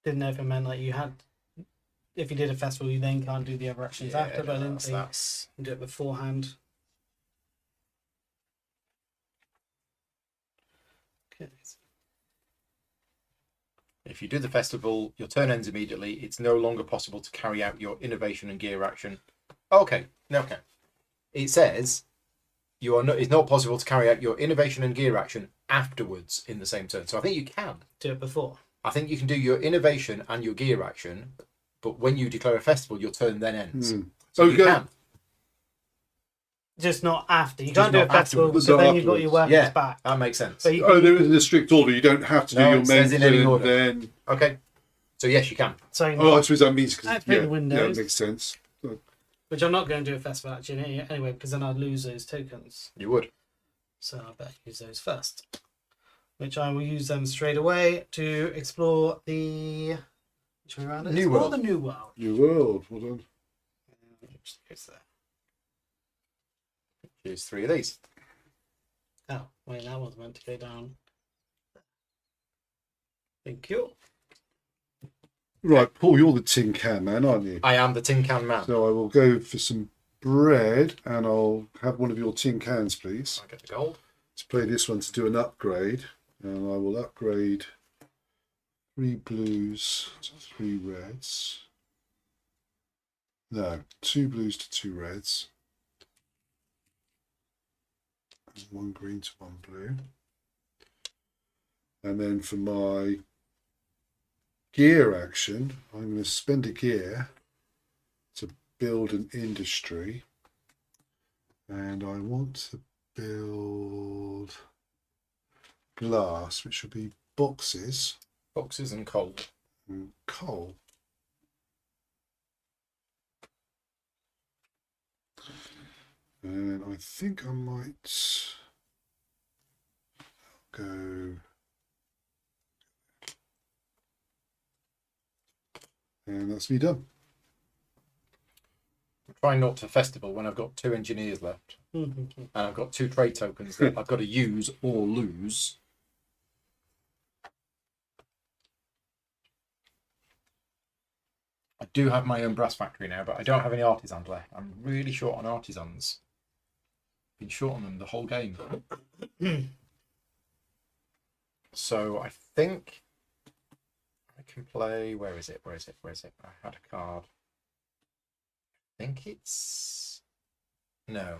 Didn't know if it meant like you had... If you did a festival, you then can't do the other actions after, but I didn't think that's you can do it beforehand. Okay. if you do the festival, your turn ends immediately. It's no longer possible to carry out your innovation and gear action. Okay, okay. It says you are not. It's not possible to carry out your innovation and gear action afterwards in the same turn. So I think you can. Do it before. I think you can do your innovation and your gear action, but when you declare a festival, your turn then ends. So you Okay. can. Just not after. You Just can't do a not festival afterwards. because Not then you've got your workers Yeah, back. that makes sense. But you, Oh, there isn't a strict order. You don't have to do No, your it main says in any turn, order. then. Okay. So yes, you can. sorry, Oh, I suppose that means I've yeah, been Windows. that makes sense. which I'm not going to do a festival actually anyway because then I'd lose those tokens. You would. So I better use those first. Which I will use them straight away to explore the... Which way around it? New Explore world. the new world. New world. Well done. Just goes there. Here's 3 of these. Oh, wait, that was meant to go down. Thank you. Right, Paul, you're the tin can man, aren't you? I am the Tin Can Man. So I will go for some bread, and I'll have one of your tin cans, please. I get the gold. Let's play this one to do an upgrade, and I will upgrade 3 blues to 3 reds. No, 2 blues to 2 reds. And 1 green to 1 blue. And then for my gear action, I'm going to spend a gear to build an industry. And I want to build glass, which will be boxes Boxes and coal. and coal. And I think I might go. And that's me done. I'm trying not to festival when I've got 2 engineers left. And I've got 2 trade tokens that I've got to use or lose. I do have my own brass factory now, but I don't have any artisans left. I'm really short on artisans. Been short on them the whole game. So I think I can play. Where is it? Where is it? Where is it? I had a card. I think it's no,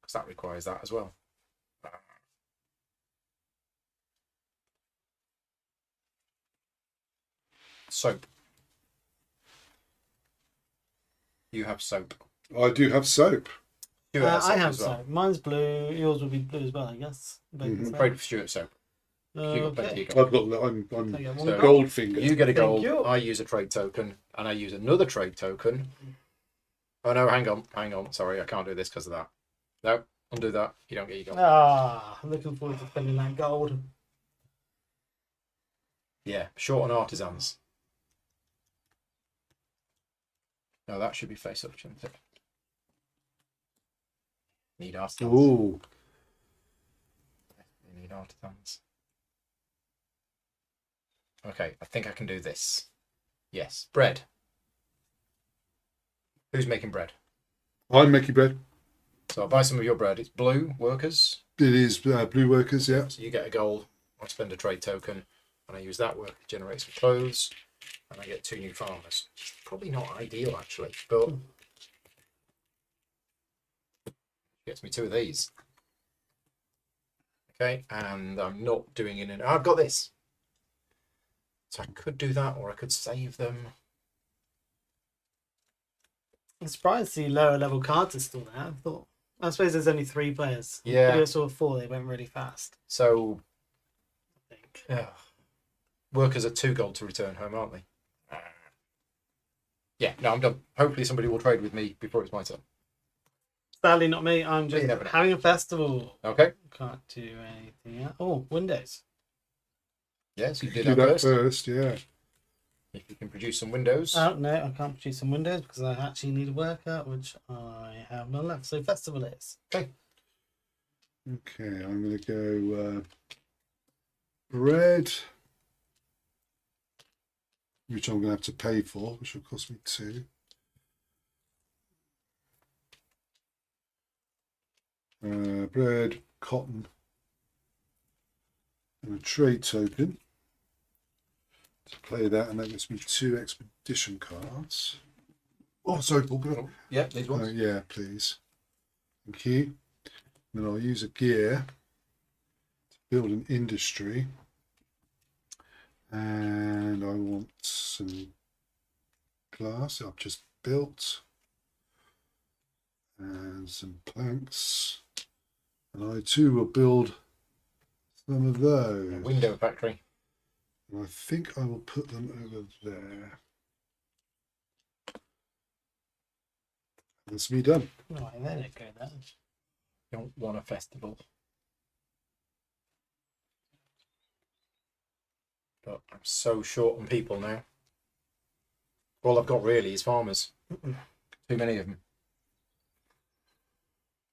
because that requires that as well. Soap. You have soap. I do have soap. Stuart has I soap have as well. soap. Mine's blue. Yours will be blue as well, I guess. Trade with Stuart soap. You got plenty Okay. of gold. I've got. I'm I get one So- gold. Goldfinger. You get a Thank gold. you. I use a trade token, and I use another trade token. Oh no! Hang on. Sorry, I can't do this because of that. No, undo that. You don't get your gold. Ah, I'm looking forward to spending that gold. Yeah, short on artisans. No, that should be face up, shouldn't it? Need artisans. Ooh. You need artisans. Okay, I think I can do this. Yes, bread. Who's making bread? I'm making bread. So I'll buy some of your bread. It's blue workers. It is blue workers, yeah. So you get a gold. I spend a trade token, and I use that work to generate some clothes, and I get 2 new farmers. Probably not ideal actually, but gets me 2 of these. Okay, and I'm not doing it in. I've got this. So I could do that, or I could save them. I'm surprised the lower level cards are still there. I suppose there's only 3 players. Yeah. I saw 4. They went really fast. So I think. workers are 2 gold to return home, aren't they? Yeah, no, I'm done. Hopefully somebody will trade with me before it's my turn. Sadly, not me. I'm just never know. having a festival. Okay. Can't do anything else. Oh, windows. Yes, you did Do that that first. first, yeah. If you can produce some windows. No, I can't produce some windows because I actually need a worker, which I have none left. So festival is. Okay. Okay, I'm going to go bread, which I'm going to have to pay for, which will cost me 2. Bread, cotton, and a trade token to play that, and that gets me 2 expedition cards. Oh, sorry, Paul. Go on. Oh, yeah, these ones. Yeah, please. Thank you. Then I'll use a gear to build an industry. And I want some glass I've just built. And some planks. And I too will build some of A those. window factory. And I think I will put them over there. That's me done. No, there they go then. Don't want a festival. But I'm so short on people now. All I've got really is farmers. Too many of them.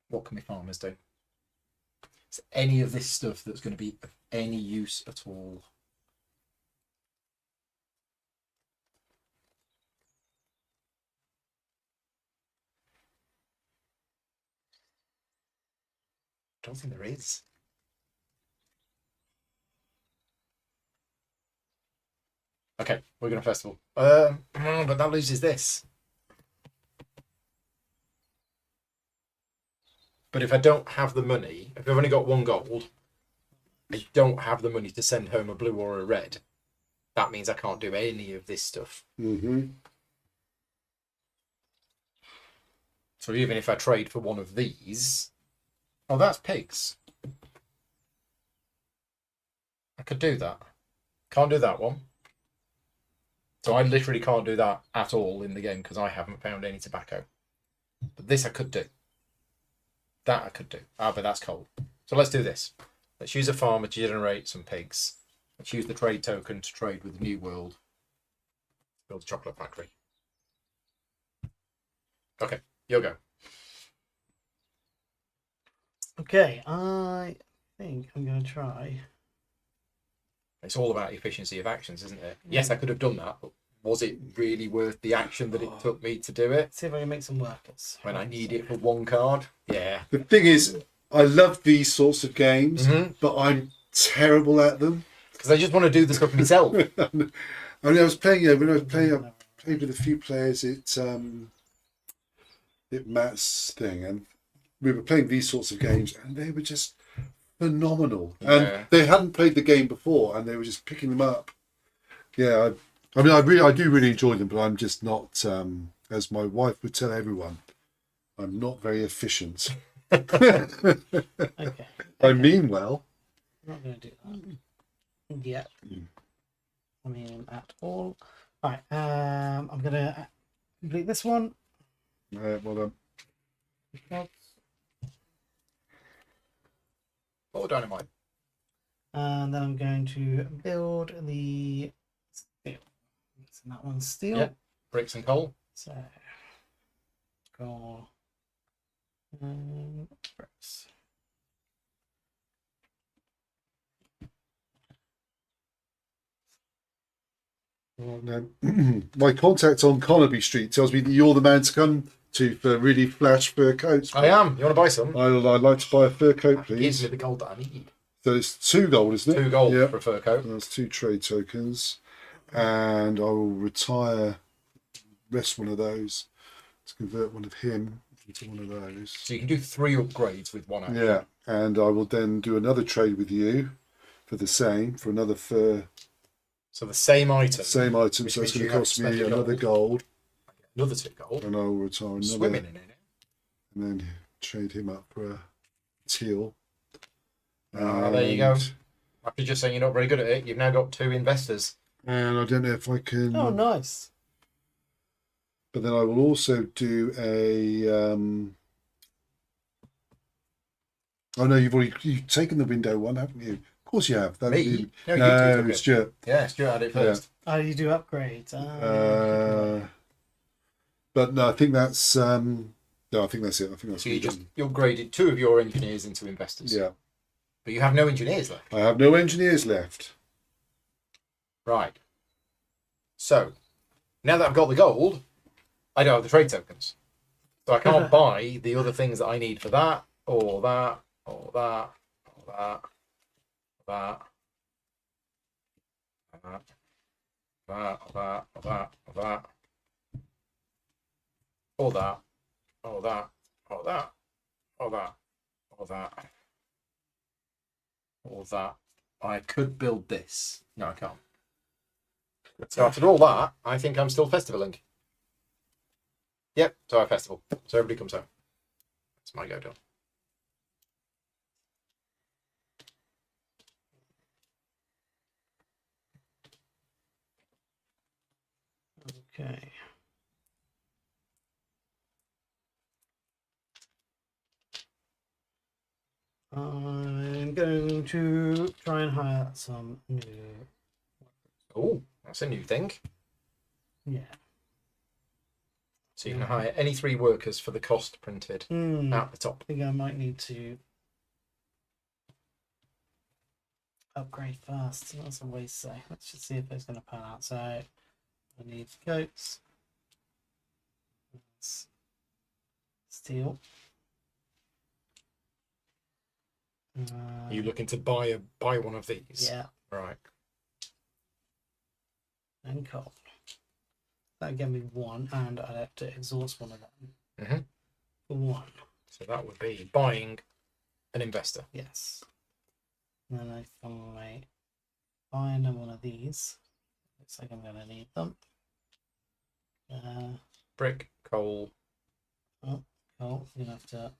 What can the farmers do? Is any of this stuff that's going to be of any use at all? I don't think there is. Okay, we're going to festival. But that loses this. But if I don't have the money, if I've only got 1 gold, I don't have the money to send home a blue or a red. That means I can't do any of this stuff. Mm-hmm. So even if I trade for one of these... Oh, that's pigs. I could do that. Can't do that one. So I literally can't do that at all in the game because I haven't found any tobacco. But this I could do. That I could do. But that's cold. So let's do this. Let's use a farmer to generate some pigs. Let's use the trade token to trade with the New World. Build a chocolate factory. Okay, you'll go. Okay, I think I'm going to try. It's all about efficiency of actions, isn't it? Yes, I could have done that, but was it really worth the action that it took me to do it? See if I can make some workers. When I need it for 1 card? Yeah. The thing is, I love these sorts of games, but I'm terrible at them. Because I just want to do the stuff myself. I mean, I was playing, when I was playing, I played with a few players at Matt's thing, and we were playing these sorts of games, and they were just phenomenal. Yeah. And they hadn't played the game before, and they were just picking them up. Yeah, I mean, I do really enjoy them, but I'm just not, as my wife would tell everyone, I'm not very efficient. Okay. I mean well. I'm not going to do that yet. I mean, at all. Right. I'm going to complete this one. Well done. Oh, dynamite. And then I'm going to build the steel. So that one's steel. Yep. Bricks and coal. So go Bricks. Oh, no. My contact on Carnaby Street tells me that you're the man to come to for really flash fur coats. I am. You want to buy some? I'd like to buy a fur coat, Gives please. me the gold that I need. So it's 2 gold, isn't it? 2 gold Yeah. for a fur coat. That's 2 trade tokens. And I will retire rest one of those to convert one of him into one of those. So you can do 3 upgrades with 1 action. Yeah. And I will then do another trade with you for the same, for another fur. So the same item. Same item, which so it's means going to you cost have me spent a another gold. Another 2 gold. And I will retire another. Swimming in it. And then trade him up for a teal. There you go. After just saying you're not very good at it, you've now got 2 investors. And I don't know if I can. Oh, nice. But then I will also do a. Oh no, you've taken the window one, haven't you? Of course you have. Me? You, No, no, you took it. Stuart. Yeah, Stuart had it first. Oh, you do upgrades. But no, I think that's. No, I think that's it. I think that's So what you upgraded 2 of your engineers into investors. Yeah. But you have no engineers left. I have no engineers left. Right. So, now that I've got the gold, I don't have the trade tokens. So I can't buy the other things that I need for that, or that, or that, or that, or that, or that, or that, or that, or that, or that, or that, or that, or that, or that, or that. I could build this. No, I can't. So after all that, I think I'm still festivaling. Yep, so I festival. So everybody comes home. That's my go done. Okay. I'm going to try and hire some new. Oh, that's a new thing. Yeah. So you can hire any 3 workers for the cost printed I at the top. think I might need to upgrade first. That's a waste say. Let's just see if it's going to pan out. So I need coats. Steel. Are you looking to buy one of these? Yeah, Right. and coal. That'd give me 1, and I'd have to exhaust one of them. Mhm. For 1. So that would be buying an investor. Yes. And then I find one of these. Looks like I'm going to need them. Brick, coal. Coal. I'm going to have to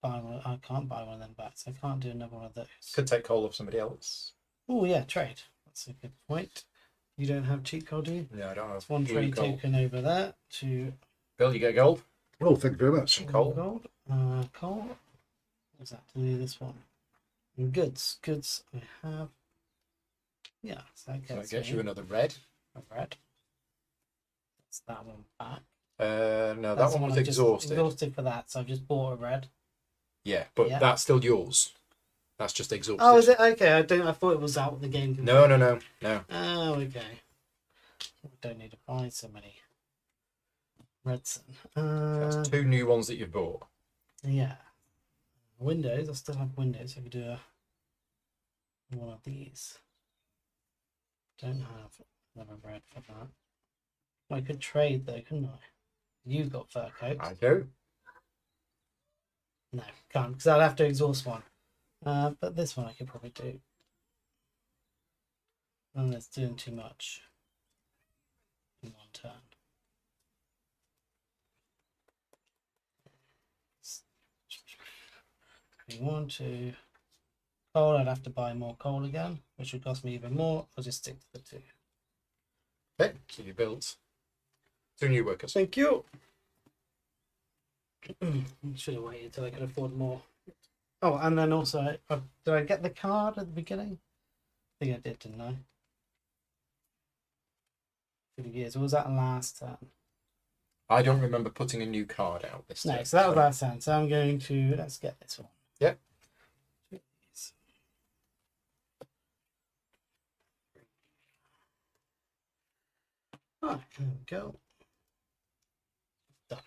buy one. I can't buy one of them back, so I can't do another one of those. Could take coal of somebody else. Oh, yeah, trade. That's a good point. You don't have cheat code, do you? Yeah, I don't have That's 1 blue trade coal. token over there to Bill, you get gold. Oh, thank you very much. Some coal. gold. Coal. What's that to do this one? And goods. Goods I have. Yeah, so that So gets, that gets me you another red. a red. That's that one back. No, That's that the one was I just exhausted. exhausted for that, so I've just bought a red. Yeah, but Yeah. that's still yours. That's just exhausted. Oh, is it? Okay, I thought it was out of the game. No. Oh, okay. I don't need to buy so many reds. That's 2 new ones that you've bought. Yeah. Windows. I still have windows. I could do one of these. Don't have another red for that. I could trade though, couldn't I? You've got fur coats. I do. No, can't, because I'd have to exhaust one. But this one I could probably do. And it's doing too much in 1 turn. If you want to coal, I'd have to buy more coal again, which would cost me even more. I'll just stick to the 2. Okay, so you built 2 new workers. Thank you. Should have waited till I could afford more. Oh, and then also, did I get the card at the beginning? I think I did, didn't I? For the years, or was that last turn? I don't remember putting a new card out this No, time. so that was last time. So I'm going to let's get this one. Yep. Ah, there we go. Done.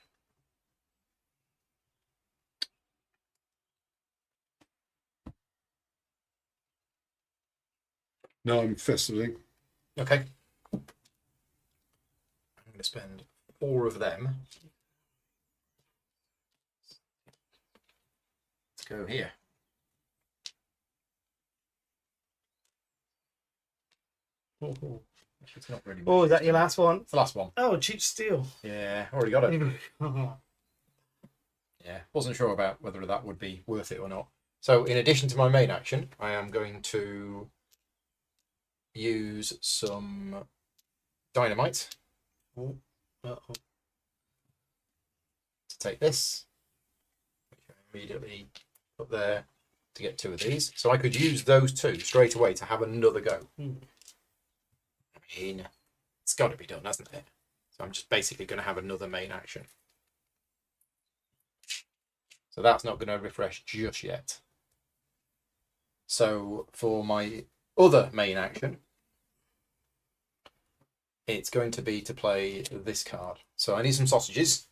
No, I'm festivaling. Okay. I'm going to spend 4 of them. Let's go here. Oh, It's not really. is that your last one? It's the last one. Oh, cheap steal. Yeah, already got it. Oh, Yeah, wasn't sure about whether that would be worth it or not. So, in addition to my main action, I am going to use some dynamite uh-oh. to take this, which I immediately put there to get 2 of these. So I could use those 2 straight away to have another go. Hmm. I mean, it's got to be done, hasn't it? So I'm just basically going to have another main action. So that's not going to refresh just yet. So for my other main action, it's going to be to play this card. So I need some sausages.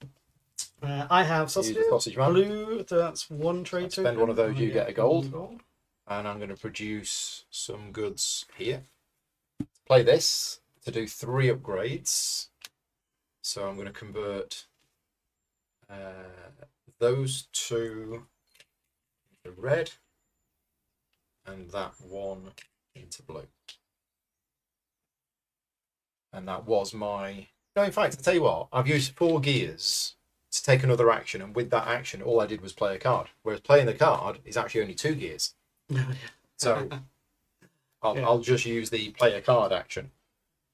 I have sausage. Use the sausage man. Blue. So that's 1 trade Spend token. one of those, I you get a gold. gold. And I'm going to produce some goods here. Play this to do 3 upgrades. So I'm going to convert those 2 into red and that 1 into blue. And that was my... No, in fact, I'll tell you what, I've used 4 gears to take another action, and with that action, all I did was play a card. Whereas playing the card is actually only 2 gears. So I'll just use the play a card action.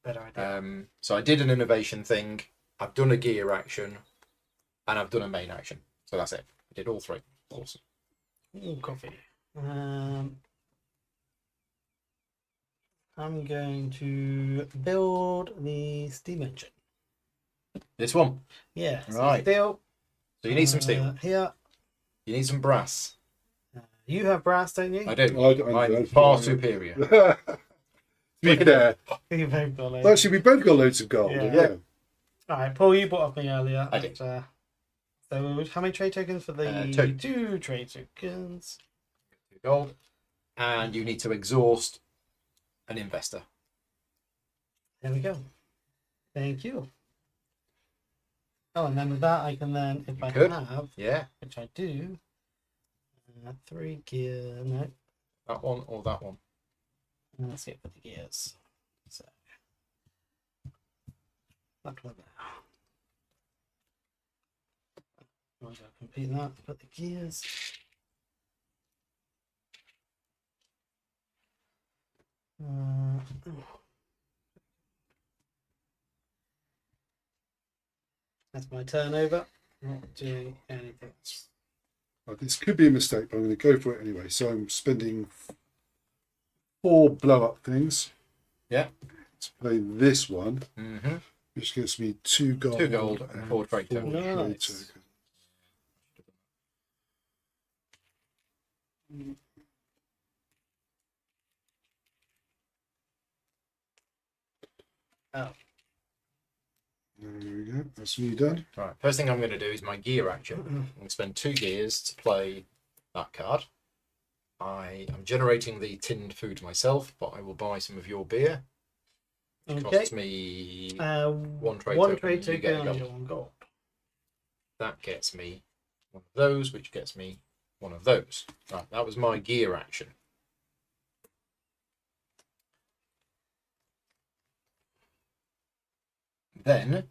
Better idea. So I did an innovation thing, I've done a gear action, and I've done a main action. So that's it. I did all 3. Awesome. Ooh, coffee. I'm going to build the steam engine. This one. Yeah. Right. Steel. So you need some steel. Here. You need some brass. You have brass, don't you? I do. I I'm far superior. Be there. You both got it. Actually, we both got loads of gold. Yeah. Yeah. All right, Paul, you bought off me earlier. I did. So how many trade tokens for the 2. 2 trade tokens? 2 gold. And you need to exhaust an investor. There we go. Thank you. Oh, and then with that, I can then, if I could. have, Yeah. which I do, 3 gear, no, That one or that one. let's get for the gears. So, that one there. I'll complete that, put the gears. That's my turnover. Not doing anything. This could be a mistake, but I'm going to go for it anyway. So I'm spending 4 blow up things. Yeah. To play this one, Mm-hmm. which gives me 2 gold. 2 gold and 4 trade tokens. Nice. Oh. There we go. That's me done. Right. First thing I'm going to do is my gear action. I'm going to spend 2 gears to play that card. I am generating the tinned food myself, but I will buy some of your beer. Which costs me 1 trade one token. trade You get a token gold. and 1 gold. That gets me one of those, which gets me one of those. Right, that was my gear action. Then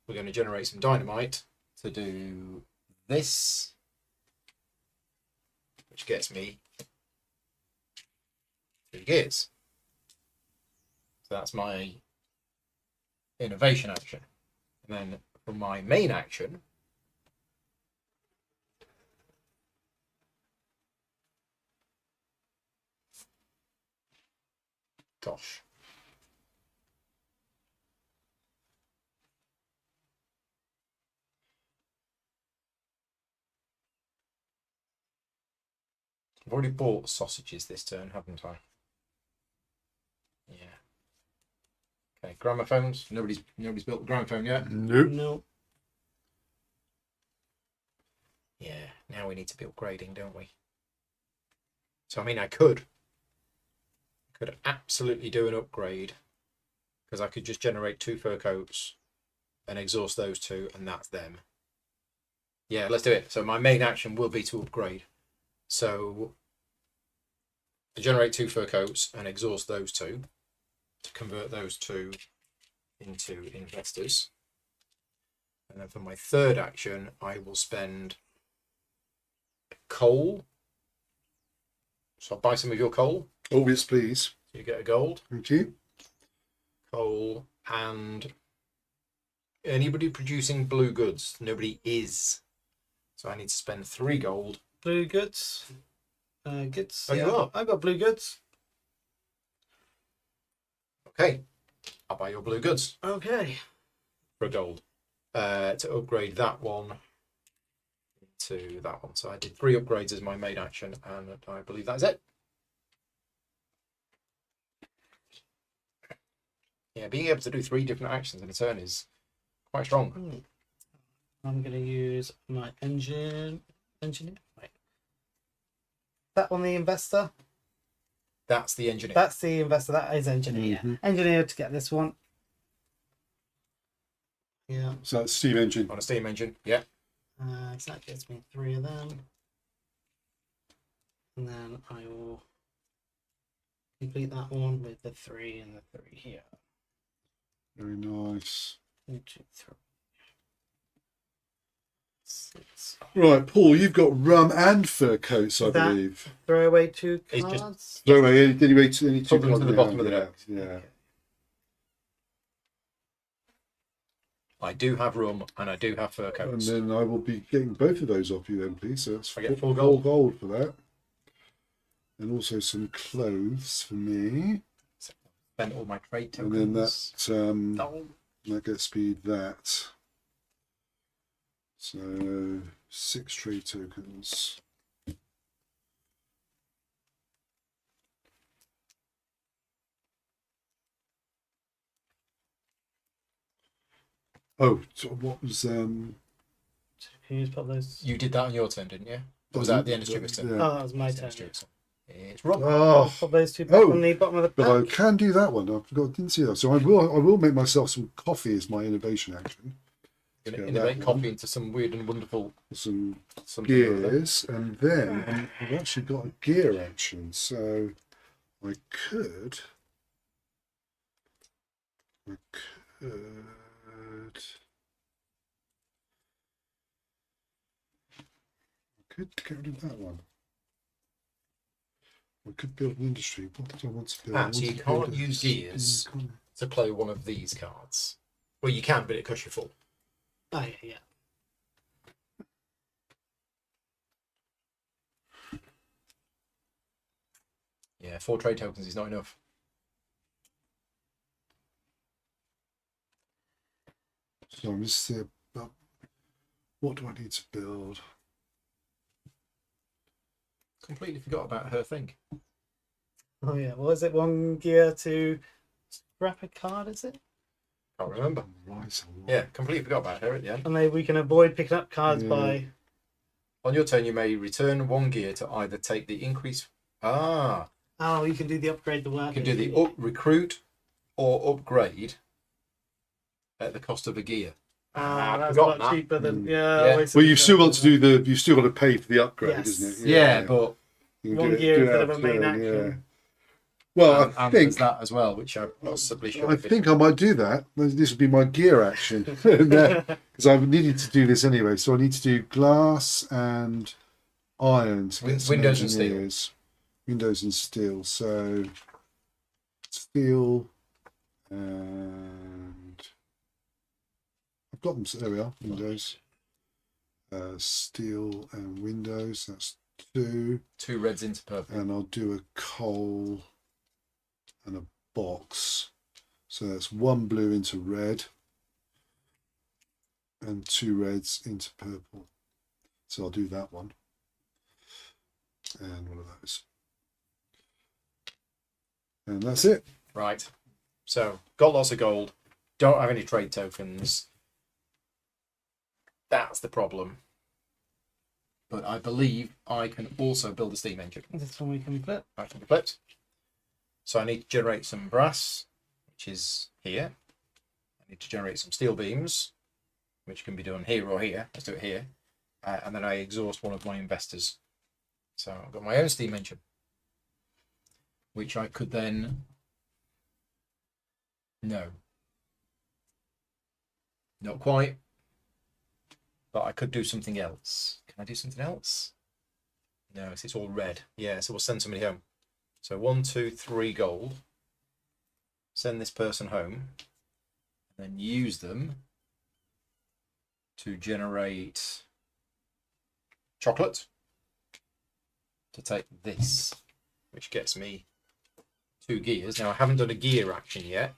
we're going to generate some dynamite to do this, which gets me 3 gears. So that's my innovation action. And then for my main action, gosh. I've already bought sausages this turn, haven't I? Yeah. Okay, gramophones. Nobody's built a gramophone yet. Nope. No. Yeah. Now we need to be upgrading, don't we? So I mean, I could absolutely do an upgrade because I could just generate 2 fur coats and exhaust those 2, and that's them. Yeah, let's do it. So my main action will be to upgrade. So I generate 2 fur coats and exhaust those 2 to convert those 2 into investors. And then for my third action, I will spend coal. So I'll buy some of your coal. Oh, yes, please. So you get a gold. Thank you. Coal and anybody producing blue goods. Nobody is. So I need to spend 3 gold. Blue goods. Goods. Oh, you are? I've got blue goods. Okay. I'll buy your blue goods Okay. for gold. To upgrade that one to that one. So I did 3 upgrades as my main action, and I believe that's it. Yeah, being able to do 3 different actions in a turn is quite strong. I'm going to use my engineer. Wait. That one, the investor. That's the engineer. That's the investor. That is engineer. Mhm. Engineer to get this one. Yeah. So that's steam engine. On a steam engine. Yeah. So that gets me 3 of them. And then I will complete that one with the 3 and the 3 here. Very nice. 1, 2, 3. 6. Right, Paul, you've got rum and fur coats, I That- believe. Throw away 2 It's cards. just- No, any 2 Put them to the cards bottom of the down, deck. Yeah. Okay. I do have rum and I do have fur And coats. then I will be getting both of those off you then, please. So that's I get 4 4 gold for that. And also some clothes for me. Spend all my trade And tokens. then that gets me that. So 6 trade tokens. Oh, so what was Can you just put those? You did that on your turn, didn't you? Or was that at the end of Stuart's turn? Yeah. Oh, that was my turn. Stuart's turn. It's rum. Oh, Put those 2 back Oh, on the bottom of the but I pack. can do that one. I forgot, didn't see that. So I will make myself some coffee as my innovation action. Going to Yeah, innovate that one. coffee into some weird and wonderful Some something or other. gears, and then I've actually got a gear action, so I could get rid of that one. I could build an industry. What did I want to build? I So you wanted to build can't use gears can't to play one of these cards. Well, you can, but it costs you full. Oh, yeah, yeah. Yeah, 4 trade tokens is not enough. So I'm just what do I need to build? Completely forgot about her thing. Oh, yeah. What is it? 1 gear to scrap a card, is it? Can't remember. Right, Yeah, completely forgot about her at the end. And then we can avoid picking up cards Yeah. by. On your turn, you may return 1 gear to either take the increase. Ah, Oh, you can do the upgrade, the work. you can do the recruit or upgrade at the cost of a gear. Ah, that's a forgot lot that. cheaper than. Mm. Yeah. Yeah. wasted Well, the you've still got to cards. do you've still got to pay for the upgrade, Yes. isn't it? Yeah, but You can 1 do it- gear do it instead out of a of main turn, action. yeah. Well, and I there's think that as well, which I possibly should. I think I might do that. This would be my gear action because I've needed to do this anyway. So I need to do glass and iron to get some Windows and steel. engineers. Windows and steel. So steel and I've got them. So there we are. Windows, steel and windows. That's 2. 2 reds into purple. And I'll do a coal and a box. So that's 1 blue into red and 2 reds into purple. So I'll do that one. And one of those. And that's it. Right. So, got lots of gold. Don't have any trade tokens. That's the problem. But I believe I can also build a steam engine. This one we can flip. I can be flipped. So I need to generate some brass, which is here. I need to generate some steel beams, which can be done here or here. Let's do it here. And then I exhaust one of my investors. So I've got my own steam engine, which I could then... No. Not quite. But I could do something else. Can I do something else? No, it's all red. Yeah, so we'll send somebody home. So 1, 2, 3 gold. Send this person home. And then use them to generate chocolate. To take this, which gets me 2 gears. Now I haven't done a gear action yet.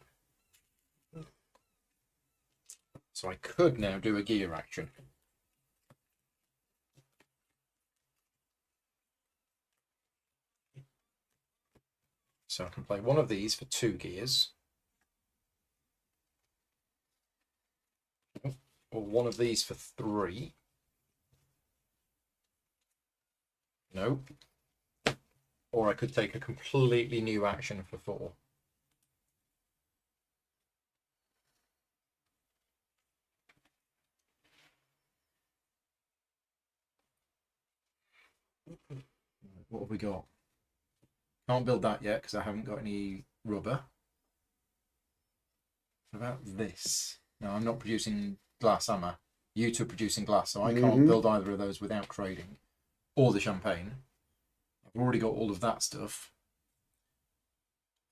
So I could now do a gear action. So I can play one of these for 2 gears. Or one of these for 3. No. Or I could take a completely new action for 4. What have we got? Can't build that yet because I haven't got any rubber. What about this? No, I'm not producing glass, am I? You two are producing glass, so I can't build either of those without trading. Or the champagne. I've already got all of that stuff.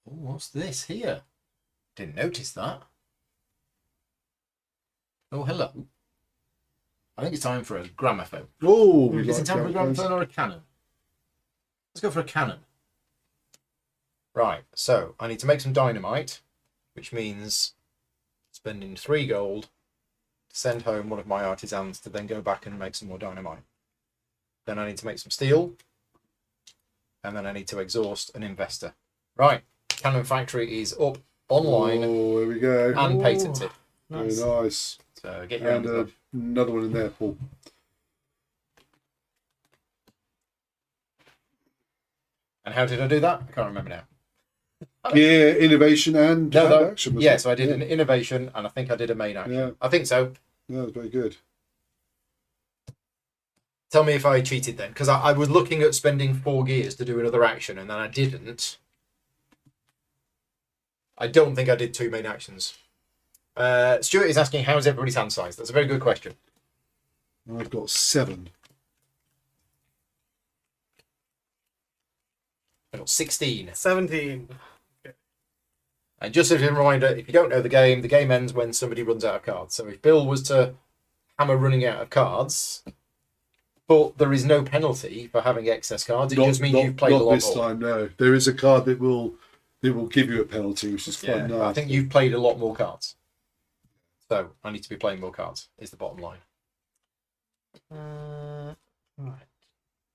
Oh, what's this here? Didn't notice that. Oh, hello. I think it's time for a gramophone. Oh, Is it time for a gramophone or a cannon? Let's go for a cannon. Right, so I need to make some dynamite, which means spending 3 gold to send home one of my artisans to then go back and make some more dynamite. Then I need to make some steel, and then I need to exhaust an investor. Right, Cannon Factory is up online. Oh, there we go. And patented. Nice. Very nice. So get your And hands up. another one in there, Paul. And how did I do that? I can't remember now. Yeah, innovation and action. Yeah, so I did an innovation, and I think I did a main action. Yeah. I think so. Yeah, that's very good. Tell me if I cheated then, because I was looking at spending 4 gears to do another action, and then I didn't. I don't think I did 2 main actions. Stuart is asking, how's everybody's hand size? That's a very good question. I've got 7. I got 16. 17. And just as a reminder, if you don't know the game ends when somebody runs out of cards. So if Bill was to hammer running out of cards, but there is no penalty for having excess cards, it just means you've played a lot more. Not this time, no. There is a card that will give you a penalty, which is quite nice. I think you've played a lot more cards. So I need to be playing more cards, is the bottom line. Right.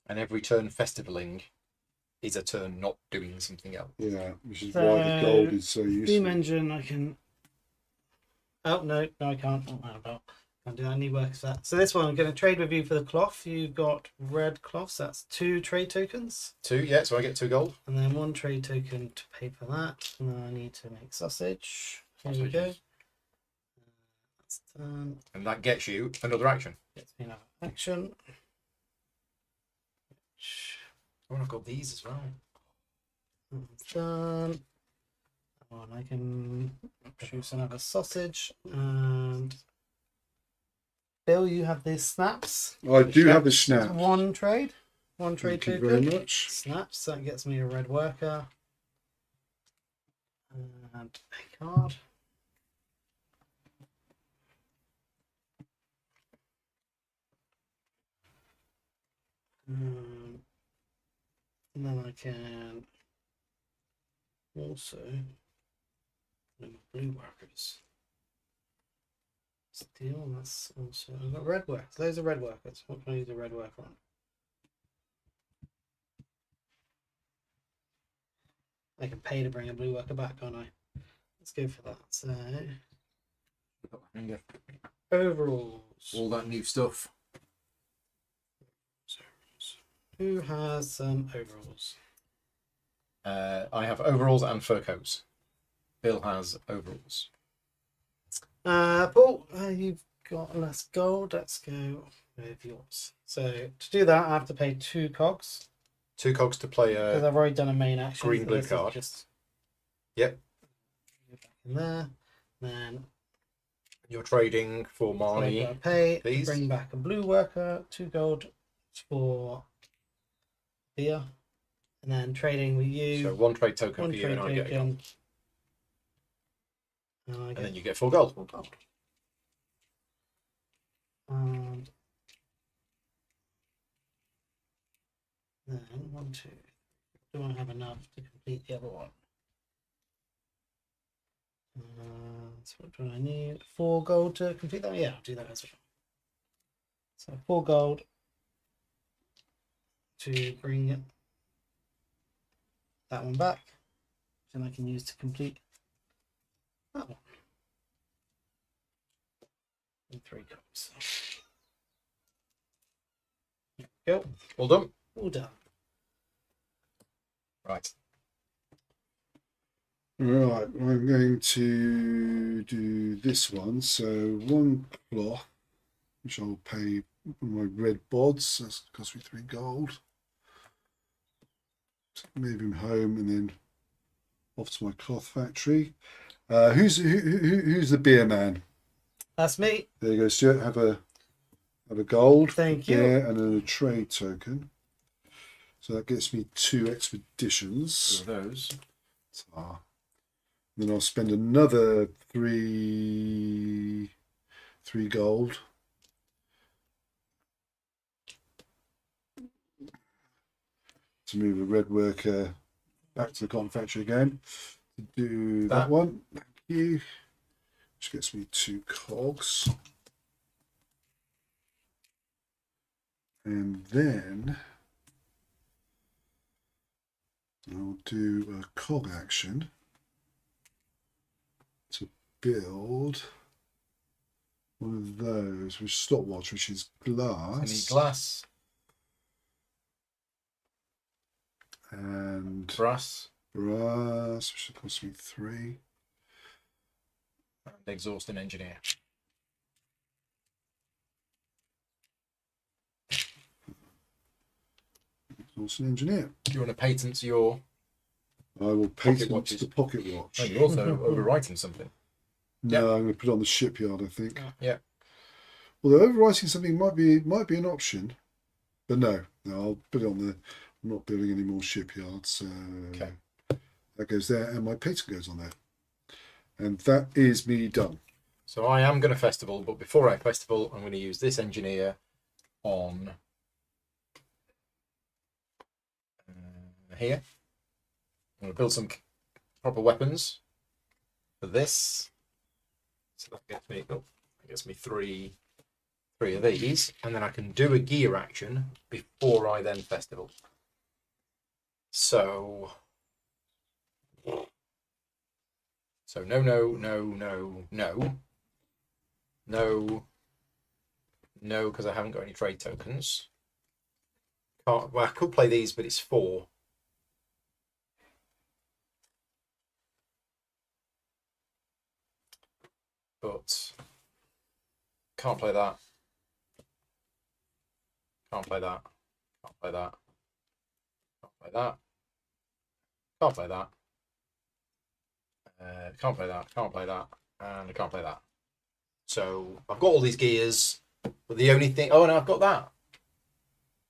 And every turn festivaling is a turn not doing something else. Yeah, which is why the gold is so useful. Steam engine, I can... Oh, no, I can't. Can't do that. I need work for that. So this one, I'm going to trade with you for the cloth. You've got red cloths. That's 2 trade tokens. 2, yeah, so I get 2 gold. And then 1 trade token to pay for that. And then I need to make sausage. Here we go. That's done. And that gets you another action. Gets me another action. Oh, I've got these as well. That's done. Oh, and I can produce another sausage. And Bill, you have these snaps. I do have the snap. 1 trade. 1 trade Thank token. you very much. Snaps. That gets me a red worker. And a card. And then I can also make blue workers. Steel, that's also. I've got red workers. Those are red workers. What can I use a red worker on? I can pay to bring a blue worker back, can't I? Let's go for that. So overalls. All that new stuff. Who has some overalls? I have overalls and fur coats. Bill has overalls. Paul, you've got less gold. Let's go with yours. So to do that, I have to pay 2 cogs 2 cogs to play because a I've already done a main action. green so blue this is card. Just Yep. go back in there. Then You're trading for so I've my got to pay. these. Bring back a blue worker. 2 gold for beer, and then trading with you. So 1 trade token 1 for you, trade and I get a gold. token. And then you get 4 gold. And then 1, 2. Do I have enough to complete the other one? So what do I need? 4 gold to complete that? Yeah, I'll do that as well. So 4 gold to bring that one back, and I can use to complete that one. And 3 goals. There we go. Well done. All done. Right. Right, I'm going to do this one. So 1 cloth, which I'll pay my red bods. That's cost me 3 gold. Move him home and then off to my cloth factory. Who's the beer man? That's me. There you go, Stuart. Have a gold. Thank you. Beer and then a trade token. So that gets me 2 expeditions. 2 of those. Then I'll spend another 3 gold. To move a red worker back to the cotton factory again. To do that one. Thank you. Which gets me 2 cogs. And then I'll do a cog action to build one of those with stopwatch, which is glass. I need glass and brass brass, which will cost me 3. and exhaust and engineer. Also an engineer. Do you want to patent your... I will Pocket patent watches. the pocket watch. Oh, you're also overwriting something. No, I'm going to put it on the shipyard, I think. Yeah. Although overwriting something might be an option, but no, I'll put it on the. I'm not building any more shipyards, so Okay. that goes there, and my patent goes on there, and that is me done. So I am going to festival, but before I festival, I'm going to use this engineer on here. I'm going to build some proper weapons for this. So that gets me 3 of these, and then I can do a gear action before I then festival. So no, because I haven't got any trade tokens. Well, I could play these, but it's 4. But can't play that. Can't play that. Can't play that. Can't play that. Can't play that. Can't play that. Can't play that. And I can't play that. So I've got all these gears, but the only thing... Oh, and I've got that.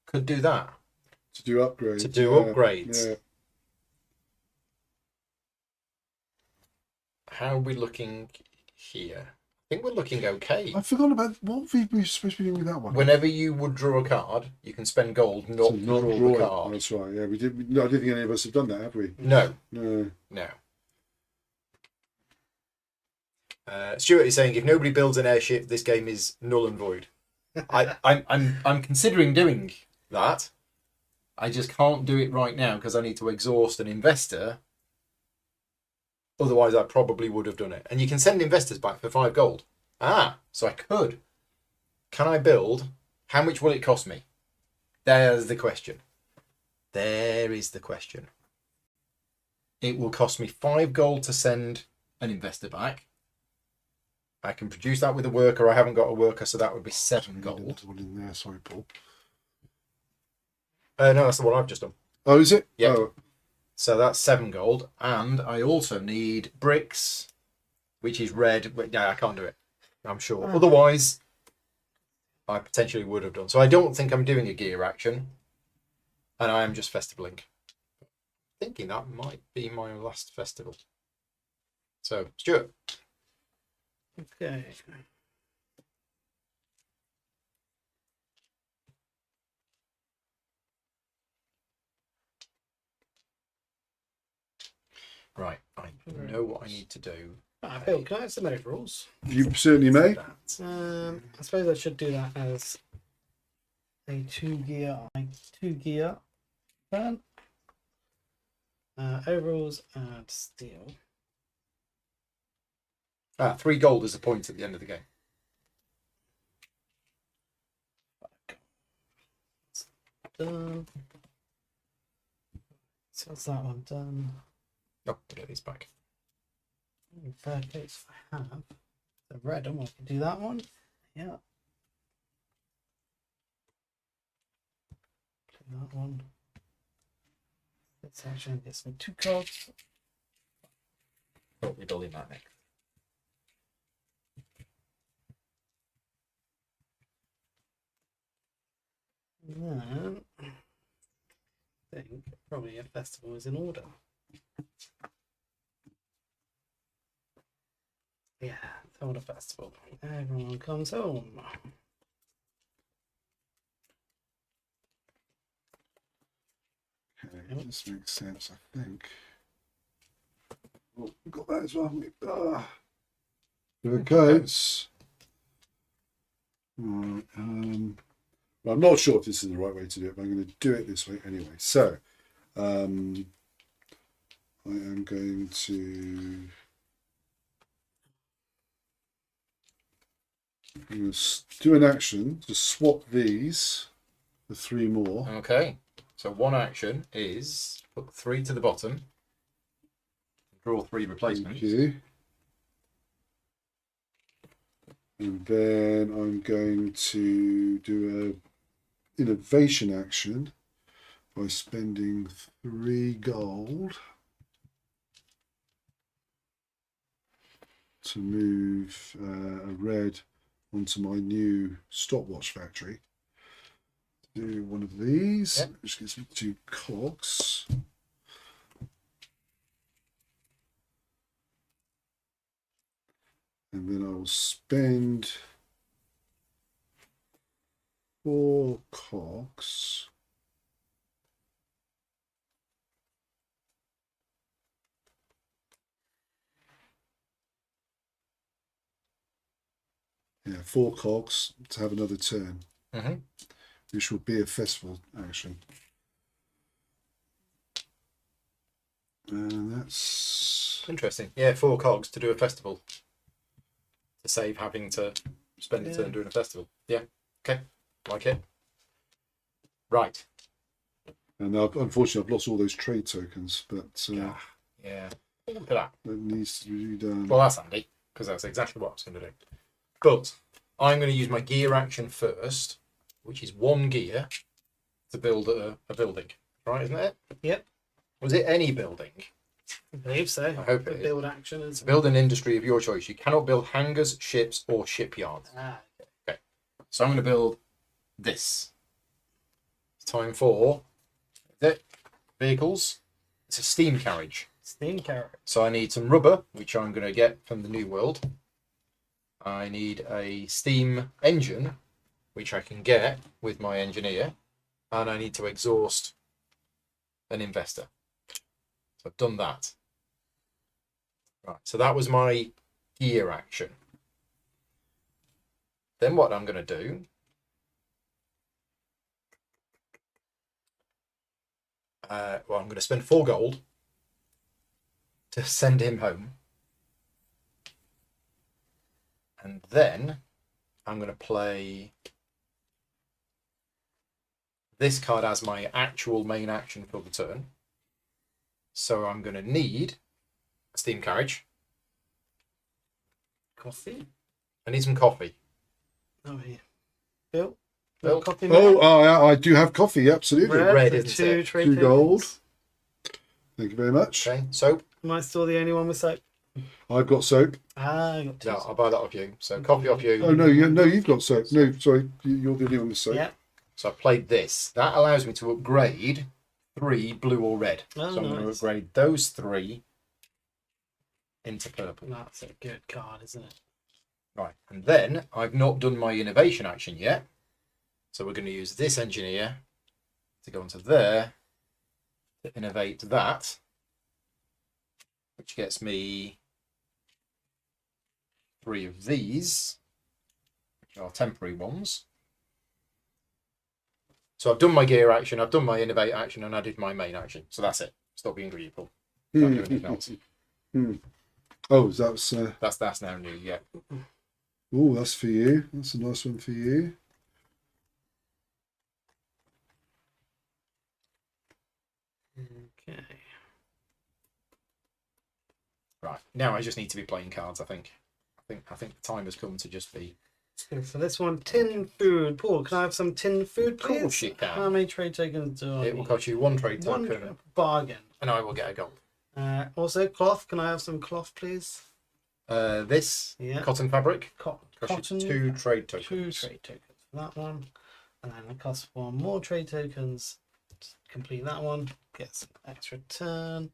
Could do that. To do upgrades. To do upgrades. Yeah. How are we looking here? I think we're looking okay. I forgot about what we were supposed to be doing with that one. Whenever you would draw a card, you can spend gold not So to draw the drawing. card. That's right. Yeah, we did. No, I don't think any of us have done that, have we? No, No. no. Stuart is saying if nobody builds an airship, this game is null and void. I'm considering doing that. I just can't do it right now because I need to exhaust an investor Otherwise, I probably would have done it. And you can send investors back for 5 gold. So I could. Can I build? How much will it cost me? There's the question. There is the question. It will cost me 5 gold to send an investor back. I can produce that with a worker. I haven't got a worker, so that would be 7 gold. One in there. Sorry, Paul. No, that's the one I've just done. Oh, is it? Yep. Oh. So that's 7 gold. And I also need bricks, which is red. Yeah, I can't do it, I'm sure. Otherwise, I potentially would have done. So I don't think I'm doing a gear action. And I am just festivaling. Thinking that might be my last festival. So, Stuart. Okay. Right, I know what I need to do. Phil, can I have some overalls? You certainly may. I suppose I should do that as a 2 gear turn. Overalls and steel. 3 gold is a point at the end of the game. Done. So that's that one done. Oh, I'll get these back. Fair case I have. The red one, I can do that one. Yeah. Do that one. Let's actually get some 2 cards. Oh, we're building that next. And then I think probably a festival is in order. Yeah, hold a festival. Everyone comes home. Okay, this makes sense, I think. Oh, we've got that as well. haven't we? There it goes. Right, well, I'm not sure if this is the right way to do it, but I'm going to do it this way anyway. So, I am going to. I'm going to do an action to swap these for 3 more. Okay, so one action is put 3 to the bottom, draw 3 replacements. Thank you. And then I'm going to do a innovation action by spending 3 gold to move a red onto my new stopwatch factory. Do one of these, Yep. which gives me 2 cogs. And then I will spend 4 cogs. Yeah, 4 cogs to have another turn, which will be a festival action. And that's Interesting. Yeah, 4 cogs to do a festival. To save having to spend a turn Yeah. doing a festival. Yeah, okay, like it. Right. and unfortunately I've lost all those trade tokens, but Yeah. Look at that. that needs to be done. Well, that's handy, because that's exactly what I was going to do. But I'm going to use my gear action first, which is 1 gear, to build a building. Right, isn't it? Yep. Was it any building? I believe so. I hope The it is. build action is. Build an industry of your choice. You cannot build hangars, ships, or shipyards. Okay. So I'm going to build this. It's time for vehicles. It's a steam carriage. Steam carrot. So I need some rubber, which I'm going to get from the New World. I need a steam engine, which I can get with my engineer. And I need to exhaust an investor. So I've done that. Right, so that was my gear action. Then what I'm going to do, well, I'm going to spend 4 gold to send him home. And then I'm going to play this card as my actual main action for the turn. So I'm going to need a steam carriage. Coffee. I need some coffee. Oh, here. Bill? Bill? Coffee I do have coffee, absolutely. Red, for isn't two it? trade 2 gold. tokens. Thank you very much. Okay, soap. Am I still the only one with soap? I've got soap. Ah, I got two. No, I'll buy that off you. So coffee off you. Oh no, you've got soap. No, sorry, you're the only one with soap. Yeah. So I played this. That allows me to upgrade 3 blue or red. Oh, so I'm going to nice. upgrade those 3 into purple. That's a good card, isn't it? Right, and then I've not done my innovation action yet. So we're going to use this engineer to go into there to innovate that, which gets me 3 of these, which are temporary ones. So I've done my gear action, I've done my innovate action, and I did my main action. So that's it. Stop being greedy, Paul. Can't do anything else. Oh, that's That's now new, yeah. oh, that's for you. That's a nice one for you. Okay. Right. Now I just need to be playing cards, I think. I think the time has come to just be. So for this one, tin food. Paul, can I have some tin food, please? Of course you can. How many trade tokens do I It will need? cost you 1 trade One token, bargain. and I will get a gold. Also, cloth. Can I have some cloth, please? This Yeah. cotton fabric Cost costs you cotton. 2 trade Two tokens. trade tokens for that one. And then it costs 1 more trade tokens to complete that one. Get some extra turn.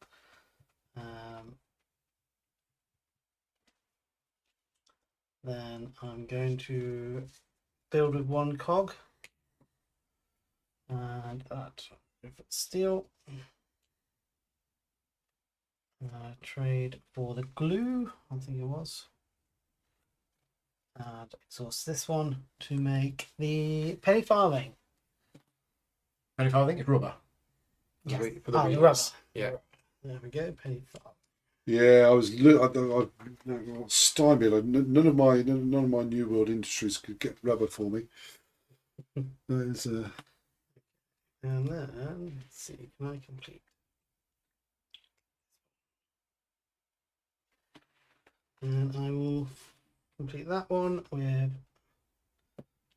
Then I'm going to build with 1 cog. And that if it's steel. Trade for the glue, I think it was. And exhaust this one to make the penny farthing. And if I think it's rubber. Yes. For the Oh, the wheels. rubber. Yeah. There we go, penny farthing. Yeah, I was stymied. None of my New World industries could get rubber for me. That is And then let's see, can I complete? And I will complete that one with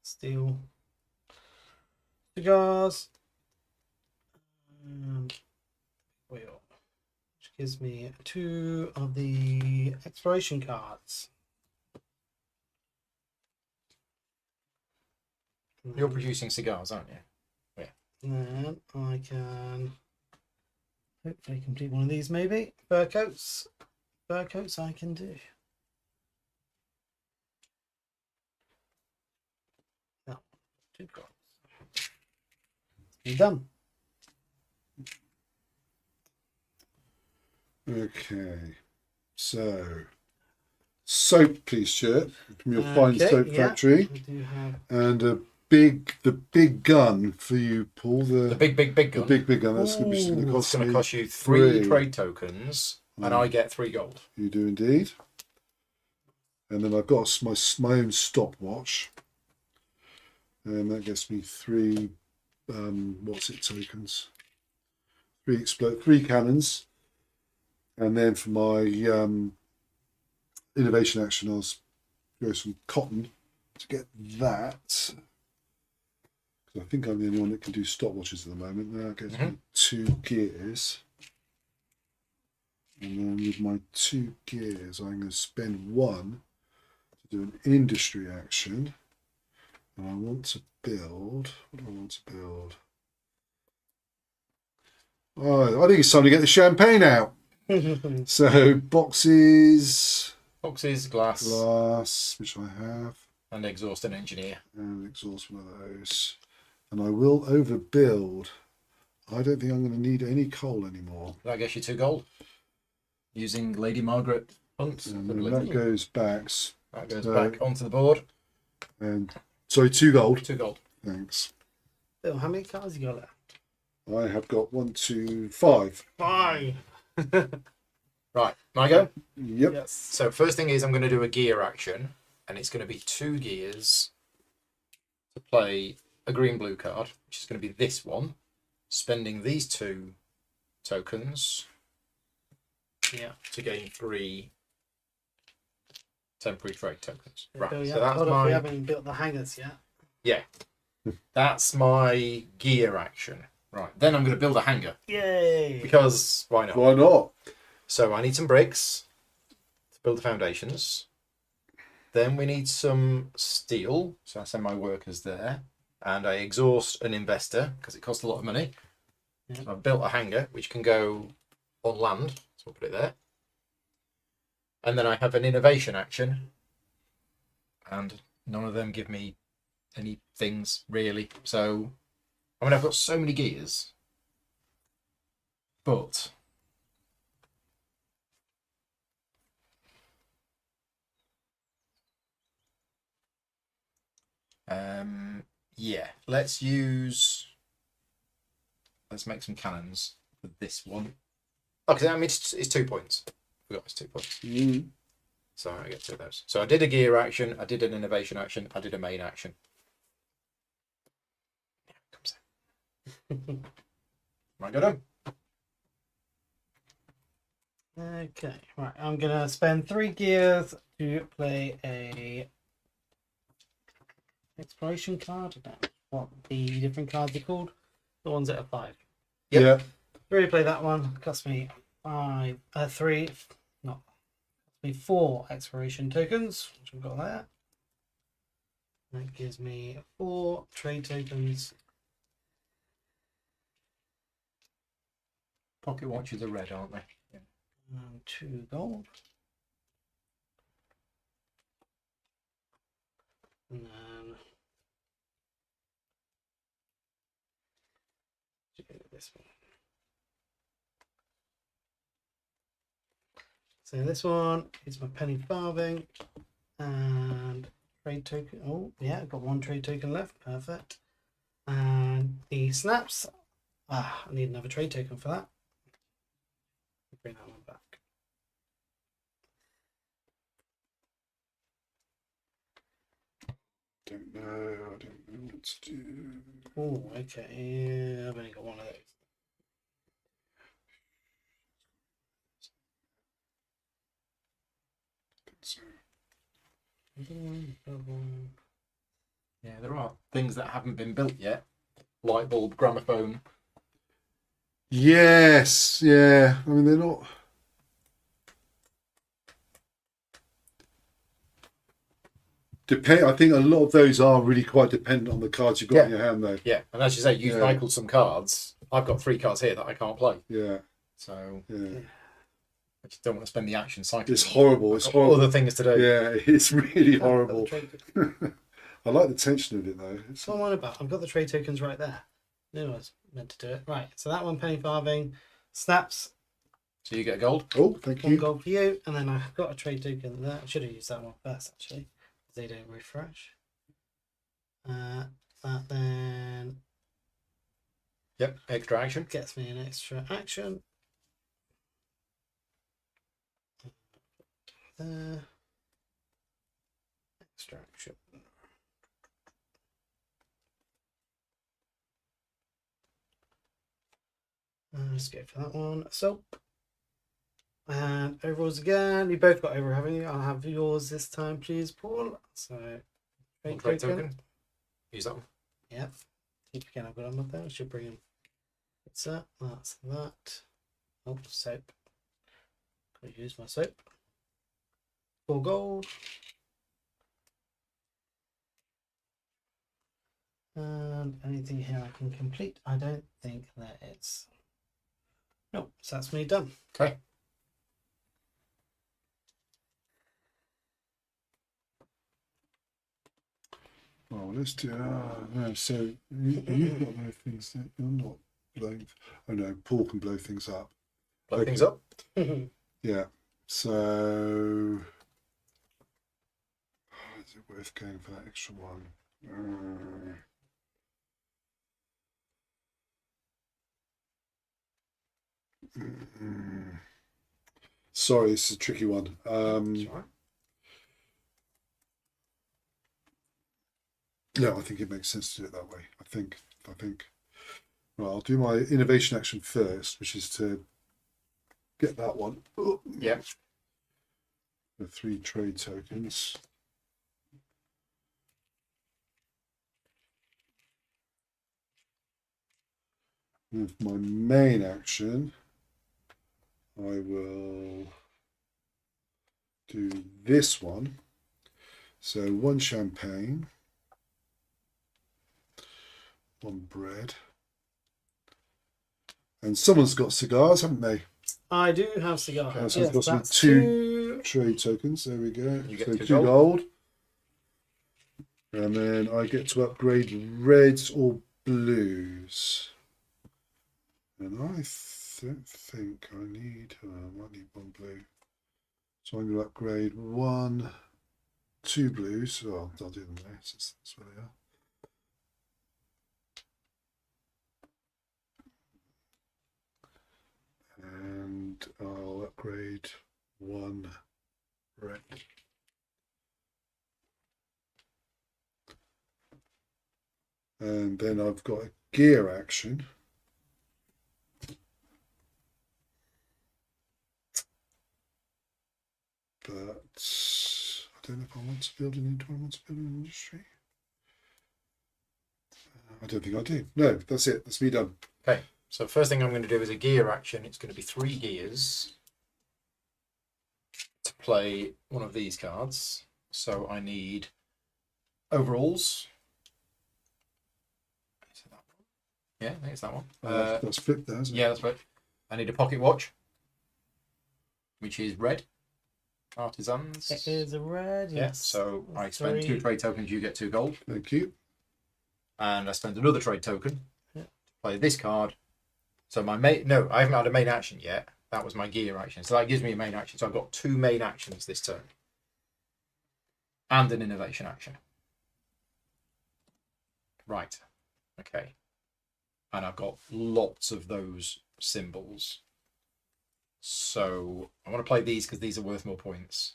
steel cigars and wheel, which gives me 2 of the exploration cards. You're producing cigars, aren't you? Then I can hopefully complete one of these, maybe. Fur coats. Fur coats I can do. No, 2 cards. You're done. okay. So, soap, please, Stuart, from your fine Okay, soap yeah. factory, I do have and the big gun for you, Paul. The big gun. The big gun. That's going to Ooh, cost It's going me to cost you 3 3. trade tokens, and I get 3 gold. You do indeed. And then I've got my own stopwatch, and that gets me 3 tokens, 3 cannons, and then for my innovation action, I'll go some cotton to get that. Because I think I'm the only one that can do stopwatches at the moment. That gives me 2 gears. And then with my 2 gears, I'm going to spend 1 to do an industry action. And I want to build. What do I want to build? Oh, I think it's time to get the champagne out. So boxes, Glass, which I have, and exhaust and engineer. and exhaust one of those. And I will overbuild. I don't think I'm going to need any coal anymore. That gets you 2 gold. Using Lady Margaret Hunt. And then that goes back. That goes back onto the board. And sorry, 2 gold. 2 gold. Thanks. Bill, how many cards you got left? I have got 1, 2, 5. 5. Right, my go. Yep. Yes. So first thing is I'm going to do a gear action, and it's going to be 2 gears to play a green-blue card, which is going to be this one, spending these 2 tokens Yeah. to gain 3 temporary trade tokens. Right, Bill, so that's hold on, we my haven't built the hangers yet. that's my gear action. Right, then I'm going to build a hangar Yay! because why not? Why not? So I need some bricks to build the foundations. Then we need some steel, so I send my workers there, and I exhaust an investor because it costs a lot of money. Yeah. So I've built a hangar which can go on land, so we'll put it there. And then I have an innovation action, and none of them give me any things really. So I mean, I've got so many gears, but yeah, let's make some cannons for this one. Okay, I mean it's 2 points. We got it's 2 points. Mm. So I get 2 of those. So I did a gear action, I did an innovation action, I did a main action. Yeah, comes in. Right, go done. Okay, right. I'm gonna spend 3 gears to play a exploration card. I don't know what the different cards are called. The ones that are 5. Yep. Yeah. Really play that one. Cost me 3. Not cost me 4 exploration tokens, which I've got there. That gives me 4 trade tokens. Pocket watches are red, aren't they? Yeah. And 2 gold. And then this one. So this one is my penny farthing and trade token. Oh yeah, I've got 1 trade token left. Perfect. And the snaps. I need another trade token for that. Bring that one back. Don't know. I don't know what to do. Oh, okay. Yeah, I've only got 1 of those. So, Yeah, there are things that haven't been built yet. Light bulb, gramophone. yes. Yeah. I mean, they're not. I think a lot of those are really quite dependent on the cards you've got in your hand, though. Yeah, and as you say, you've Yeah. cycled some cards. I've got 3 cards here that I can't play. Yeah. So Yeah. I just don't want to spend the action cycling. It's horrible. I've It's got horrible. Other things to do. Yeah, it's really I've got the horrible. trade token. I like the tension of it, though. It's, So what am I about? I've got the trade tokens right there. Knew I was meant to do it. Right. So that one penny farthing snaps. So you get a gold. oh, thank 1 you. gold for you, and then I've got a trade token there. I should have used that one first actually. They don't refresh. That then Yep, extra action. gets me an extra action. There. Extra action. Let's go for that one. Soap. And overalls again. You both got over, haven't you? I'll have yours this time, please, Paul. So One trade trade token. token. Use that one. Yep. Keep again. I've got them up there. I should bring them. What's that? That's that. Oh, soap. Gotta use my soap. 4 gold. And anything here I can complete? I don't think that it's. No, so that's me done. Okay. Oh, let's do. No, so you've got no things that you're not blowing. Oh no, Paul can blow things up. Blow Okay. things up. Yeah. So, is it worth going for that extra one? Sorry, this is a tricky one. That's all right. No, I think it makes sense to do it that way. I think. Right, I'll do my innovation action first, which is to get that one. Yeah. The 3 trade tokens. With my main action, I will do this one. So 1 champagne, 1 bread. And someone's got cigars, haven't they? I do have cigars. Okay, so Yes, I've got some that's 2 trade tokens. There we go. You get So 2 2 gold. And then I get to upgrade reds or blues. And I don't think I need, I might need 1 blue. So I'm going to upgrade 2 blues. Oh, I'll do them there, since that's where they are. And I'll upgrade 1 red. And then I've got a gear action. But I don't know if I want to build an industry. I don't think I do. No, that's it. That's me done. Okay, so first thing I'm going to do is a gear action. It's going to be 3 gears to play one of these cards. So I need overalls. Is it that one? Yeah, I think it's that one. That's flipped there, isn't it? Yeah, that's right. I need a pocket watch, which is red. Artisans. It is a red. Yeah, Yes. so I spend 2 trade tokens, you get 2 gold. Thank you. And I spend another trade token Yeah. to play this card. So my main, no, I haven't had a main action yet. That was my gear action. So that gives me a main action. So I've got 2 main actions this turn. And an innovation action. Right. Okay. And I've got lots of those symbols. So I want to play these because these are worth more points.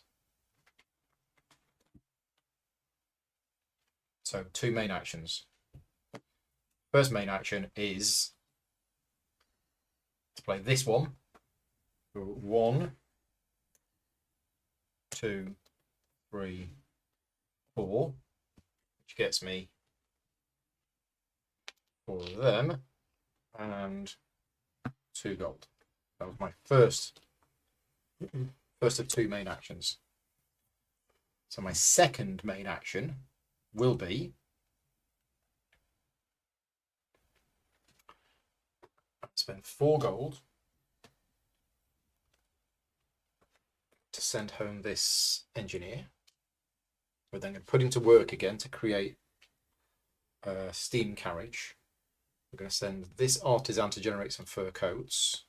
So 2 main actions. First main action is to play this one. 1, 2, 3, 4, which gets me 4 of them and 2 gold. That was my first of 2 main actions. So my second main action will be spend 4 gold to send home this engineer. We're then going to put him to work again to create a steam carriage. We're going to send this artisan to generate some fur coats.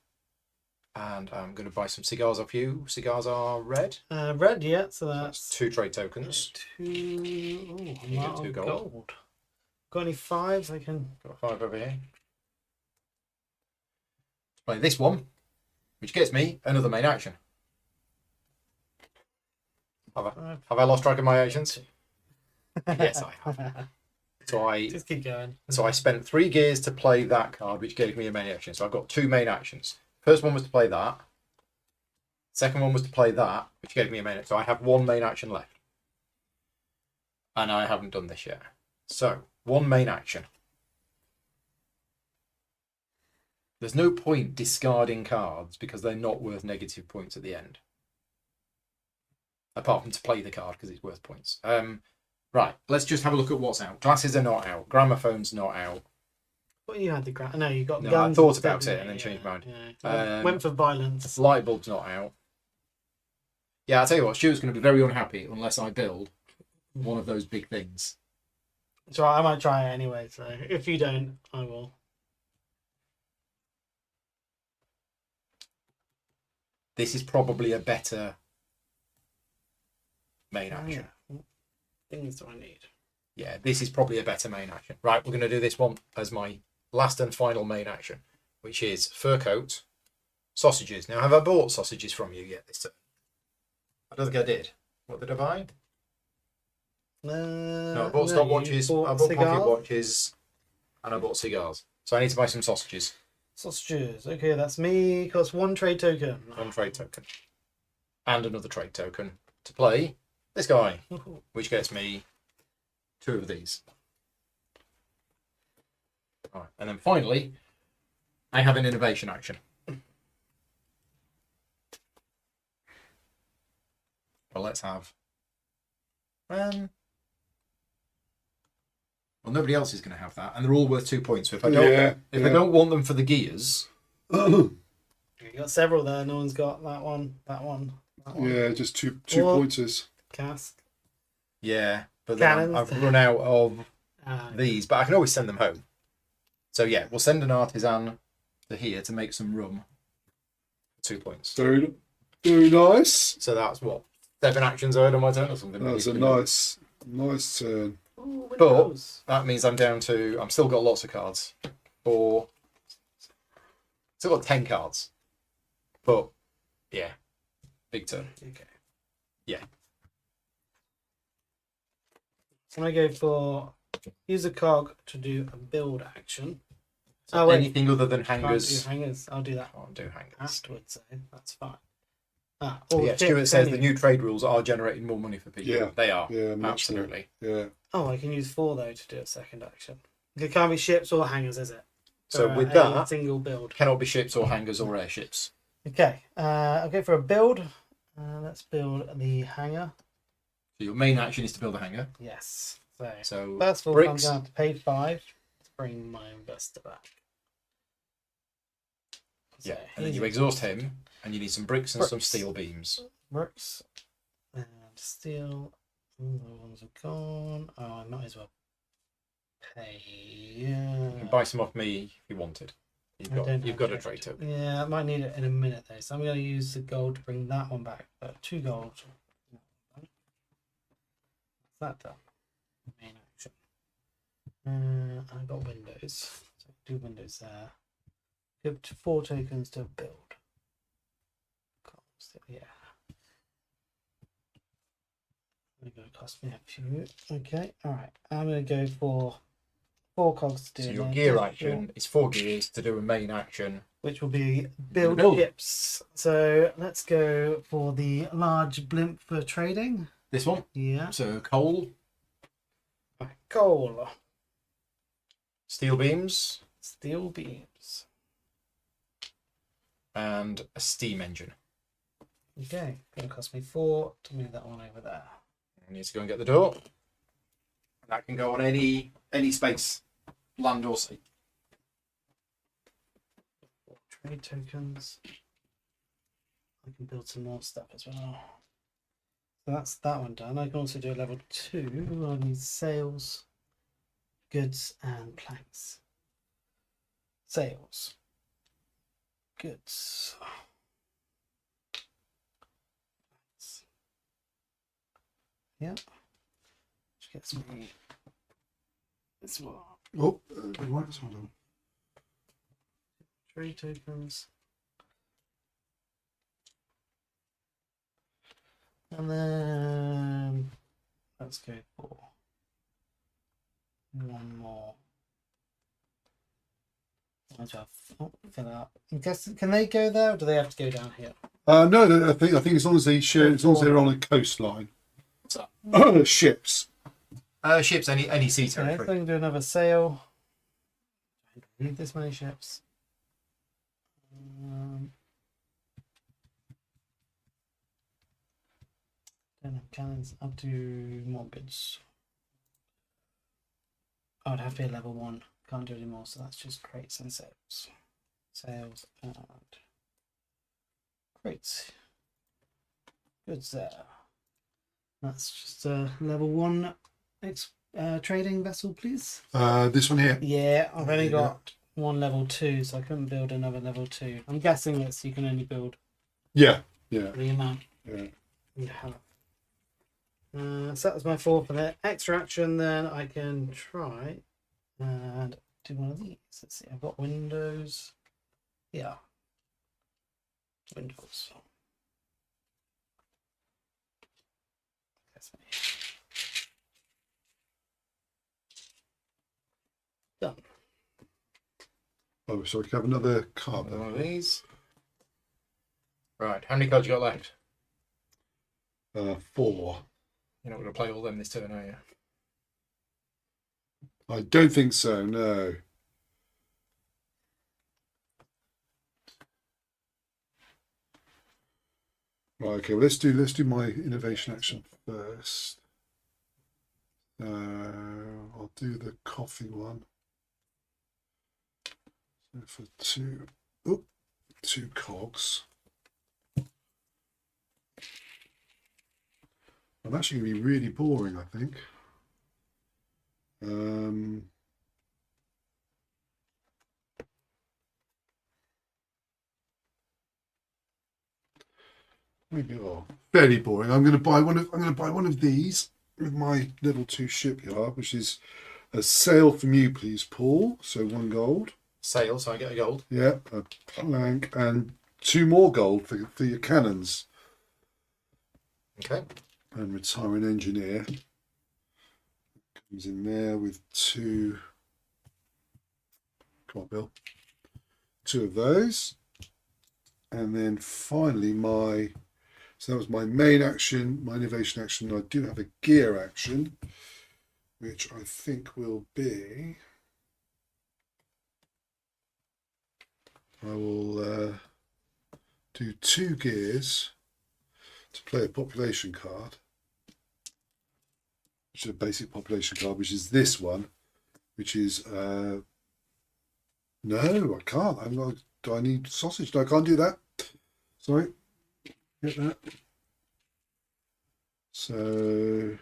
And I'm going to buy some cigars off you. Cigars are red. Red, yeah. So that's 2 trade tokens. 2. Oh, You I'm get out 2 of gold. gold. Got any 5s? I can. Got 5 over here. Play this one, which gets me another main action. Have I lost track of my actions? Yes, I have. So Just keep going. I spent 3 gears to play that card, which gave me a main action. So I've got 2 main actions. First one was to play that. Second one was to play that, which gave me a main action. So I have 1 main action left. And I haven't done this yet. So, 1 main action. There's no point discarding cards because they're not worth negative points at the end. Apart from to play the card because it's worth points. Right, let's just have a look at what's out. Glasses are not out. Gramophone's not out. Well, you had the No, you got No, guns. I thought instead, about it didn't and then you? changed my mind. Yeah. Went for violence. Light bulb's not out. Yeah, I'll tell you what, Stuart's going to be very unhappy unless I build one of those big things. So I might try it anyway. So if you don't, I will. This is probably a better main action. What things do I need? Yeah, this is probably a better main action. Right, we're going to do this one as my last and final main action, which is fur coat Sausages. Now, have I bought sausages from you yet this turn? I don't think I did. What did I buy? No, I bought stopwatches, I bought pocket watches, and I bought cigars. So I need to buy some sausages. Sausages. Okay, that's me. Costs 1 trade token. 1 trade token. And another trade token to play this guy, which gets me 2 of these. All right, and then finally, I have an innovation action. Well, let's have. Well, nobody else is going to have that, and they're all worth 2 points. So if I don't, I don't want them for the gears, you got several there. No one's got that one. That one. That one. Yeah, just two pointers. Cask. Yeah, but then I've run out of these, but I can always send them home. So yeah, we'll send an artisan to here to make some rum. 2 points. Very, very nice. So that's what 7 actions I had on my turn or something. That's a nice turn. Ooh, But that means I'm down to. I'm still got lots of cards. Still got 10 cards. But yeah, big turn. Okay. Yeah. So I go for use a cog to do a build action. So anything other than hangers. Can't do hangers. I'll do that Can't do hangers. afterwards. So that's fine. Yeah, Stuart says the new trade rules are generating more money for people. Yeah. They are. Yeah, Absolutely. Yeah. Oh, I can use 4 though to do a second action. It can't be ships or hangers, is it? So For with a that, single build. cannot be ships or hangers or airships. Okay, I'll go for a build. Let's build the hanger. So your main action is to build a hanger. Yes. So first of all, bricks. I'm going to have to pay 5 to bring my investor back. So Yeah, and then you exhaust him, and you need some bricks and some steel beams. Bricks and steel. All the ones are gone. Oh, I might as well pay. Yeah. You can buy some off me if you wanted. You've got a trade token. Yeah, I might need it in a minute though. So I'm going to use the gold to bring that one back. 2 gold. What's that done? Main action. I've got windows. So do windows there. Give 4 tokens to build. Yeah. It's going to cost me a few. Okay, alright. I'm going to go for 4 cogs to do. So your gear action is 4 gears to do a main action, which will be build ships. So let's go for the large blimp for trading. This one? Yeah. So coal. Coal. Steel beams. Steel beams. And a steam engine. Okay, going to cost me 4 to move that one over there. I need to go and get the door. And that can go on any space, land or sea. 4 trade tokens. I can build some more stuff as well. So that's that one done. I can also do a level 2. I need sails, goods, and planks. Sails. Goods. Yeah. Which gets me this one. Oh, hold on. 3 tokens. And then let's go for 1 more. Fill out. I'm guessing, can they go there or do they have to go down here? No, I think as long as as long as they're on a coastline. What's that? Ships. Ships, any sea Okay, so I territory. can do another sail. I don't need this many ships. Don't have cannons. I'll do more goods. Oh, it'd have to be a level 1. Can't do any more, so that's just crates and sails. Sails and crates. Goods there. That's just a level 1 trading vessel, please. This one here. Yeah, I've only There you got 1 level 2, so I couldn't build another level 2. I'm guessing you can only build Yeah. the amount Yeah. you have. So that was my 4 for the extra action. Then I can try and do one of these. Let's see, I've got windows. Yeah. Windows. That's me. Done. Oh, so we can have another card One of then. these. Right, how many cards you got left? 4. You're not going to play all them this turn, are you? I don't think so. No. Right. Okay. Well, let's do my innovation action first. I'll do the coffee one. So for 2 cogs. I'm actually going to be really boring, I think. Maybe fairly boring. I'm going to buy one of these with my level 2 shipyard, which is a sail from you, please, Paul. So 1 gold. Sail, so I get a gold. Yeah, a plank and 2 more gold for your cannons. Okay. And retire an engineer. Comes in there with 2. Come on, Bill. 2 of those. And then finally so that was my main action, my innovation action. I do have a gear action, which I think will be. I will do 2 gears to play a population card, which is a basic population card, which is this one, which is no, I can't. I'm not. Do I need sausage? No, I can't do that. Sorry. Get that. So,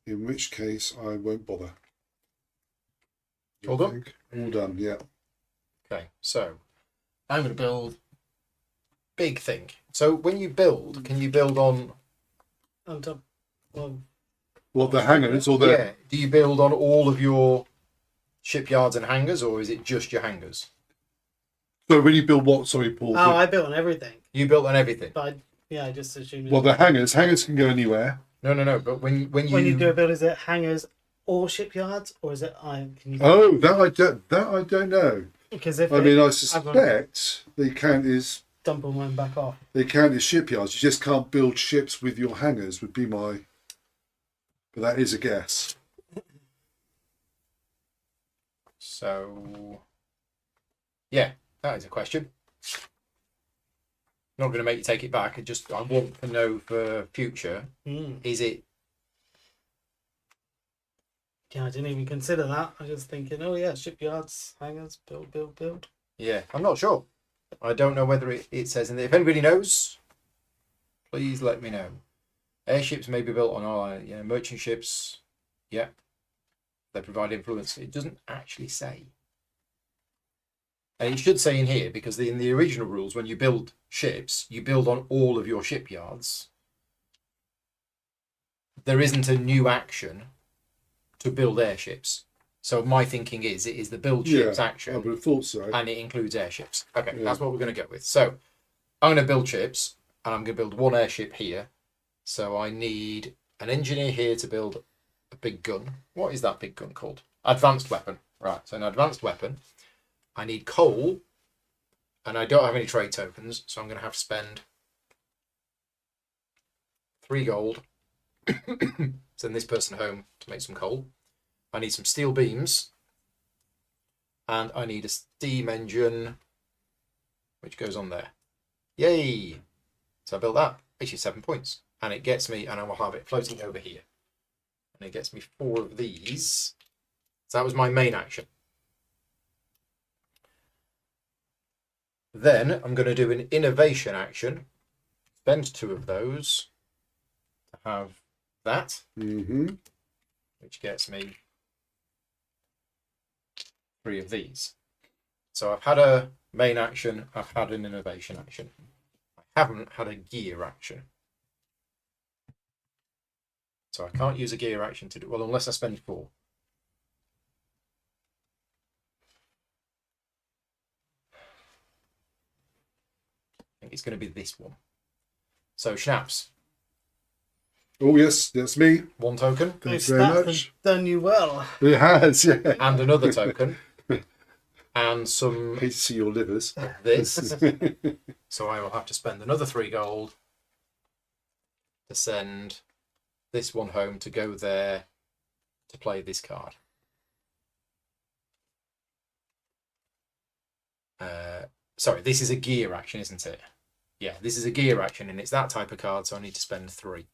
in which case, I won't bother. All done? All done, yeah. Okay, so I'm going to build big thing. So when you build, can you build on? On top of What, the hangars or the? Yeah. Do you build on all of your shipyards and hangars, or is it just your hangars? So when you build what? Sorry, Paul. Oh, I built on everything. You built on everything. But I just assumed. Well, the hangars can go anywhere. No. But when you do a build, is it hangars or shipyards, or is it Can you Oh, that I don't know. Because if I suspect they count as dump them and back off. They count as shipyards. You just can't build ships with your hangars. Would be my. But that is a guess. So, yeah, that is a question. Not going to make you take it back. I want to know for future. Is it? Yeah, I didn't even consider that. I was thinking, oh yeah, shipyards, hangars, build. Yeah, I'm not sure. I don't know whether it says in there. If anybody knows, please let me know. Airships may be built on merchant ships. Yeah, they provide influence. It doesn't actually say. And it should say in here, because in the original rules, when you build ships, you build on all of your shipyards. There isn't a new action to build airships. So my thinking is, it is the build ships action. I would have thought so. And it includes airships. Okay, that's what we're going to go with. So I'm going to build ships, and I'm going to build 1 airship here. So I need an engineer here to build a big gun. What is that big gun called? Advanced weapon. Right, so an advanced weapon. I need coal, and I don't have any trade tokens, so I'm going to have to spend 3 gold. Send this person home to make some coal. I need some steel beams, and I need a steam engine, which goes on there. Yay! So I built that, which is 7 points, and it gets me, and I will have it floating over here, and it gets me 4 of these. So that was my main action. Then I'm going to do an innovation action, spend 2 of those to have that, which gets me 3 of these. So I've had a main action, I've had an innovation action. I haven't had a gear action. So I can't use a gear action to do, well, unless I spend 4. think it's going to be this one. So, Schnapps, Oh yes, that's me. 1 token. Thanks Those very stats much. have done you well. It has, yeah. And another token. And some Hate to see your livers. this. So I will have to spend another 3 gold to send this one home to go there to play this card. Sorry, this is a gear action, isn't it? Yeah, this is a gear action, and it's that type of card, so I need to spend 3.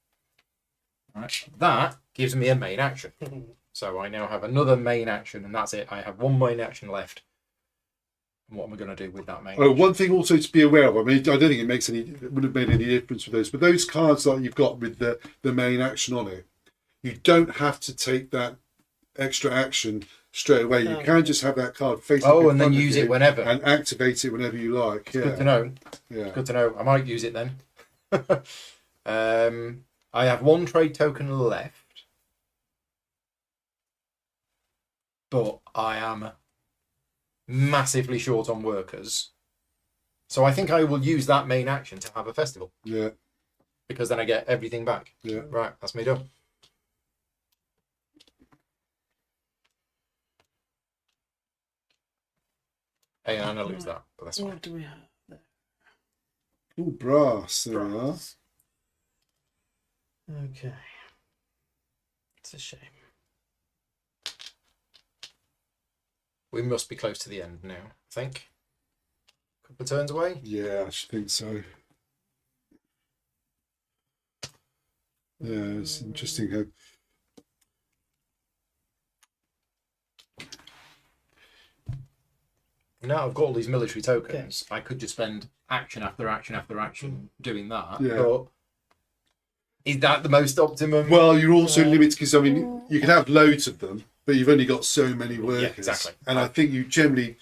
Right, that gives me a main action. So I now have another main action, and that's it. I have 1 main action left. And what am I going to do with that main action? One thing also to be aware of, I mean, I don't think it would have made any difference with those, but those cards that you've got with the main action on it, you don't have to take that extra action straight away. You can just have that card face up in and then front of use you it whenever. and activate it whenever you like. Yeah. Good to know. Yeah. Good to know. I might use it then. I have 1 trade token left, but I am massively short on workers. So I think I will use that main action to have a festival. Yeah. Because then I get everything back. Yeah. Right, that's me done. Hey, I'm going to lose that, but that's fine. What do we have there? Oh, brass. There we are. Brass. Okay. It's a shame. We must be close to the end now, I think. Couple of turns away. Yeah, I should think so. Yeah, it's interesting how. Now I've got all these military tokens. I could just spend action after action after action doing that. Yeah. But is that the most optimum? Well, you're also limited because I mean you can have loads of them, but you've only got so many workers. Yeah, exactly. And I think you generally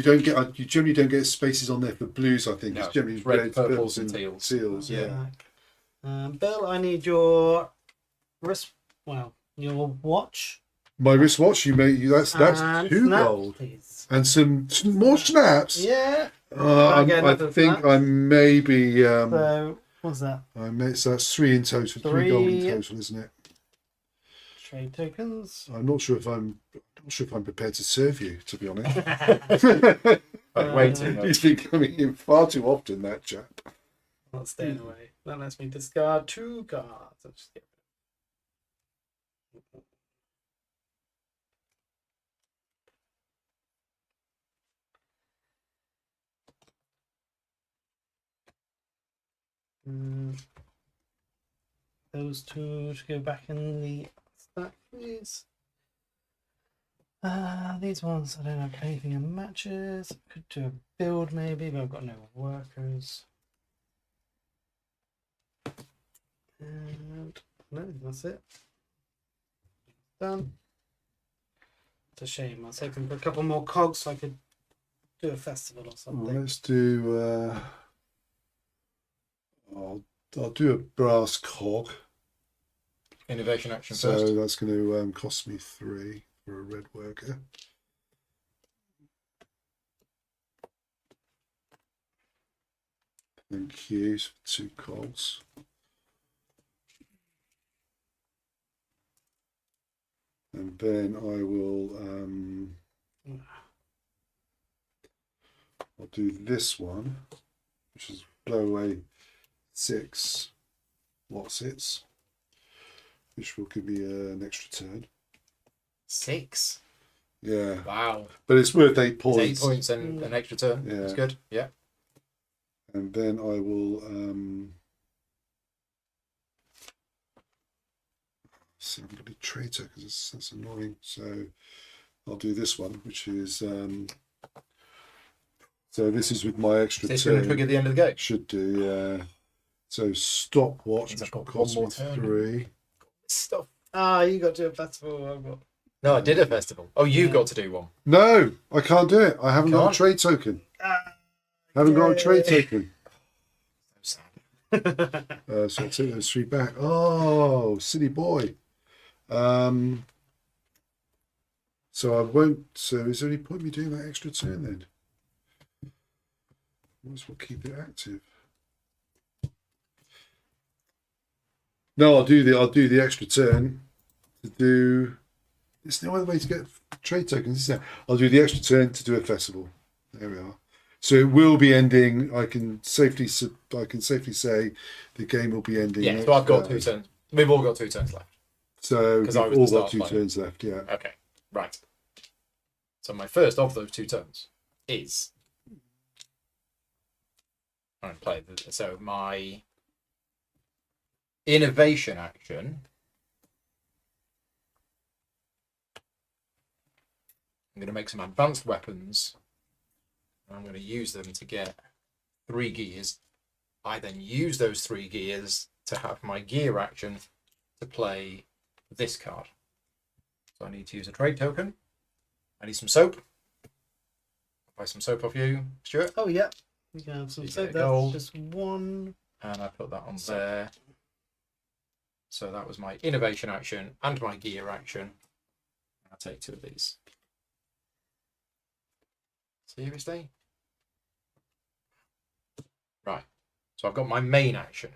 don't get spaces on there for blues. I think No, it's generally red, reds, purples, and teals. Yeah. Bill, I need your wrist. Well, your watch. My wristwatch. That's and 2 snap, gold please. and some more snaps. Yeah. I think I may be. So what's that? So that's 3 in total. 3 gold in total, isn't it? Trade tokens. I'm not sure if I'm prepared to serve you, to be honest. Way too much. He's been coming in far too often, that chap. Not staying away. That lets me discard 2 cards. I'll just get those 2 to go back in the stack, please. These ones, I don't have anything in matches. I could do a build maybe, but I've got no workers. And no, that's it. Done. It's a shame. I was hoping for a couple more cogs so I could do a festival or Well, something. let's do. I'll do a brass cog. Innovation action So first. that's going to cost me 3 for a red worker. Thank you. 2 cogs. And then I will. I'll do this one, which is blow away 6 Watsits, which will give me an extra turn. 6. Yeah, Wow. but it's worth 8 It's points. 8 points and an extra turn. Yeah. That's good. Yeah. And then I will. So I'm going to be traitor because that's annoying. So I'll do this one, which is. So this is with my extra Is this going to turn. trigger the end of the game? Should do, yeah. So stopwatch, Means which I've got cost one me more turn. 3. Stuff. You got to do a festival. I've got... No, I did a festival. Oh, you Yeah. got to do one. No, I can't do it. I haven't got a Can't? trade token. Haven't got a trade yay. token. So sad. So I'll take those 3 back. Oh, silly boy. So I won't. So is there any point me doing that extra turn then? Might as well keep it active. No, I'll do the extra turn to do. It's no other way to get trade tokens, is there? I'll do the extra turn to do a festival. There we are. So it will be ending. I can safely say the game will be ending. Yeah, so I've got 2 turns. We've all got 2 turns left. So we've I was all the got start 2 player. turns left. Yeah. Okay, right. So my first of those 2 turns is I'm going to play. So my innovation action. I'm going to make some advanced weapons. I'm going to use them to get 3 gears. I then use those 3 gears to have my gear action to play this card. So I need to use a trade token. I need some soap. I'll buy some soap off you, Stuart. Oh, yeah. You can have some You soap. get a gold. That's just 1. And I put that on there. So that was my innovation action and my gear action. I'll take 2 of these. Seriously? Right. So I've got my main action.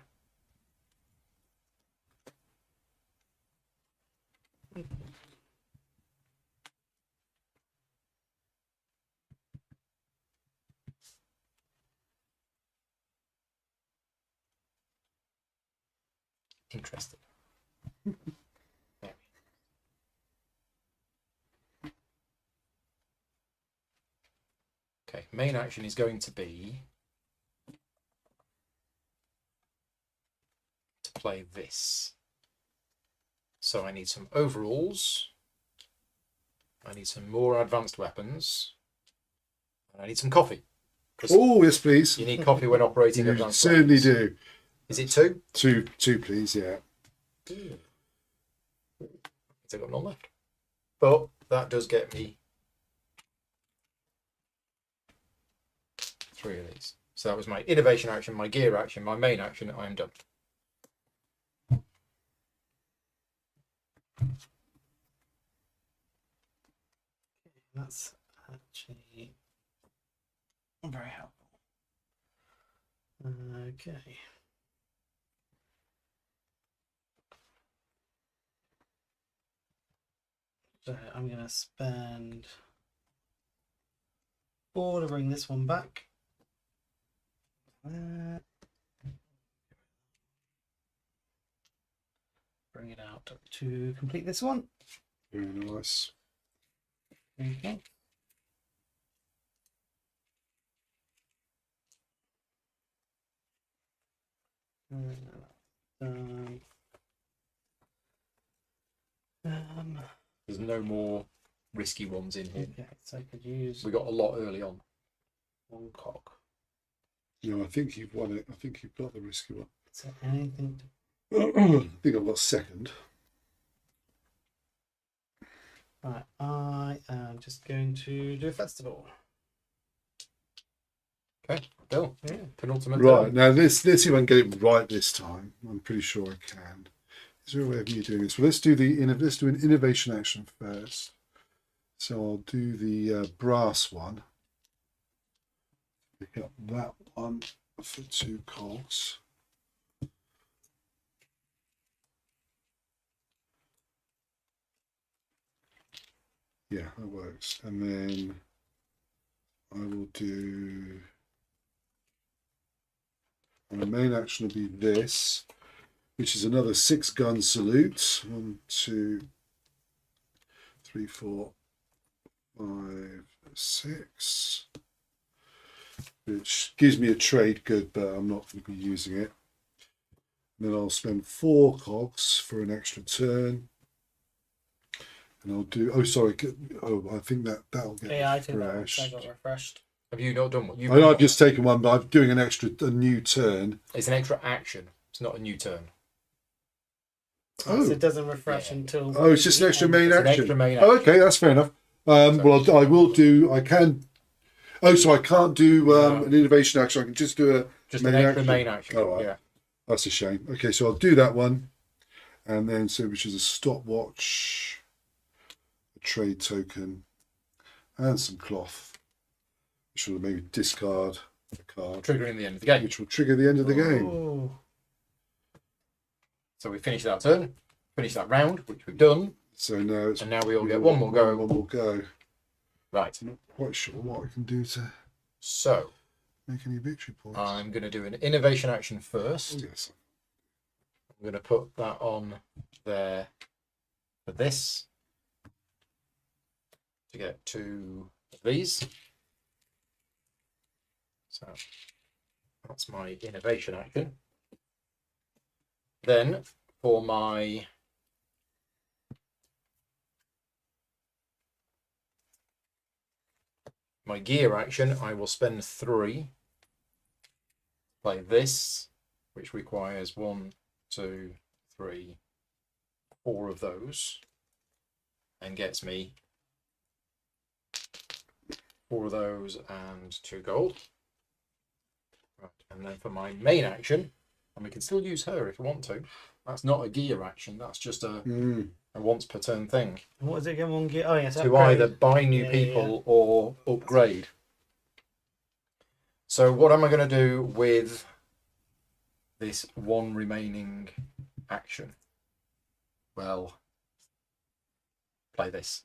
Interesting. Okay, main action is going to be to play this. So I need some overalls. I need some more advanced weapons. And I need some coffee. Oh, yes, please. You need coffee when operating You advanced certainly weapons. do. Is it 2? 2, please. Yeah. I've got none left. But that does get me 3 of these. So that was my innovation action, my gear action, my main action. I am done. That's actually very helpful. Okay. So I'm going to spend 4 to bring this one back. Bring it out to complete this one. Very nice. Okay. There's no more risky ones in here. Okay, so I could use We got a lot early on. 1 cock. No, I think you've won it. I think you've got the risky one. Is there anything I think I've got second. Right, I am just going to do a festival. Okay, Bill. Yeah. Penultimate. Right, turn. now let's see if I can get it right this time. I'm pretty sure I can. Is there a way of me doing this? Well, let's do an innovation action first. So I'll do the brass one. Pick up that one for 2 cogs. Yeah, that works. And then I will do. My main action will be this, which is another 6-gun salute. 1, 2, 3, 4, 5, 6. Which gives me a trade good, but I'm not going to be using it. And then I'll spend 4 cogs for an extra turn. And I'll do. Oh, sorry. Oh, I think that'll get Yeah, I think that refreshed. I got refreshed. Have you not done what you? I've just taken one, but I'm doing a new turn. It's an extra action. It's not a new turn. Oh, So it doesn't refresh Yeah. until. oh, it's just an extra main It's an action. extra main Oh, action. okay, that's fair enough. Well, I will do. I can. Oh, so I can't do No. an innovation action. I can just do a Just main an extra action. main action. All right. Yeah. That's a shame. Okay, so I'll do that one, and then which is a stopwatch, a trade token, and some cloth, which will maybe discard a card, Triggering the end of the game. which will trigger the end of the game. Oh. So we finished that turn, finished that round, which we've done, So now it's and now we all get one more go. One more go. Right. I'm not quite sure what I can do to So make any victory points. I'm going to do an innovation action first. Oh, yes. I'm going to put that on there for this to get 2 of these. So that's my innovation action. Then for my gear action, I will spend 3. Play this, which requires 1, 2, 3, 4 of those, and gets me 4 of those and 2 gold. Right, and then for my main action, and we can still use her if we want to. That's not a gear action. That's just a once per turn thing. What is it again? One gear. Oh yes. To either buy new people or upgrade. So what am I going to do with this one remaining action? Well, play this.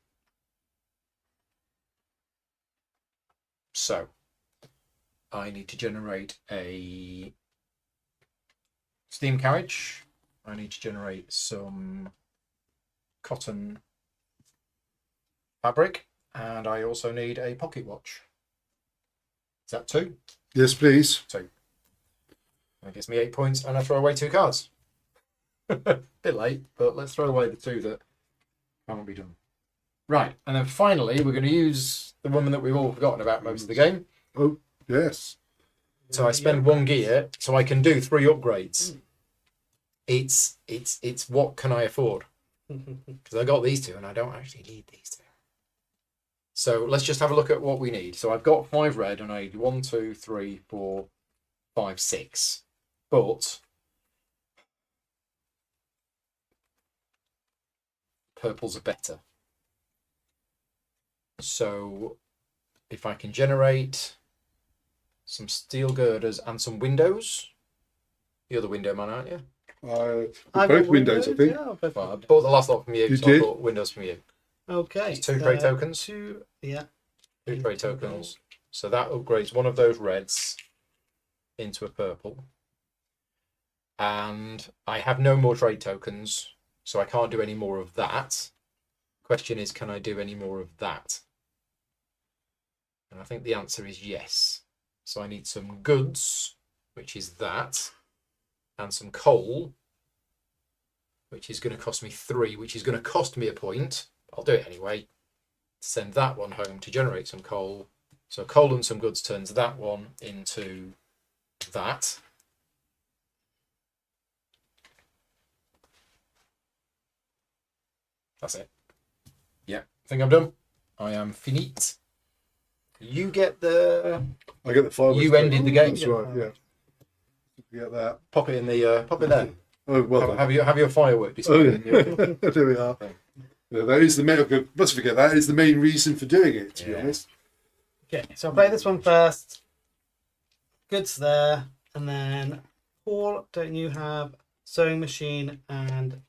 So I need to generate a steam carriage. I need to generate some cotton fabric, and I also need a pocket watch. Is that 2? Yes, please. 2. That gives me 8 points, and I throw away 2 cards. Bit late, but let's throw away the 2 that can't be done. Right, and then finally we're going to use the woman that we've all forgotten about most of the game. Oh, yes. So I spend 1 gear, so I can do 3 upgrades. It's what can I afford? Because I got these 2, and I don't actually need these 2. So let's just have a look at what we need. So I've got 5 red, and I need 1, 2, 3, 4, 5, 6. But purples are better. So if I can generate some steel girders and some windows, you're the window man, aren't you? Both windows, I think. Yeah, Well, I bought the last lot from you, You so I did? bought windows from you. Okay. It's 2 trade tokens. 2. Yeah. 2 trade tokens. So that upgrades one of those reds into a purple. And I have no more trade tokens, so I can't do any more of that. Question is, can I do any more of that? And I think the answer is yes. So I need some goods, which is that, and some coal, which is going to cost me 3, which is going to cost me a point. I'll do it anyway. Send that one home to generate some coal. So coal and some goods turns that one into that. That's it. Yeah, I think I'm done. I am finite. You get the... I get the fireworks. You ended the game. That's right, yeah. Get that. Pop it in the pop it there. Oh, well done. Have your firework Oh, display. in your... there we are. Yeah, that is the main. Must forget that is the main reason for doing it. To be honest. Okay, so I'll play this one first. Goods there, and then Paul, don't you have sewing machine and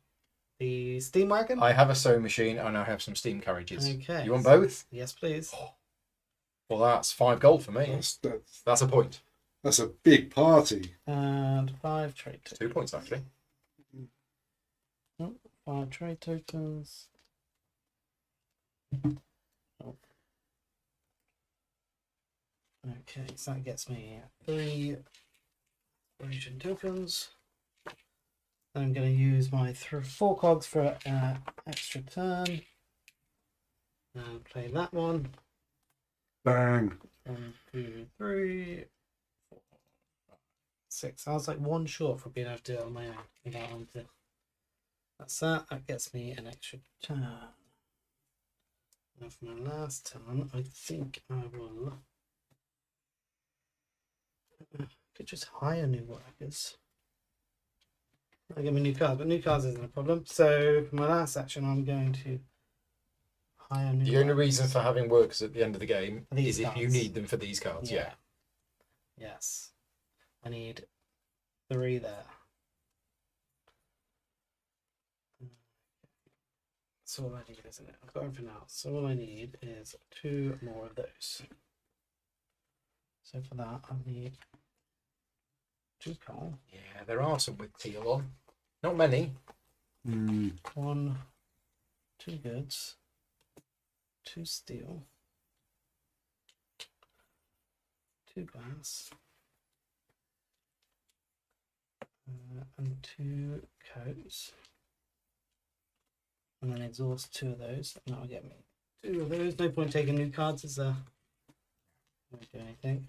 the steam wagon? I have a sewing machine and I have some steam carriages. Okay. You want both? Yes, please. Well, that's 5 gold for me. That's a point. That's a big party. And 5 trade tokens. 2 points actually. 5 trade tokens. Oh. Okay, so that gets me 3 region tokens. Then I'm going to use my 4 cogs for extra turn. And play that one. Bang. 1, 2, 3, 4, 5, 6. I was like 1 short for being able to do it on my own without on to. That's that. That gets me an extra turn. Now for my last turn, I think I will. Could just hire new workers. I give me new cards, but new cards isn't a problem. So for my last action, I'm going to hire new. The only workers. reason for having workers at the end of the game These is if you cards. need them for these cards. Yeah. Yes. I need 3 there. that's all I need, isn't it? I've got everything else. So all I need is 2 more of those. So for that, I need 2 coal. Yeah, there are some with teal on. Not many. 1, 2 goods, 2 steel, 2 glass, and 2 coats. And then exhaust 2 of those, and that'll get me 2 of those. No point taking new cards, is there? Won't do anything.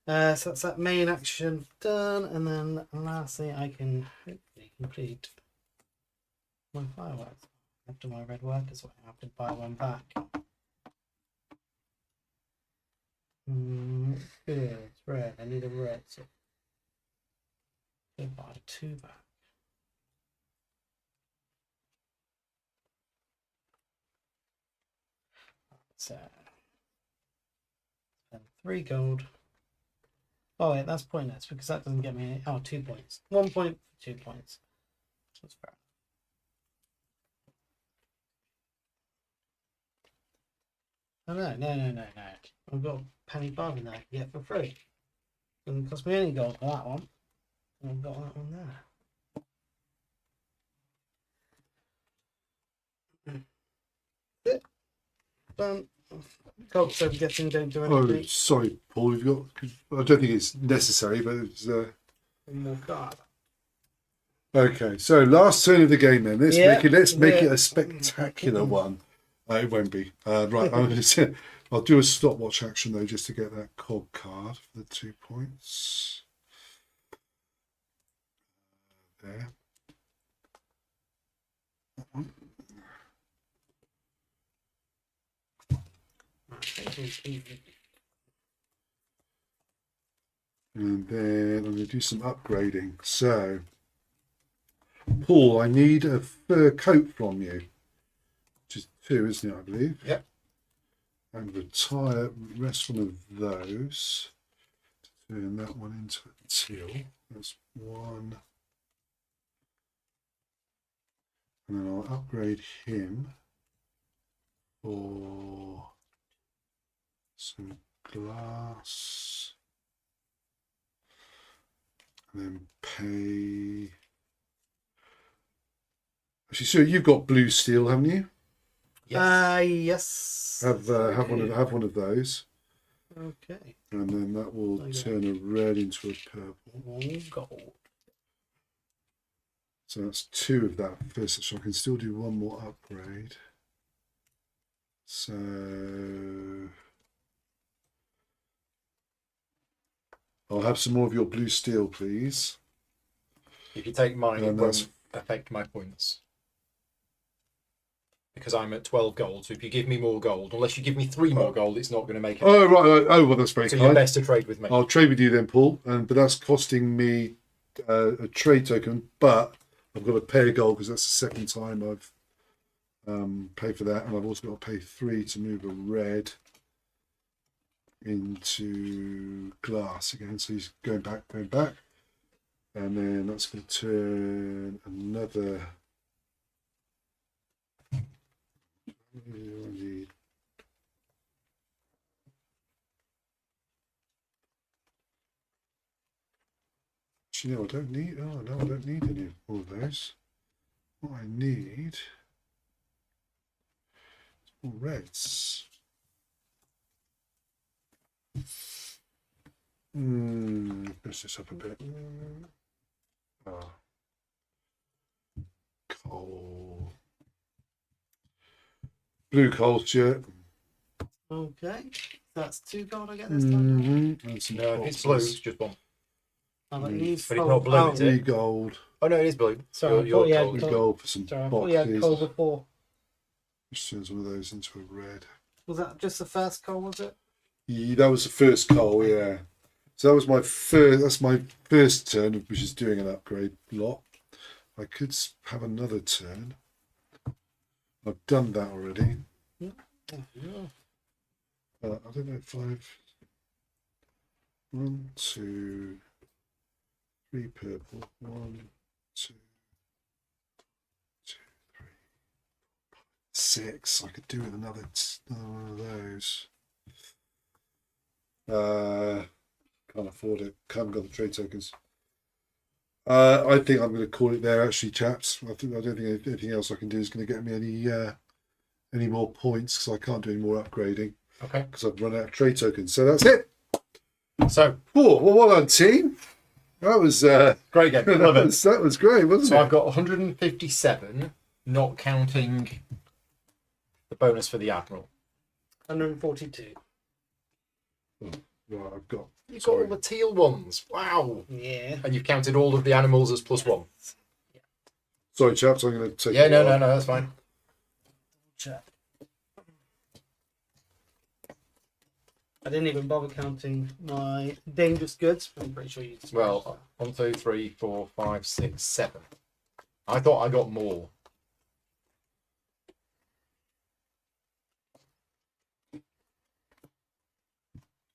So that's that main action done, and then lastly I can hopefully complete my fireworks. After my red workers, I have to buy one back. Good, it's red. I need a red, so I'll buy 2 back. So spend 3 gold. Oh wait, that's pointless because that doesn't get me any. Oh, 2 points. 1 point for 2 points. That's fair. Oh no. I've got a penny bargain there I can get for free. Doesn't cost me any gold for that one. And I've got that one there. Done. Gold, so I'm guessing don't do anything. Oh, sorry, Paul. You've got. I don't think it's necessary, but it's. One more card. Okay, so last turn of the game then. Let's Yeah, make it yeah. a spectacular one. It won't be. Right, I'll do a stopwatch action though, just to get that cog card for the 2 points. There. That one. And then I'm going to do some upgrading. So, Paul, I need a fur coat from you. Which is 2, isn't it, I believe? Yep. And retire rest one of those. Turn that one into a teal. That's 1. And then I'll upgrade him for some glass. And then pay. Actually, so you've got blue steel, haven't you? Yes. Have one of those, Okay. and then that will Okay. turn a red into a purple. 1 gold. So that's 2 of that first. So I can still do 1 more upgrade. So I'll have some more of your blue steel, please. If you take mine, it And that's- won't affect my points. Because I'm at 12 gold, so if you give me more gold, unless you give me 3 more gold, it's not going to make it. Oh right. Oh well, that's very So you're kind. best to trade with me. I'll trade with you then, Paul. But that's costing me a trade token. But I've got to pay a gold because that's the second time I've paid for that, and I've also got to pay 3 to move a red into glass again. So he's going back, and then that's going to turn another. Actually, no, I don't need. Oh no, I don't need any of all of those. What I need is more reds. Push this up a bit. Coal. Blue coal shirt. Okay. That's 2 gold I get this time. And some No, if it's blue, boxes. it's just 1. Oh, that needs But it's coal. not blue, Oh, is 3 it? gold. Oh no, it is blue. Sorry, I You're thought you had gold. 3 coal. gold for some Sorry, I thought you had boxes. coal before. Which turns one of those into a red. Was that just the first coal, was it? Yeah, that was the first coal, yeah. So that was my first. That's my first turn, which is doing an upgrade lot. I could have another turn. I've done that already. Yeah. I don't know if I've 1, 2, 3 purple. 1, 2, 2, 3, 6. I could do with another one of those. Can't afford it. Haven't got the trade tokens. I think I'm going to call it there, actually, chaps. I don't think anything else I can do is going to get me any more points, because I can't do any more upgrading. Okay. Because I've run out of trade tokens. So that's it. So, Oh, well done, team. That was great game. Love it. That was great, wasn't So it? I've got 157, not counting the bonus for the Admiral. 142. Right, I've got. You've got all the teal ones. Wow. Yeah. And you've counted all of the animals as +1. Sorry, chaps. I'm going to take. Yeah, no, that's fine. Check. I didn't even bother counting my dangerous goods. I'm pretty sure you. Well, 1, 2, 3, 4, 5, 6, 7. I thought I got more.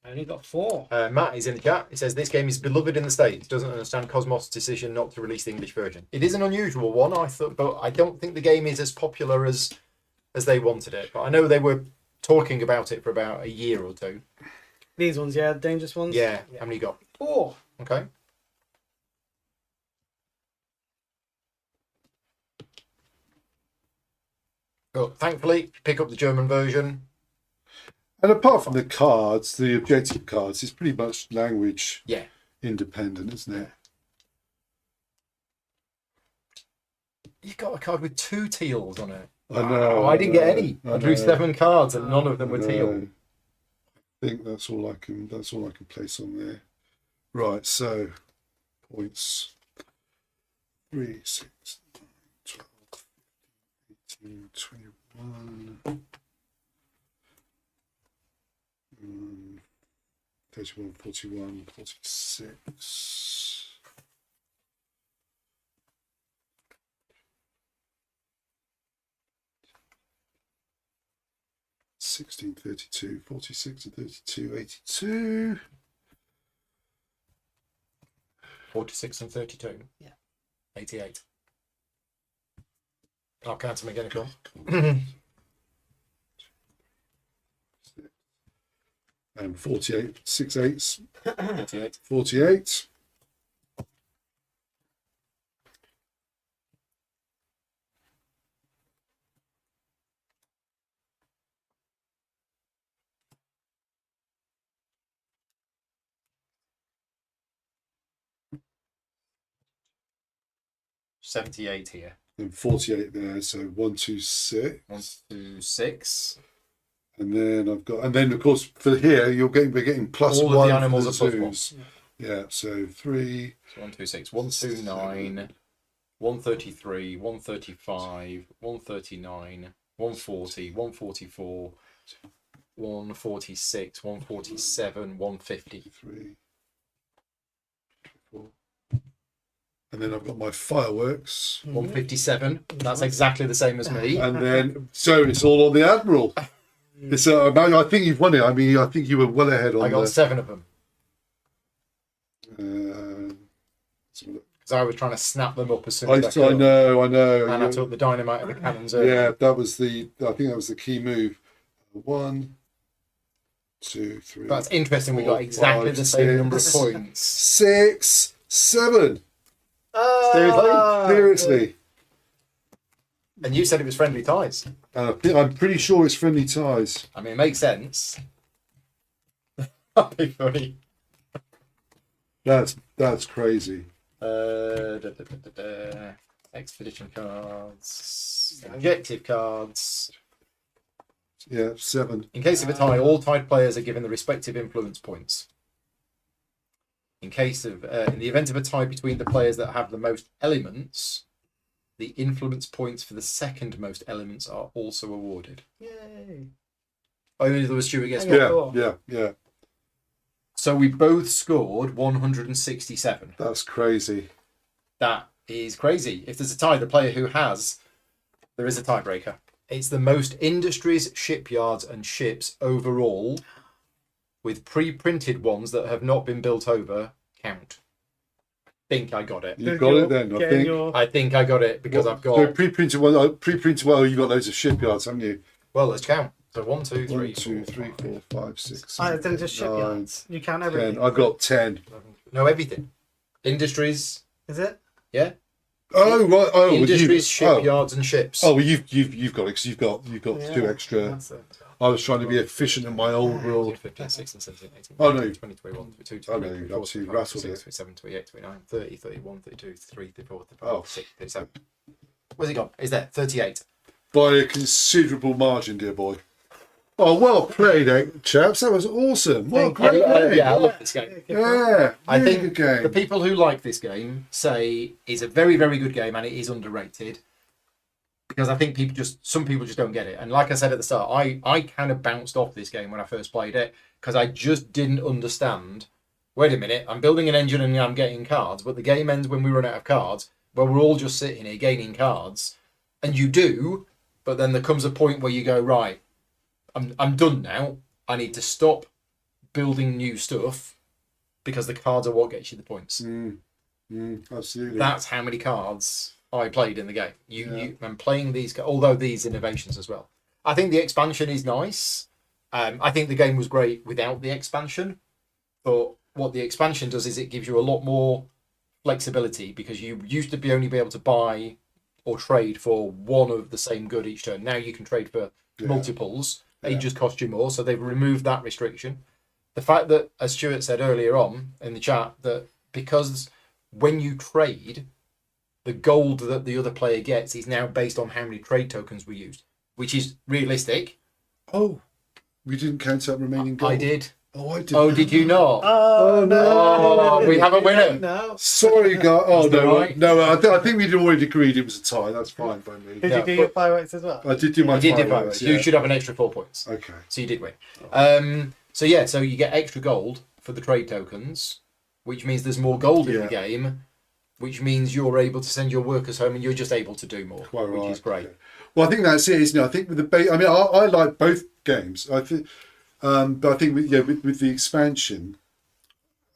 I only got 4. Matt is in the chat. He says this game is beloved in the States. Doesn't understand Cosmos' decision not to release the English version. It is an unusual one, I thought, but I don't think the game is as popular as they wanted it. But I know they were talking about it for about a year or two. These ones, yeah, dangerous ones. Yeah. How many you got? 4. Okay. Well, thankfully, pick up the German version. And apart from the cards, the objective cards, it's pretty much language Yeah. independent, isn't it? You've got a card with 2 teals on it. I know. I didn't get any. I drew know. 7 cards and none of them were I teal. know. I think that's all I can place on there. Right, so points 3, 6, 9, 12, 15, 18, 21. 31, 41, 46. 16, 32, 46 and 32, 82. 46 and 32. Yeah. 88. I'll count them again if you want. And 48, 6 eights, 48. 48. $78 here. And 48 there, so 1, 2, 6. 1, 2, 6. And then I've got, and then of course for here we're getting plus All of the 1 animals for are the plus 2s. Yeah, so 3. So 1, 2, 6. 1, 2, 9. 133, 135, 139, 140, 144, 146, 147, 150. 3, 4. And then I've got my fireworks. 157. That's exactly the same as me. And then, so it's all on the Admiral. It's I think you've won it. I mean, I think you were well ahead on I got 7 of them. Because I was trying to snap them up as soon as I could. I know. And I took the dynamite and the cannons early. Yeah, I think that was the key move. 1, 2, 3. That's interesting. We got 4, exactly 5, the same 6, number of points. 6, 7. Seriously? Seriously. And you said it was friendly ties. I'm pretty sure it's friendly ties. I mean, it makes sense. That'd be funny. That's crazy. Expedition cards, objective cards. Yeah, 7. In case of a tie, all tied players are given the respective influence points. In the event of a tie between the players that have the most elements, the influence points for the second most elements are also awarded. Yay. Only there was Stuart gets Yeah. So we both scored 167. That's crazy. That is crazy. If there's a tie, the player who has, there is a tiebreaker. It's the most industries, shipyards, and ships overall, with pre-printed ones that have not been built over, count. think I got it. You got it then, I think. I think I got it because I've got. So pre-printed one. Pre-printed one. You got loads of shipyards, haven't you? Well, let's count. So 1, 2, 3, 1, 2, 3, 4, 5, 6. I then just shipyards. You count everything. 10. I've got 10. No, everything. Industries. Is it? Yeah. Oh right. Oh, Industries, shipyards, and ships. Oh, well, you've got it because you've got Yeah, 2 extra. that's it. I was trying to be efficient in my old world. 15, 16, 17, 18, Oh, no. 20, 21, 22, Oh, 23, no, 24, absolutely 25, rattled 26, it. 27, 28, 29, 30, 31, 32, 33, 34, 35, Oh. 36, 37. Where's it gone? Is there 38? By a considerable margin, dear boy. Oh, well played, chaps. That was awesome. Well, great game. Yeah, I love this game. Yeah, I really think good game. the people who like this game say it's a very, very good game and it is underrated. Because I think some people just don't get it. And like I said at the start, I kind of bounced off this game when I first played it because I just didn't understand. Wait a minute, I'm building an engine and I'm getting cards, but the game ends when we run out of cards, where we're all just sitting here gaining cards. And you do, but then there comes a point where you go, right, I'm done now. I need to stop building new stuff because the cards are what gets you the points. Absolutely. That's how many cards I played in the game. I'm playing these, although these innovations as well. I think the expansion is nice. I think the game was great without the expansion. But what the expansion does is it gives you a lot more flexibility because you used to only be able to buy or trade for one of the same good each turn. Now you can trade for multiples. They just cost you more, so they've removed that restriction. The fact that, as Stuart said earlier on in the chat, that because when you trade, the gold that the other player gets is now based on how many trade tokens we used, which is realistic. Oh, we didn't count up remaining gold. I did. Oh, I did. Oh, did you not? Oh, no. Oh, we have a winner. No. Sorry, guys. Oh, That's no. right. No, I think we'd already agreed it was a tie. That's fine by me. Did Yeah, you do but- your fireworks as well? I did do my You did fireworks, You should have an extra 4 points. Okay. So you did win. So you get extra gold for the trade tokens, which means there's more gold in the game, which means you're able to send your workers home and you're just able to do more, Quite which right. is great. Okay. Well, I think that's it, isn't it? I think with the I mean, I like both games. I think, but I think with the expansion,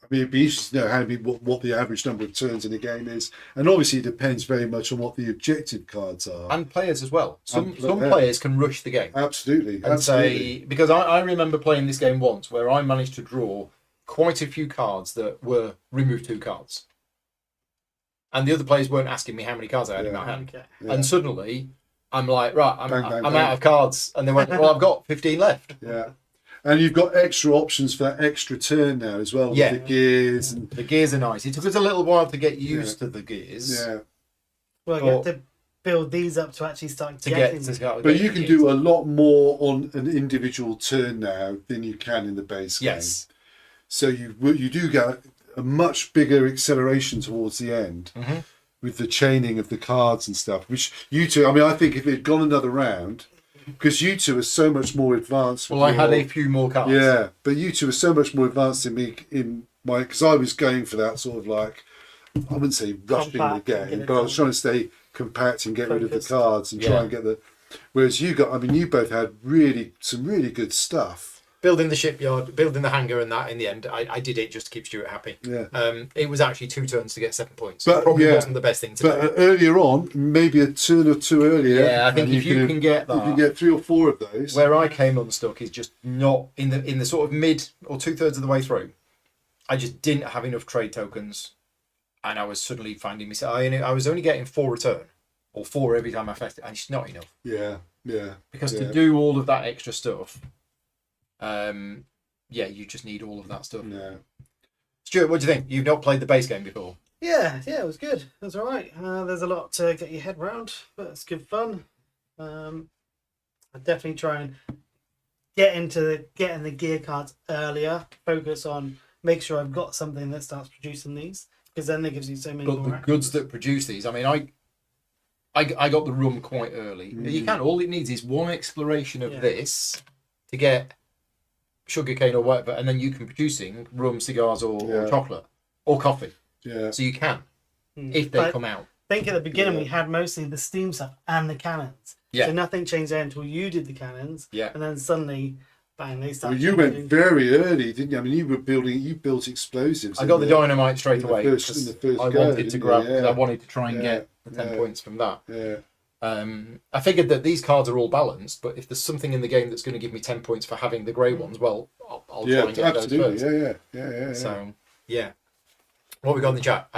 I mean, it'd be interesting to know what the average number of turns in a game is, and obviously it depends very much on what the objective cards are. And players as well. Some Yeah. players can rush the game Absolutely, and say, because I remember playing this game once where I managed to draw quite a few cards that were remove 2 cards. And the other players weren't asking me how many cards I had in my hand. Okay. Yeah. And suddenly, I'm like, right, I'm Bang, out of cards. And they went, well, I've got 15 left. Yeah. And you've got extra options for that extra turn now as well, with Yeah. the gears and The gears are nice. It took us a little while to get used to the gears. yeah. Well, you have to build these up to actually start To getting get them. to But you can do a lot more on an individual turn now than you can in the base game. Yes. So you do get a much bigger acceleration towards the end with the chaining of the cards and stuff. Which you two, I mean, I think if it had gone another round, because you two are so much more advanced. Well, I had a few more cards. Yeah, but you two are so much more advanced than me in my, because I was going for that sort of like, I wouldn't say rushing Compact the and get game, it but I was done. trying to stay compact and get rid of the Focused. cards and try Yeah. and get the. Whereas you both had some really good stuff. Building the shipyard, building the hangar and that in the end, I did it just to keep Stuart happy. Yeah. It was actually 2 turns to get 7 points. But, It probably yeah. wasn't the best thing to But do. earlier on, maybe a turn or two earlier. Yeah, I think and if you can get you can that. get 3 or 4 of those. Where I came unstuck is just not in the sort of mid or 2/3 of the way through. I just didn't have enough trade tokens, and I was suddenly finding myself. I was only getting 4 return, or 4 every time I fested, and it's not enough Yeah, yeah. because yeah. to do all of that extra stuff, you just need all of that stuff. Yeah. Stuart, what do you think? You've not played the base game before. Yeah, it was good. It was all right. There's a lot to get your head round, but it's good fun. I definitely try and get into getting the gear cards earlier. Focus on make sure I've got something that starts producing these, because then it gives you so many But more the actions. goods that produce these, I mean, I got the rum quite early. You can. All it needs is one exploration of this to get sugarcane or whatever, and then you can producing rum, cigars, or chocolate or coffee. Yeah. So you can if they But come out. I think at the beginning we had mostly the steam stuff and the cannons. Yeah. So nothing changed there until you did the cannons. Yeah. And then suddenly, bang, they Well, start. you went very early, didn't you? I mean, you built explosives. I got the dynamite straight in the away. first- 'Cause in the first I go, wanted to didn't you? grab, because I Yeah. wanted to try and Yeah. get the 10 Yeah. points from that. Yeah. I figured that these cards are all balanced, but if there's something in the game that's going to give me 10 points for having the grey ones, well, I'll try and get absolutely. those first. Yeah. So, yeah. What we got in the chat?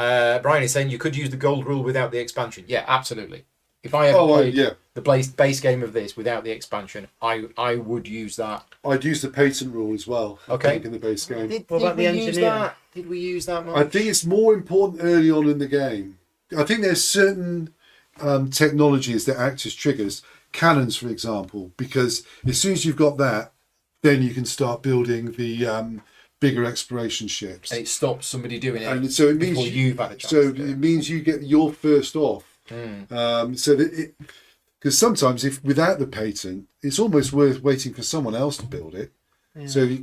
Brian is saying you could use the gold rule without the expansion. Yeah, absolutely. If I ever played the base game of this without the expansion, I would use that. I'd use the patent rule as well. Okay. I think, in the base game. What about the engineer? Did we use that much? I think it's more important early on in the game. I think there's certain technologies that act as triggers. Cannons, for example, because as soon as you've got that, then you can start building the bigger exploration ships. And it stops somebody doing it. And so it means before you've had a chance So to do it means you get your first off. So that because sometimes if without the patent, it's almost worth waiting for someone else to build it. Yeah.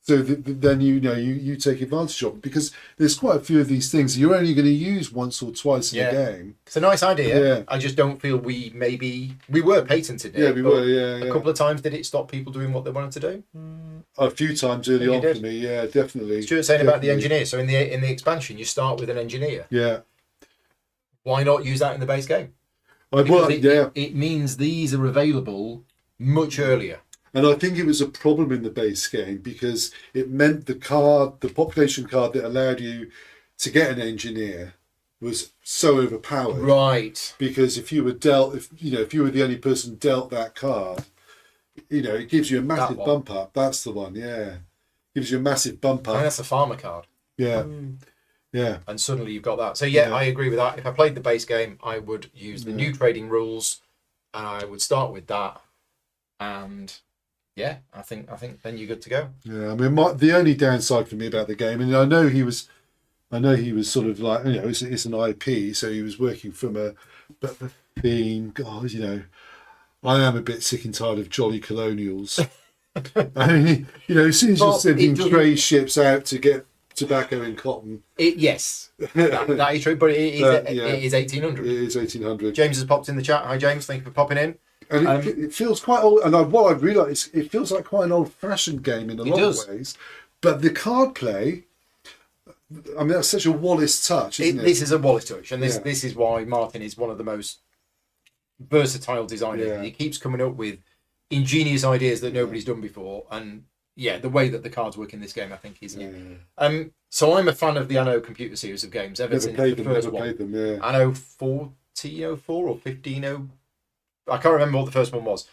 Then you take advantage of it, because there's quite a few of these things you're only going to use once or twice in a game. It's a nice idea. Yeah. I just don't feel we were patented it. Yeah, we but were. Yeah, a couple of times did it stop people doing what they wanted to do? a few times early You on did. for me. Yeah, definitely. Stuart saying about the Definitely. engineer. So in the expansion, you start with an engineer. Yeah, Why not use that in the base game? well, yeah. It means these are available much earlier. And I think it was a problem in the base game because it meant the population card that allowed you to get an engineer was so overpowered. Right. Because if you were the only person dealt that card, it gives you a massive one. bump up. That's the one, yeah. Gives you a massive bump I mean, up. that's a farmer card. Yeah. Yeah. And suddenly you've got that. So yeah, I agree with that. If I played the base game, I would use the new trading rules, and I would start with that. And yeah, I think then you're good to go. Yeah. I mean, the only downside for me about the game, and I know he was sort of like, it's an IP, so he was working from but the theme, God, I am a bit sick and tired of jolly colonials. I mean, as soon as you're sending trade ships out to get tobacco and cotton. Yes, that is true, but it is 1800. It is 1800. James has popped in the chat. Hi, James. Thank you for popping in. And it feels quite old. And what I've realised is it feels like quite an old-fashioned game in a lot of ways. But the card play, I mean, that's such a Wallace touch, isn't it? This is a Wallace touch, and this is why Martin is one of the most versatile designers. Yeah. He keeps coming up with ingenious ideas that nobody's done before, and the way that the cards work in this game, I think, is new. So I'm a fan of the Anno computer series of games ever since the first one. Played them, yeah. Anno 1404 or 15. I can't remember what the first one was.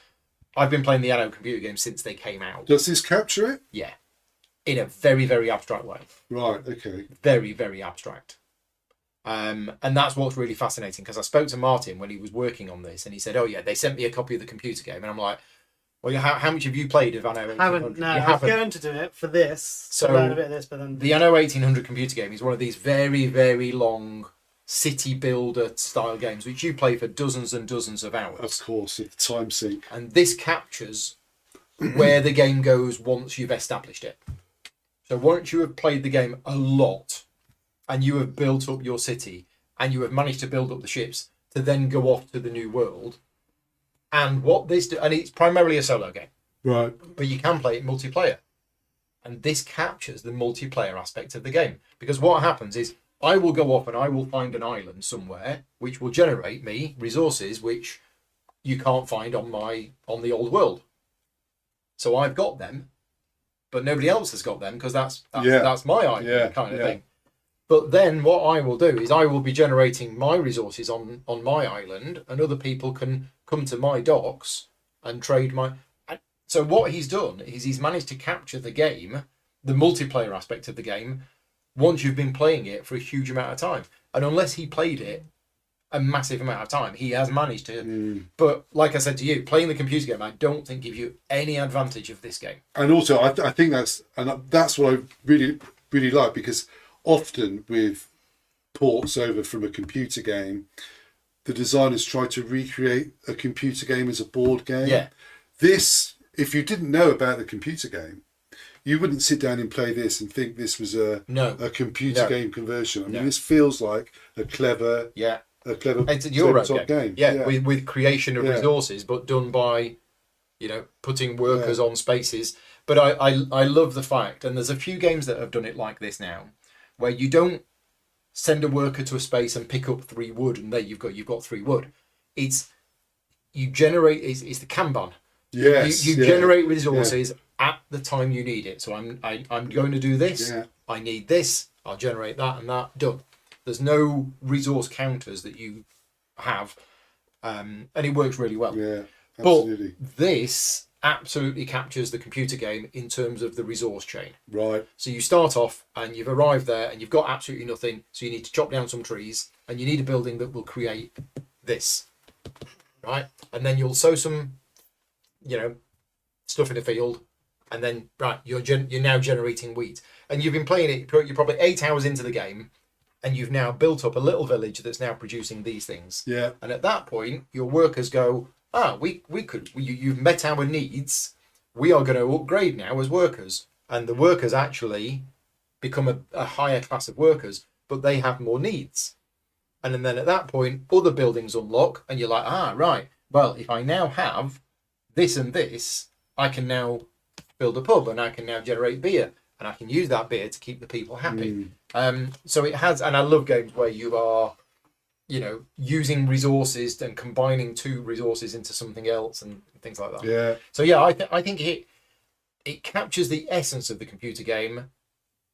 I've been playing the Anno computer games since they came out. Does this capture it? Yeah, in a very, very abstract way. Right. Okay. Very, very abstract. And that's what's really fascinating, because I spoke to Martin when he was working on this, and he said, "Oh yeah, they sent me a copy of the computer game," and I'm like, "Well, how much have you played of Anno 1800?" No, You I was going to do it for this. So to learn a bit of this, but then the Anno 1800 computer game is one of these very, very long city builder style games which you play for dozens and dozens of hours. Of course, it's time sink. And this captures where the game goes once you've established it. So once you have played the game a lot and you have built up your city and you have managed to build up the ships to then go off to the new world, and it's primarily a solo game, Right. but you can play it multiplayer, and this captures the multiplayer aspect of the game, because what happens is I will go off and I will find an island somewhere which will generate me resources which you can't find on the old world. So I've got them, but nobody else has got them, because that's my island kind of thing. But then what I will do is I will be generating my resources on my island, and other people can come to my docks and trade my... So what he's done is he's managed to capture the game, the multiplayer aspect of the game, once you've been playing it for a huge amount of time. And unless he played it a massive amount of time, he has managed to. But like I said to you, playing the computer game, I don't think gives you any advantage of this game. And also, I think that's what I really, really like, because often with ports over from a computer game, the designers try to recreate a computer game as a board game. Yeah. This, if you didn't know about the computer game, you wouldn't sit down and play this and think this was a computer game conversion. I mean, this feels like a clever it's a Euro game. game. With creation of resources, but done by putting workers on spaces. But I love the fact, and there's a few games that have done it like this now, where you don't send a worker to a space and pick up 3 wood, and there you've got 3 wood. It's the Kanban. Yes, you generate resources at the time you need it. So I'm going to do this. Yeah. I need this. I'll generate that and that. Done. There's no resource counters that you have, and it works really well. Yeah, absolutely. But this absolutely captures the computer game in terms of the resource chain. Right. So you start off and you've arrived there and you've got absolutely nothing. So you need to chop down some trees and you need a building that will create this, right? And then you'll sow some, stuff in the field, and then you're now generating wheat. And you've been playing it. You're probably 8 hours into the game, and you've now built up a little village that's now producing these things. Yeah. And at that point, your workers go, you've met our needs. We are going to upgrade now as workers. And the workers actually become a higher class of workers, but they have more needs. And then at that point, other buildings unlock, and you're like, right. Well, if I now have this and this, I can now build a pub, and I can now generate beer, and I can use that beer to keep the people happy. So it has, and I love games where you are, using resources and combining 2 resources into something else and things like that. Yeah. So yeah, I think it captures the essence of the computer game,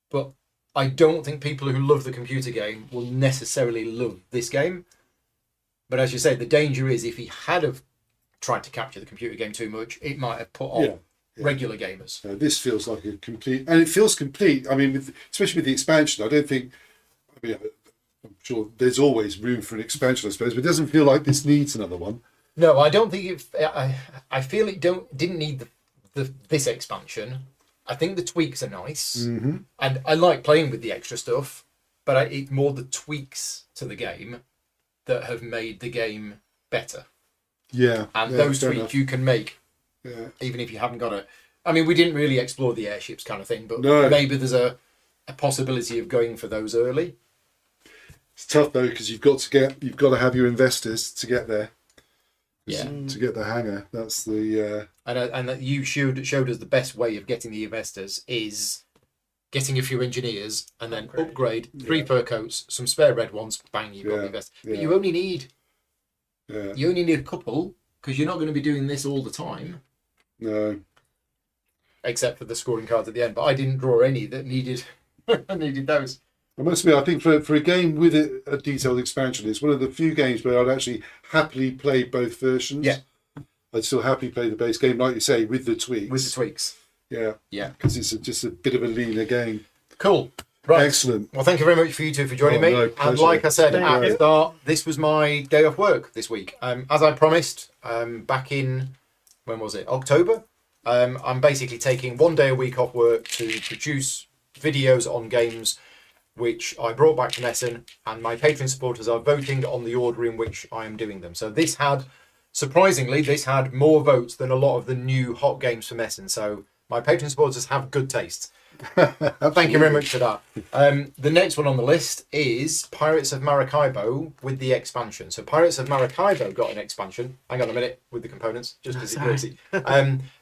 but I don't think people who love the computer game will necessarily love this game. But as you say, the danger is if he had have tried to capture the computer game too much, it might have put off regular gamers. This feels like a complete, and it feels complete. I mean, especially with the expansion, I'm sure there's always room for an expansion, I suppose, but it doesn't feel like this needs another one. No, I don't think I feel it didn't need this expansion. I think the tweaks are nice, and I like playing with the extra stuff, but it's more the tweaks to the game that have made the game better. Yeah. And those tweaks you can make, even if you haven't got it. I mean, we didn't really explore the airships kind of thing, but maybe there's a possibility of going for those early. It's tough though, because you've got to have your investors to get there. Yeah. To get the hangar, that's the. And that you showed us the best way of getting the investors is getting a few engineers and then upgrade 3 fur coats, some spare red ones. Bang, you've got the investors. But you only need a couple, because you're not going to be doing this all the time. No. Except for the scoring cards at the end. But I didn't draw any that needed those. I must admit, I think for a game with a detailed expansion, it's one of the few games where I'd actually happily play both versions. Yeah. I'd still happily play the base game, like you say, with the tweaks. With the tweaks. Yeah. Yeah. Because it's just a bit of a leaner game. Cool. Right. Excellent. Well, thank you very much for you two for joining me. No, and like I said at the start, this was my day off work this week. As I promised, back in, when was it? October? I'm basically taking 1 day a week off work to produce videos on games which I brought back from Essen, and my Patreon supporters are voting on the order in which I am doing them. So surprisingly, this had more votes than a lot of the new hot games from Essen. So my Patreon supporters have good taste. Thank you very much for that. The next one on the list is Pirates of Maracaibo with the expansion. So Pirates of Maracaibo got an expansion. Hang on a minute with the components, just because it's crazy.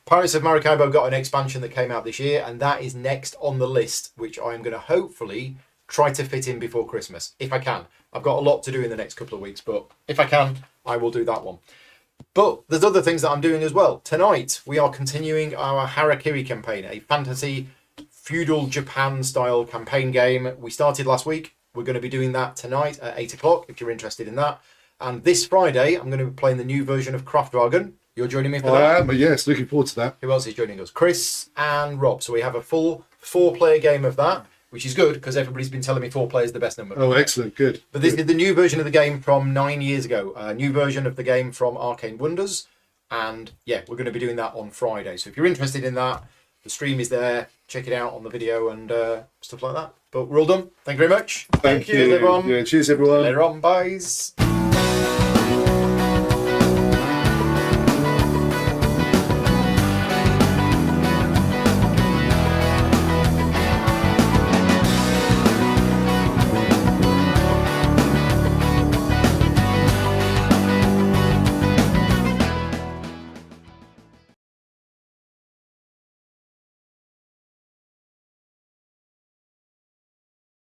Pirates of Maracaibo got an expansion that came out this year, and that is next on the list, which I'm going to hopefully try to fit in before Christmas, if I can. I've got a lot to do in the next couple of weeks, but if I can, I will do that one. But there's other things that I'm doing as well. Tonight, we are continuing our Harakiri campaign, a fantasy feudal Japan style campaign game. We started last week. We're going to be doing that tonight at 8 o'clock if you're interested in that. And this Friday, I'm going to be playing the new version of Craft Dragon. You're joining me for that? I am, yes, looking forward to that. Who else is joining us? Chris and Rob. So we have a full 4-player game of that, which is good because everybody's been telling me 4 players is the best number. Oh, excellent, good. But this is the new version of the game from 9 years ago. A new version of the game from Arcane Wonders. And yeah, we're going to be doing that on Friday. So if you're interested in that, the stream is there. Check it out on the video and stuff like that. But we're all done. Thank you very much. Thank you everyone. Yeah, cheers, everyone. Later on. Bye.